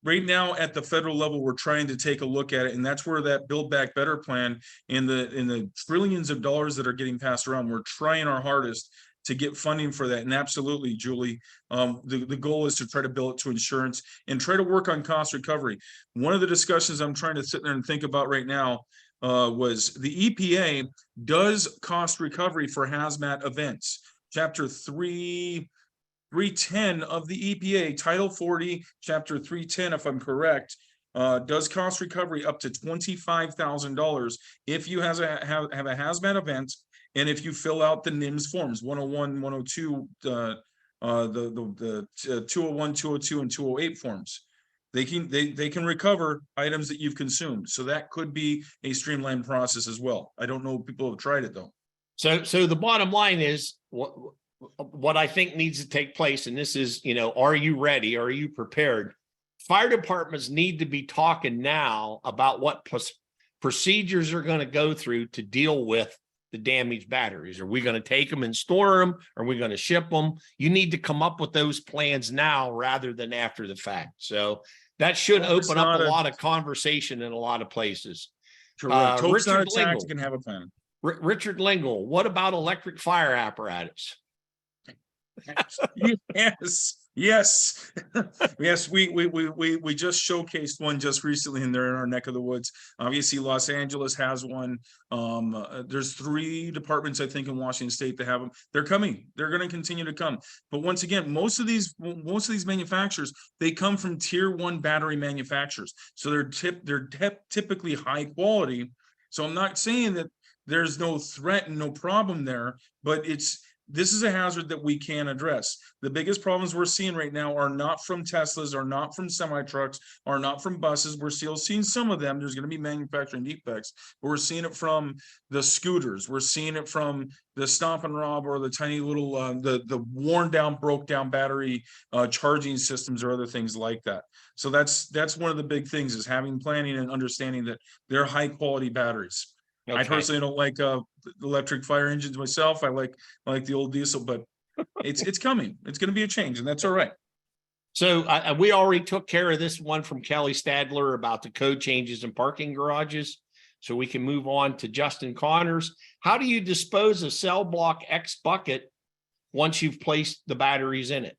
right now at the federal level, we're trying to take a look at it. And that's where that Build Back Better plan and the trillions of dollars that are getting passed around, we're trying our hardest to get funding for that. And absolutely, Julie, the goal is to try to bill it to insurance and try to work on cost recovery. One of the discussions I'm trying to sit there and think about right now was the EPA does cost recovery for hazmat events. Chapter 310 of the EPA, Title 40, Chapter 310, if I'm correct, does cost recovery up to $25,000 if you have a hazmat event, and if you fill out the NIMS forms, 101, 102, the 201, 202, and 208 forms. They can recover items that you've consumed. So that could be a streamlined process as well. I don't know if people have tried it though. So the bottom line is what I think needs to take place, and this is, are you ready? Are you prepared? Fire departments need to be talking now about what procedures are going to go through to deal with the damaged batteries. Are we going to take them and store them? Are we going to ship them? You need to come up with those plans now rather than after the fact. So that should open up a lot of conversation in a lot of places. Correct. Richard Lingle can have a plan. Richard Lingle, what about electric fire apparatus? Yes. We just showcased one just recently, and they're in our neck of the woods. Obviously, Los Angeles has one. There's 3 departments, I think, in Washington State that have them. They're coming. They're going to continue to come. But once again, most of these manufacturers, they come from tier 1 battery manufacturers, so they're typically high quality. So I'm not saying that there's no threat and no problem there, but this is a hazard that we can address. The biggest problems we're seeing right now are not from Teslas, are not from semi-trucks, are not from buses. We're still seeing some of them. There's going to be manufacturing defects, but we're seeing it from the scooters. We're seeing it from the Stomp and Rob, or the tiny little, the worn down, broke down battery charging systems, or other things like that. So that's one of the big things, is having planning and understanding that they're high quality batteries. Okay. I personally don't like electric fire engines myself. I like the old diesel, but it's coming. It's going to be a change, and that's all right. So we already took care of this one from Kelly Stadler about the code changes in parking garages. So we can move on to Justin Connors. How do you dispose of cell block X bucket once you've placed the batteries in it?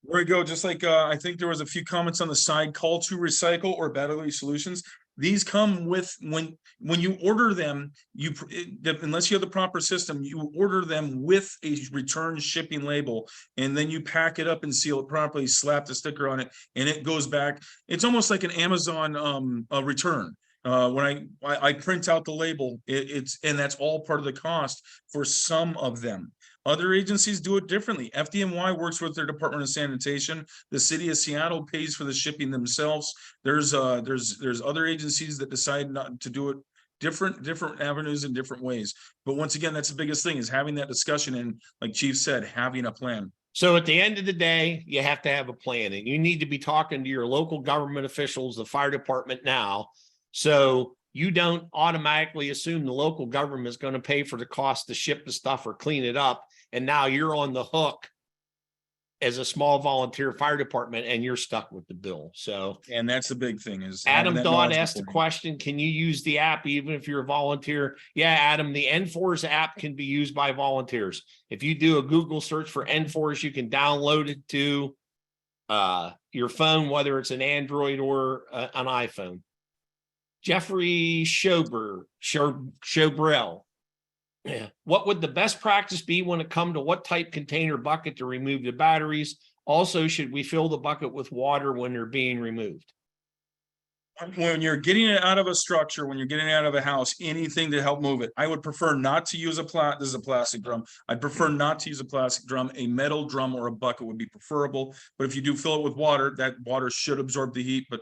There we go. Just like I think there was a few comments on the side, call to recycle or battery solutions. These come with, when you order them, unless you have the proper system, you order them with a return shipping label, and then you pack it up and seal it properly, slap the sticker on it, and it goes back. It's almost like an Amazon return. When I print out the label, and that's all part of the cost for some of them. Other agencies do it differently. FDNY works with their Department of Sanitation. The city of Seattle pays for the shipping themselves. There's other agencies that decide not to do it, different avenues in different ways. But once again, that's the biggest thing, is having that discussion, and like Chief said, having a plan. So at the end of the day, you have to have a plan, and you need to be talking to your local government officials, the fire department now, so you don't automatically assume the local government is going to pay for the cost to ship the stuff or clean it up. And now you're on the hook as a small volunteer fire department, and you're stuck with the bill. So, and that's the big thing, is Adam Dodd asked the question, can you use the app even if you're a volunteer? Yeah, Adam, the N4s app can be used by volunteers. If you do a Google search for N4s, you can download it to your phone, whether it's an Android or an iPhone. Jeffrey Schobrell. Yeah. What would the best practice be when it comes to what type container bucket to remove the batteries? Also, should we fill the bucket with water when they're being removed? When you're getting it out of a structure, when you're getting it out of a house, anything to help move it. I would prefer not to use this is a plastic drum. I'd prefer not to use a plastic drum. A metal drum or a bucket would be preferable. But if you do fill it with water, that water should absorb the heat, but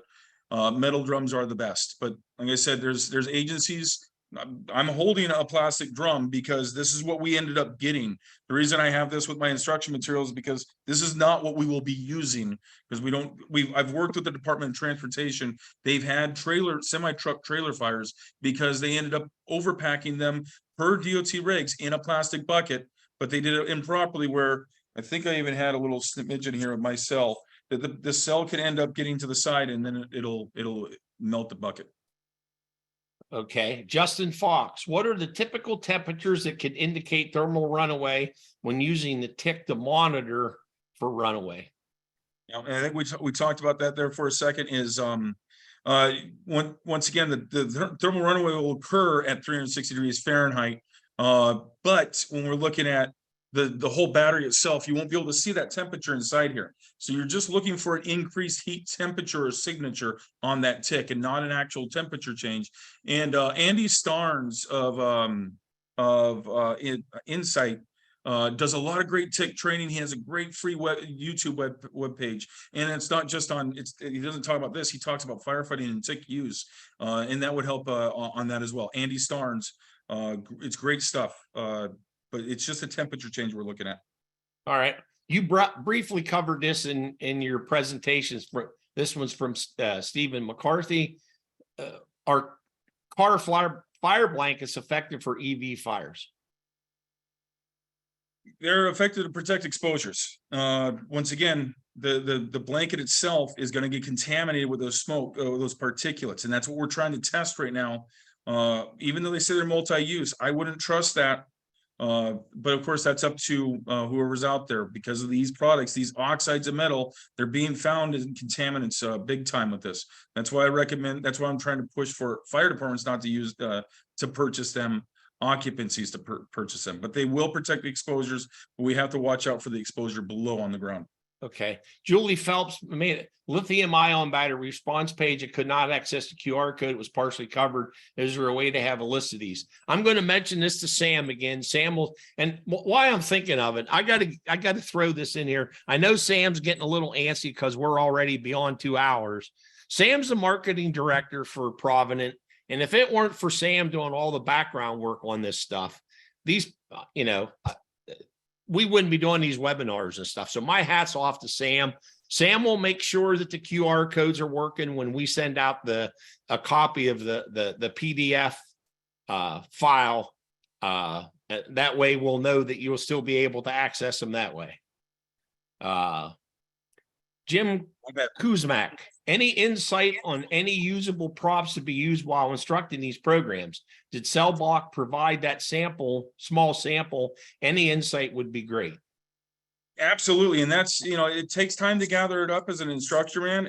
metal drums are the best. But like I said, there's agencies I'm holding a plastic drum because this is what we ended up getting. The reason I have this with my instruction materials is because this is not what we will be using, because I've worked with the Department of Transportation. They've had semi-truck trailer fires because they ended up overpacking them per DOT regs in a plastic bucket, but they did it improperly, where I think I even had a little smidgen in here of my cell, that the cell can end up getting to the side and then it'll melt the bucket. Okay, Justin Fox, what are the typical temperatures that can indicate thermal runaway when using the tick to monitor for runaway? Yeah, and I think we talked about that there for a second. Is once again, the thermal runaway will occur at 360 degrees Fahrenheit. But when we're looking at the whole battery itself, you won't be able to see that temperature inside here. So you're just looking for an increased heat temperature or signature on that tick, and not an actual temperature change. And Andy Starnes of Insight does a lot of great tick training. He has a great free YouTube web page, and it's not just on. He doesn't talk about this. He talks about firefighting and tick use, and that would help on that as well. Andy Starnes, it's great stuff. But it's just a temperature change we're looking at. All right. You briefly covered this in your presentations. This one's from Stephen McCarthy. Are car fire blankets effective for EV fires? They're effective to protect exposures. Once again, the blanket itself is going to get contaminated with those smoke, those particulates, and that's what we're trying to test right now. Even though they say they're multi-use, I wouldn't trust that. But of course, that's up to whoever's out there, because of these products, these oxides of metal, they're being found in contaminants big time with this. That's why that's why I'm trying to push for fire departments not to use to purchase them, occupancies to purchase them, but they will protect the exposures. But we have to watch out for the exposure below on the ground. Okay. Julie Phelps made it. Lithium-ion battery response page. It could not access the QR code. It was partially covered. Is there a way to have a list of these? I'm going to mention this to Sam again. Sam will, and why I'm thinking of it, I got to throw this in here. I know Sam's getting a little antsy because we're already beyond 2 hours. Sam's the marketing director for Provident. And if it weren't for Sam doing all the background work on this stuff, these, we wouldn't be doing these webinars and stuff. So my hat's off to Sam. Sam will make sure that the QR codes are working when we send out a copy of the PDF file. That way we'll know that you'll still be able to access them that way. Jim Kuzmak, any insight on any usable props to be used while instructing these programs? Did Cell Block provide that small sample? Any insight would be great. Absolutely. And that's, it takes time to gather it up as an instructor, man.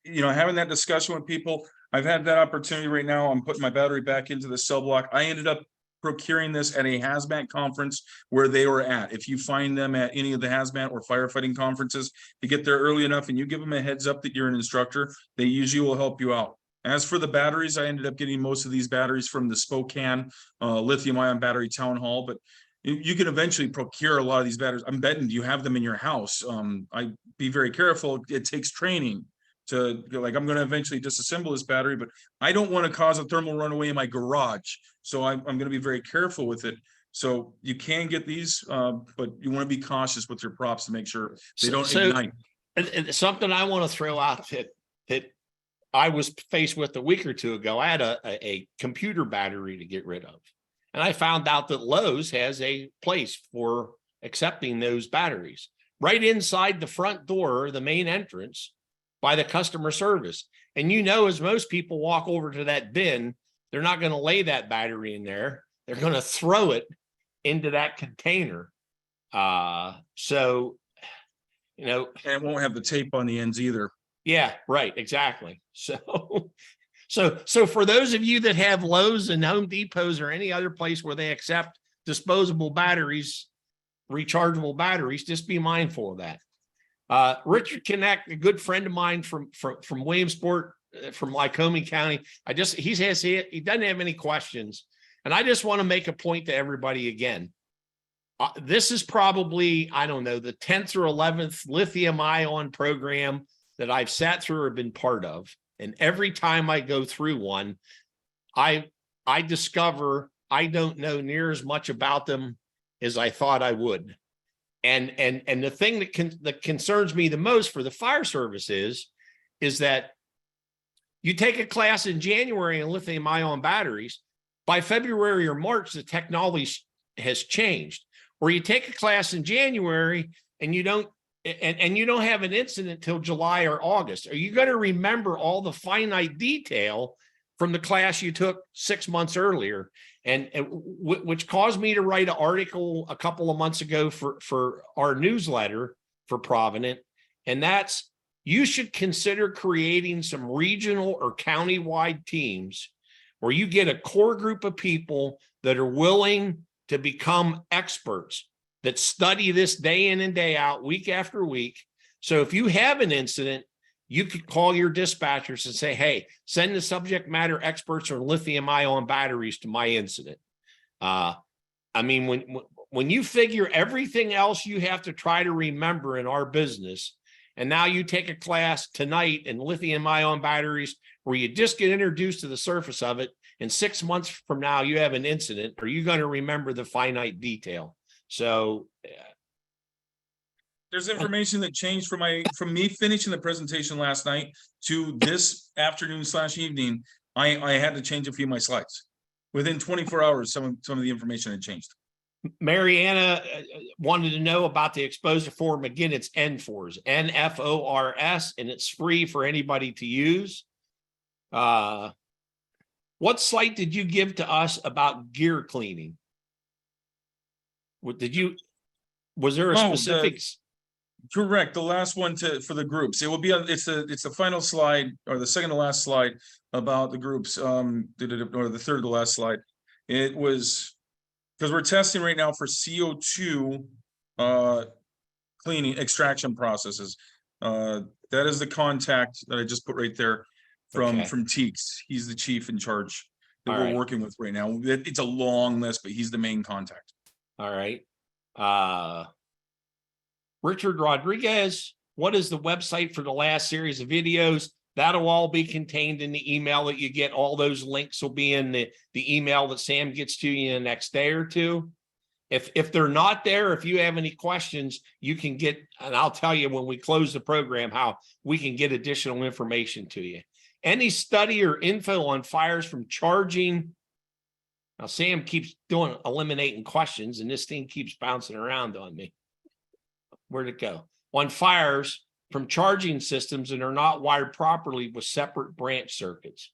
Having that discussion with people, I've had that opportunity right now. I'm putting my battery back into the Cell Block. I ended up procuring this at a hazmat conference where they were at. If you find them at any of the hazmat or firefighting conferences, you get there early enough and you give them a heads up that you're an instructor, they usually will help you out. As for the batteries, I ended up getting most of these batteries from the Spokane lithium-ion battery town hall, but you can eventually procure a lot of these batteries. I'm betting you have them in your house. I be very careful. It takes training to I'm going to eventually disassemble this battery, but I don't want to cause a thermal runaway in my garage. So I'm going to be very careful with it. So you can get these, but you want to be cautious with your props to make sure they don't ignite. And something I want to throw out that I was faced with a week or two ago. I had a computer battery to get rid of. And I found out that Lowe's has a place for accepting those batteries right inside the front door, the main entrance, by the customer service. And as most people walk over to that bin, they're not going to lay that battery in there. They're going to throw it into that container. And it won't have the tape on the ends either. Yeah, right. Exactly. So for those of you that have Lowe's and Home Depots or any other place where they accept disposable batteries, rechargeable batteries, just be mindful of that. Richard Connect, a good friend of mine from Williamsport, from Lycoming County. He doesn't have any questions. And I just want to make a point to everybody again. This is probably, I don't know, the 10th or 11th lithium-ion program that I've sat through or been part of. And every time I go through one, I I discover I don't know near as much about them as I thought I would. And the thing that concerns me the most for the fire service is that you take a class in January in lithium-ion batteries, by February or March, the technology has changed. Or you take a class in January and you don't have an incident till July or August. Are you going to remember all the finite detail from the class you took 6 months earlier? And which caused me to write an article a couple of months ago for our newsletter for Provident. And that's, you should consider creating some regional or county-wide teams where you get a core group of people that are willing to become experts, that study this day in and day out, week after week. So if you have an incident, you could call your dispatchers and say, hey, send the subject matter experts on lithium-ion batteries to my incident. I mean, when you figure everything else you have to try to remember in our business, and now you take a class tonight in lithium-ion batteries where you just get introduced to the surface of it, and 6 months from now you have an incident, are you going to remember the finite detail? So there's information that changed from me finishing the presentation last night to this afternoon / evening. I had to change a few of my slides. Within 24 hours, some of the information had changed. Mariana wanted to know about the exposure form. Again, it's NFORS, NFORS, and it's free for anybody to use. What slide did you give to us about gear cleaning? Was there a specific? Correct. The last one for the groups. It will be on. It's the final slide, or the second to last slide about the groups. Or the third to last slide. It was because we're testing right now for CO2 cleaning extraction processes. That is the contact that I just put right there from Teeks. He's the chief in charge that we're working with right now. It's a long list, but he's the main contact. All right. Richard Rodriguez, what is the website for the last series of videos? That'll all be contained in the email that you get. All those links will be in the email that Sam gets to you in the next day or two. If they're not there, if you have any questions, you can get, and I'll tell you when we close the program how we can get additional information to you. Any study or info on fires from charging. Now, Sam keeps eliminating questions, and this thing keeps bouncing around on me. Where'd it go? On fires from charging systems that are not wired properly with separate branch circuits.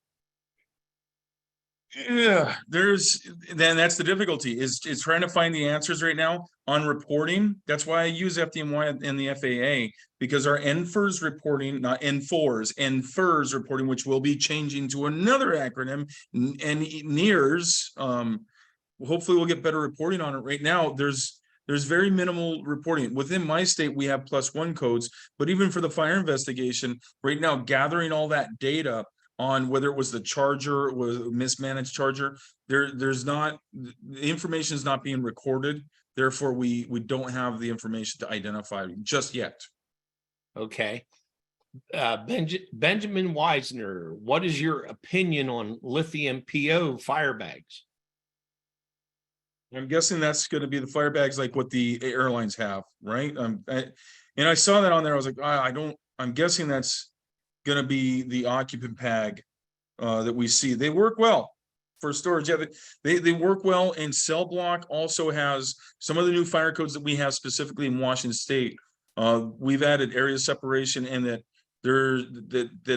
Yeah, that's the difficulty is trying to find the answers right now on reporting. That's why I use FDNY and the FAA, because our NFIRS reporting, not NFORS, NFIRS reporting, which will be changing to another acronym, and NEARS. Hopefully we'll get better reporting on it. Right now, there's very minimal reporting. Within my state, we have +1 codes, but even for the fire investigation, right now, gathering all that data on whether it was the charger, was a mismanaged charger, there's not, the information is not being recorded. Therefore, we don't have the information to identify just yet. Okay. Benjamin Weisner, what is your opinion on lithium PO fire bags? I'm guessing that's going to be the fire bags like what the airlines have, right? And I saw that on there. I was like, I'm guessing that's going to be the occupant bag that we see. They work well for storage. Yeah, they work well. And Cell Block also has some of the new fire codes that we have specifically in Washington State. We've added area separation, and that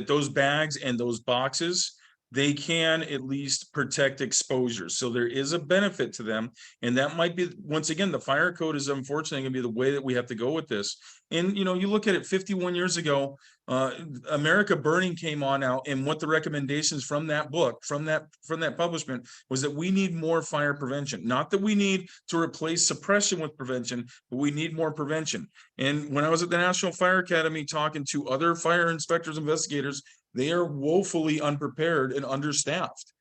those bags and those boxes, they can at least protect exposure. So there is a benefit to them. And that might be, once again, the fire code is unfortunately going to be the way that we have to go with this. And, you look at it 51 years ago, America Burning came on out, and what the recommendations from that book, from that publishment, was that we need more fire prevention. Not that we need to replace suppression with prevention, but we need more prevention. And when I was at the National Fire Academy talking to other fire inspectors, investigators, they are woefully unprepared and understaffed.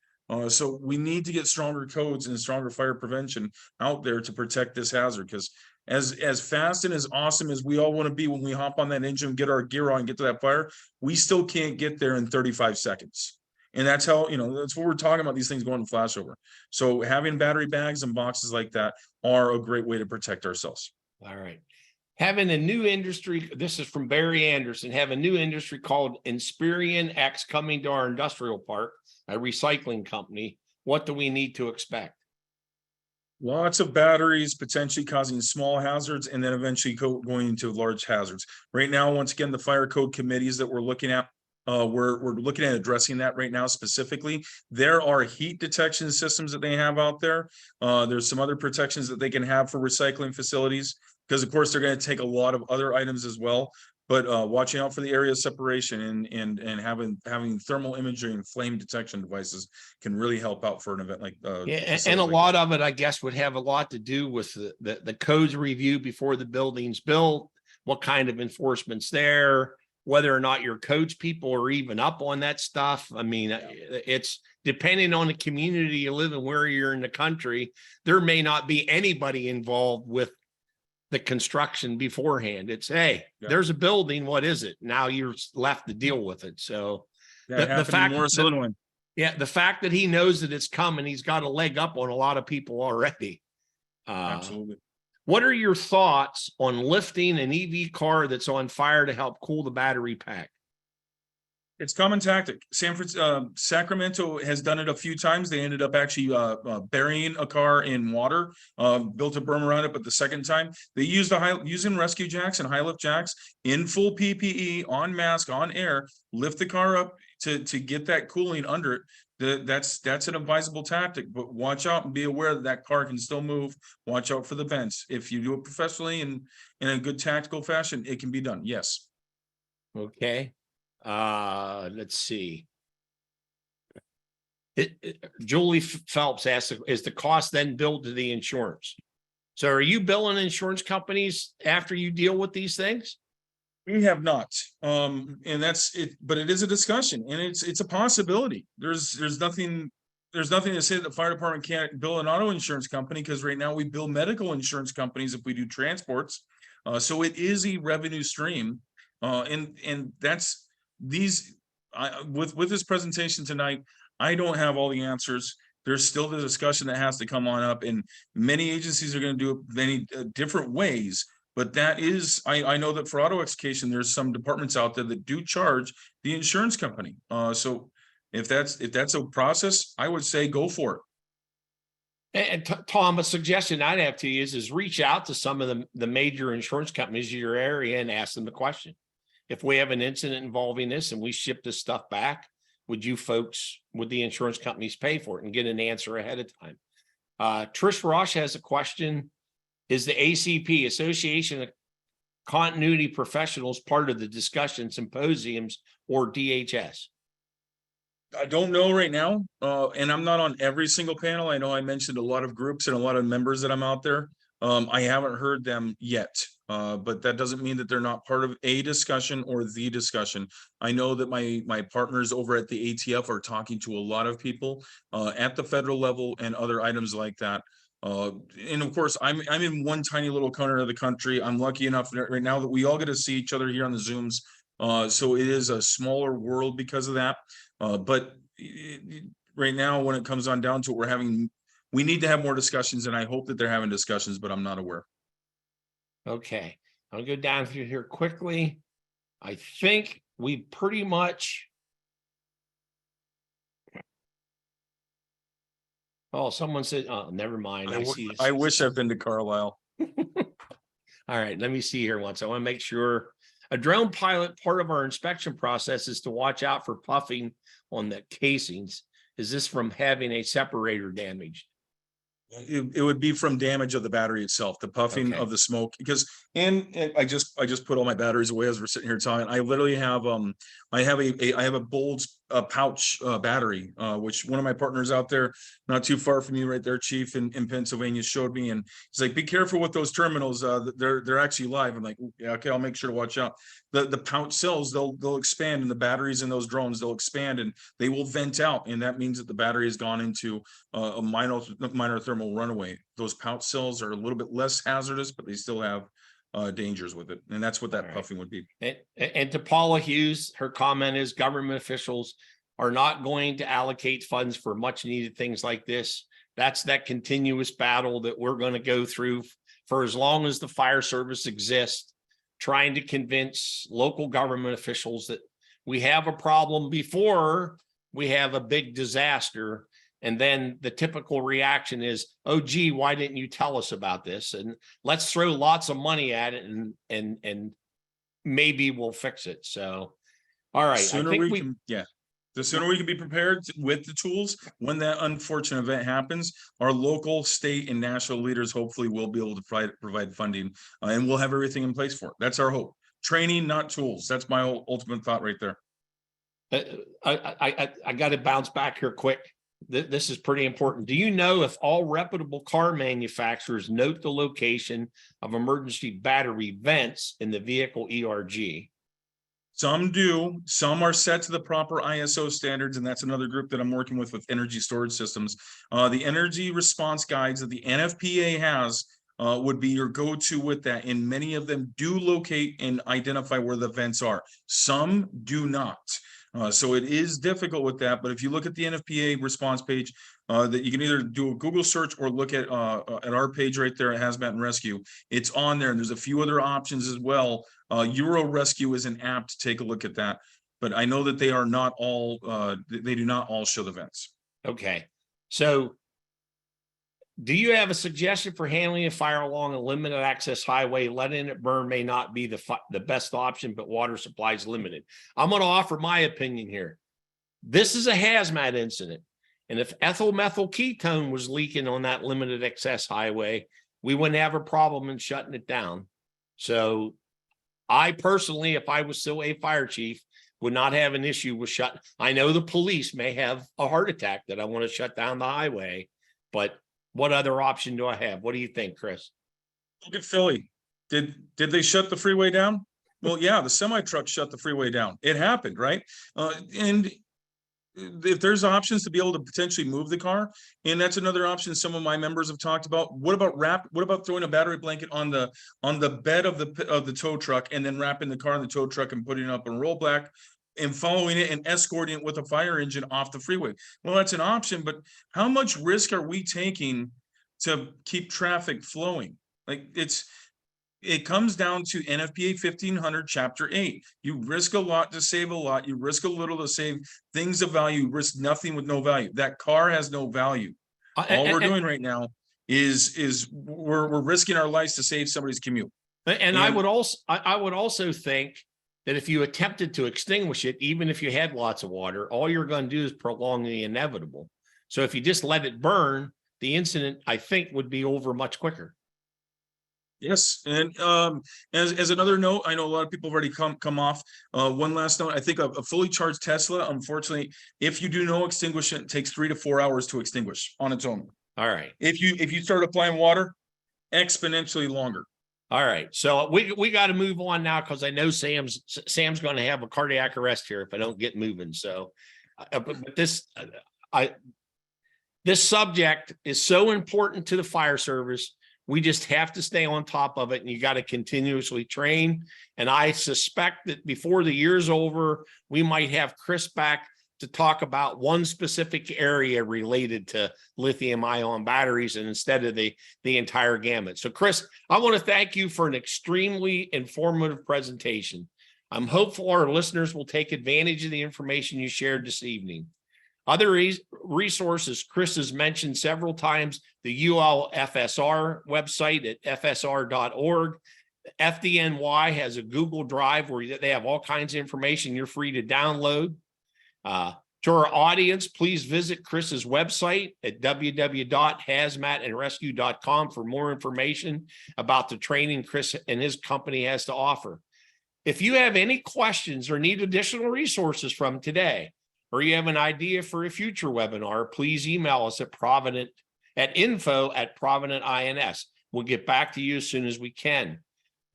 So we need to get stronger codes and stronger fire prevention out there to protect this hazard, because as fast and as awesome as we all want to be when we hop on that engine, get our gear on, get to that fire, we still can't get there in 35 seconds. And that's how, that's what we're talking about, these things going to flashover. So having battery bags and boxes like that are a great way to protect ourselves. All right. Having a new industry, this is from Barry Anderson, have a new industry called Inspirion X coming to our industrial park, a recycling company. What do we need to expect? Lots of batteries potentially causing small hazards and then eventually going into large hazards. Right now, once again, the fire code committees that we're looking at, we're looking at addressing that right now specifically. There are heat detection systems that they have out there. There's some other protections that they can have for recycling facilities, because of course they're going to take a lot of other items as well. But watching out for the area of separation and having thermal imaging and flame detection devices can really help out for an event like and a lot of it, I guess, would have a lot to do with the codes review before the building's built, what kind of enforcement's there, whether or not your codes people are even up on that stuff. I mean, it's depending on the community you live in, where you're in the country, there may not be anybody involved with the construction beforehand. It's, hey, there's a building. What is it? Now you're left to deal with it. So the fact the fact that he knows that it's coming, he's got a leg up on a lot of people already. Absolutely. What are your thoughts on lifting an EV car that's on fire to help cool the battery pack? It's common tactic. Sacramento has done it a few times. They ended up actually burying a car in water, built a berm around it. But the second time they used using rescue jacks and high lift jacks in full PPE, on mask, on air, lift the car up to get that cooling under it. That's an advisable tactic, but watch out and be aware that car can still move. Watch out for the vents. If you do it professionally and in a good tactical fashion, it can be done. Yes. Okay. Let's see. Julie Phelps asked, is the cost then billed to the insurance? So are you billing insurance companies after you deal with these things? We have not. And that's it, but it is a discussion and it's a possibility. There's nothing to say that the fire department can't bill an auto insurance company, because right now we bill medical insurance companies if we do transports. So it is a revenue stream. And that's with this presentation tonight, I don't have all the answers. There's still the discussion that has to come on up, and many agencies are going to do it many different ways. But that is, I know that for auto extrication, there's some departments out there that do charge the insurance company. So if that's a process, I would say go for it. And Tom, a suggestion I'd have to you is reach out to some of the major insurance companies in your area and ask them the question. If we have an incident involving this and we ship this stuff back, would the insurance companies pay for it, and get an answer ahead of time? Trish Rosh has a question. Is the ACP, Association of Continuity Professionals, part of the discussion symposiums or DHS? I don't know right now. And I'm not on every single panel. I know I mentioned a lot of groups and a lot of members that I'm out there. I haven't heard them yet, but that doesn't mean that they're not part of a discussion or the discussion. I know that my partners over at the ATF are talking to a lot of people at the federal level and other items like that. And of course, I'm in one tiny little corner of the country. I'm lucky enough right now that we all get to see each other here on the Zooms. So it is a smaller world because of that. But right now, when it comes on down to it, we need to have more discussions, and I hope that they're having discussions, but I'm not aware. Okay, I'll go down through here quickly. I think we pretty much. Oh, someone said, oh, never mind. I wish I've been to Carlisle. All right, let me see here once. I want to make sure. A drone pilot, part of our inspection process is to watch out for puffing on the casings. Is this from having a separator damaged? It would be from damage of the battery itself, the puffing of the smoke, because I just put all my batteries away as we're sitting here talking. I literally have I have a bulge pouch battery, which one of my partners out there not too far from you right there, Chief, in Pennsylvania, showed me, and he's like, be careful with those terminals, they're actually live. I'm like, yeah, okay, I'll make sure to watch out. The pouch cells, they'll expand, and the batteries in those drones, they'll expand and they will vent out, and that means that the battery has gone into a minor thermal runaway. Those pouch cells are a little bit less hazardous, but they still have dangers with it, and that's what that puffing would be. And to Paula Hughes, her comment is government officials are not going to allocate funds for much needed things like this. That's that continuous battle that we're going to go through for as long as the fire service exists, trying to convince local government officials that we have a problem before we have a big disaster. And then the typical reaction is, oh, gee, why didn't you tell us about this? And let's throw lots of money at it and maybe we'll fix it. So, all right. The sooner we can be prepared with the tools when that unfortunate event happens, our local, state, and national leaders hopefully will be able to provide funding, and we'll have everything in place for it. That's our hope. Training, not tools. That's my ultimate thought right there. I got to bounce back here quick. This is pretty important. Do you know if all reputable car manufacturers note the location of emergency battery vents in the vehicle ERG? Some do. Some are set to the proper ISO standards, and that's another group that I'm working with energy storage systems. The energy response guides that the NFPA has would be your go-to with that, and many of them do locate and identify where the vents are. Some do not. So it is difficult with that, but if you look at the NFPA response page, that you can either do a Google search or look at our page right there at Hazmat and Rescue. It's on there, and there's a few other options as well. Euro Rescue is an app to take a look at that, but I know that they are not all, they do not all show the vents. Okay, so do you have a suggestion for handling a fire along a limited access highway? Letting it burn may not be the best option, but water supply is limited. I'm going to offer my opinion here. This is a hazmat incident. And if ethyl methyl ketone was leaking on that limited access highway, we wouldn't have a problem in shutting it down. So I personally, if I was still a fire chief, would not have an issue with shutting. I know the police may have a heart attack that I want to shut down the highway, but what other option do I have? What do you think, Chris? Look at Philly. Did they shut the freeway down? Well, yeah, the semi truck shut the freeway down. It happened, right? And if there's options to be able to potentially move the car, and that's another option some of my members have talked about. What about throwing a battery blanket on the bed of the tow truck and then wrapping the car in the tow truck and putting it up on rollback and following it and escorting it with a fire engine off the freeway? Well, that's an option, but how much risk are we taking to keep traffic flowing? Like, it comes down to NFPA 1500 Chapter 8. You risk a lot to save a lot. You risk a little to save things of value. You risk nothing with no value. That car has no value. All we're doing right now is we're risking our lives to save somebody's commute. And I would also think that if you attempted to extinguish it, even if you had lots of water, all you're going to do is prolong the inevitable. So if you just let it burn, the incident, I think, would be over much quicker. Yes, and as another note, I know a lot of people have already come off. One last note, I think a fully charged Tesla, unfortunately, if you do no extinguishment, it takes 3 to 4 hours to extinguish on its own. All right. If you start applying water, exponentially longer. All right, so we got to move on now because I know Sam's going to have a cardiac arrest here if I don't get moving. So, but this subject is so important to the fire service. We just have to stay on top of it, and you got to continuously train. And I suspect that before the year's over, we might have Chris back to talk about one specific area related to lithium-ion batteries, and instead of the entire gamut. So, Chris, I want to thank you for an extremely informative presentation. I'm hopeful our listeners will take advantage of the information you shared this evening. Other resources Chris has mentioned several times: the ULFSR website at fsr.org. FDNY has a Google Drive where they have all kinds of information you're free to download. To our audience, please visit Chris's website at www.hazmatandrescue.com for more information about the training Chris and his company has to offer. If you have any questions or need additional resources from today, or you have an idea for a future webinar, please email us at info@provident.ins. We'll get back to you as soon as we can.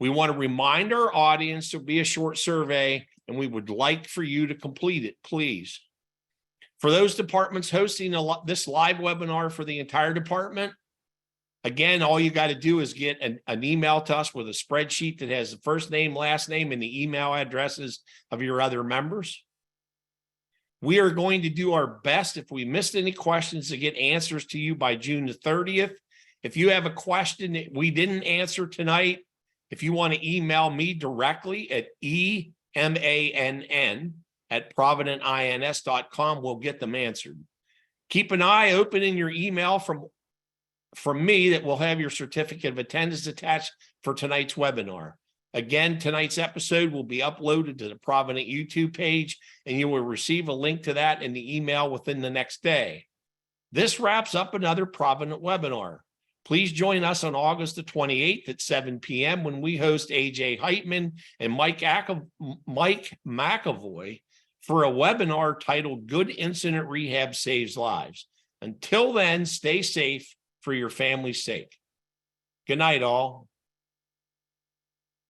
We want to remind our audience there'll be a short survey, and we would like for you to complete it, please. For those departments hosting this live webinar for the entire department, again, all you got to do is get an email to us with a spreadsheet that has the first name, last name, and the email addresses of your other members. We are going to do our best, if we missed any questions, to get answers to you by June the 30th. If you have a question that we didn't answer tonight, if you want to email me directly at emann@providentins.com, we'll get them answered. Keep an eye open in your email from me that will have your certificate of attendance attached for tonight's webinar. Again, tonight's episode will be uploaded to the Provident YouTube page, and you will receive a link to that in the email within the next day. This wraps up another Provident webinar. Please join us on August the 28th at 7 p.m. when we host AJ Heitman and Mike McAvoy for a webinar titled Good Incident Rehab Saves Lives. Until then, stay safe for your family's sake. Good night, all.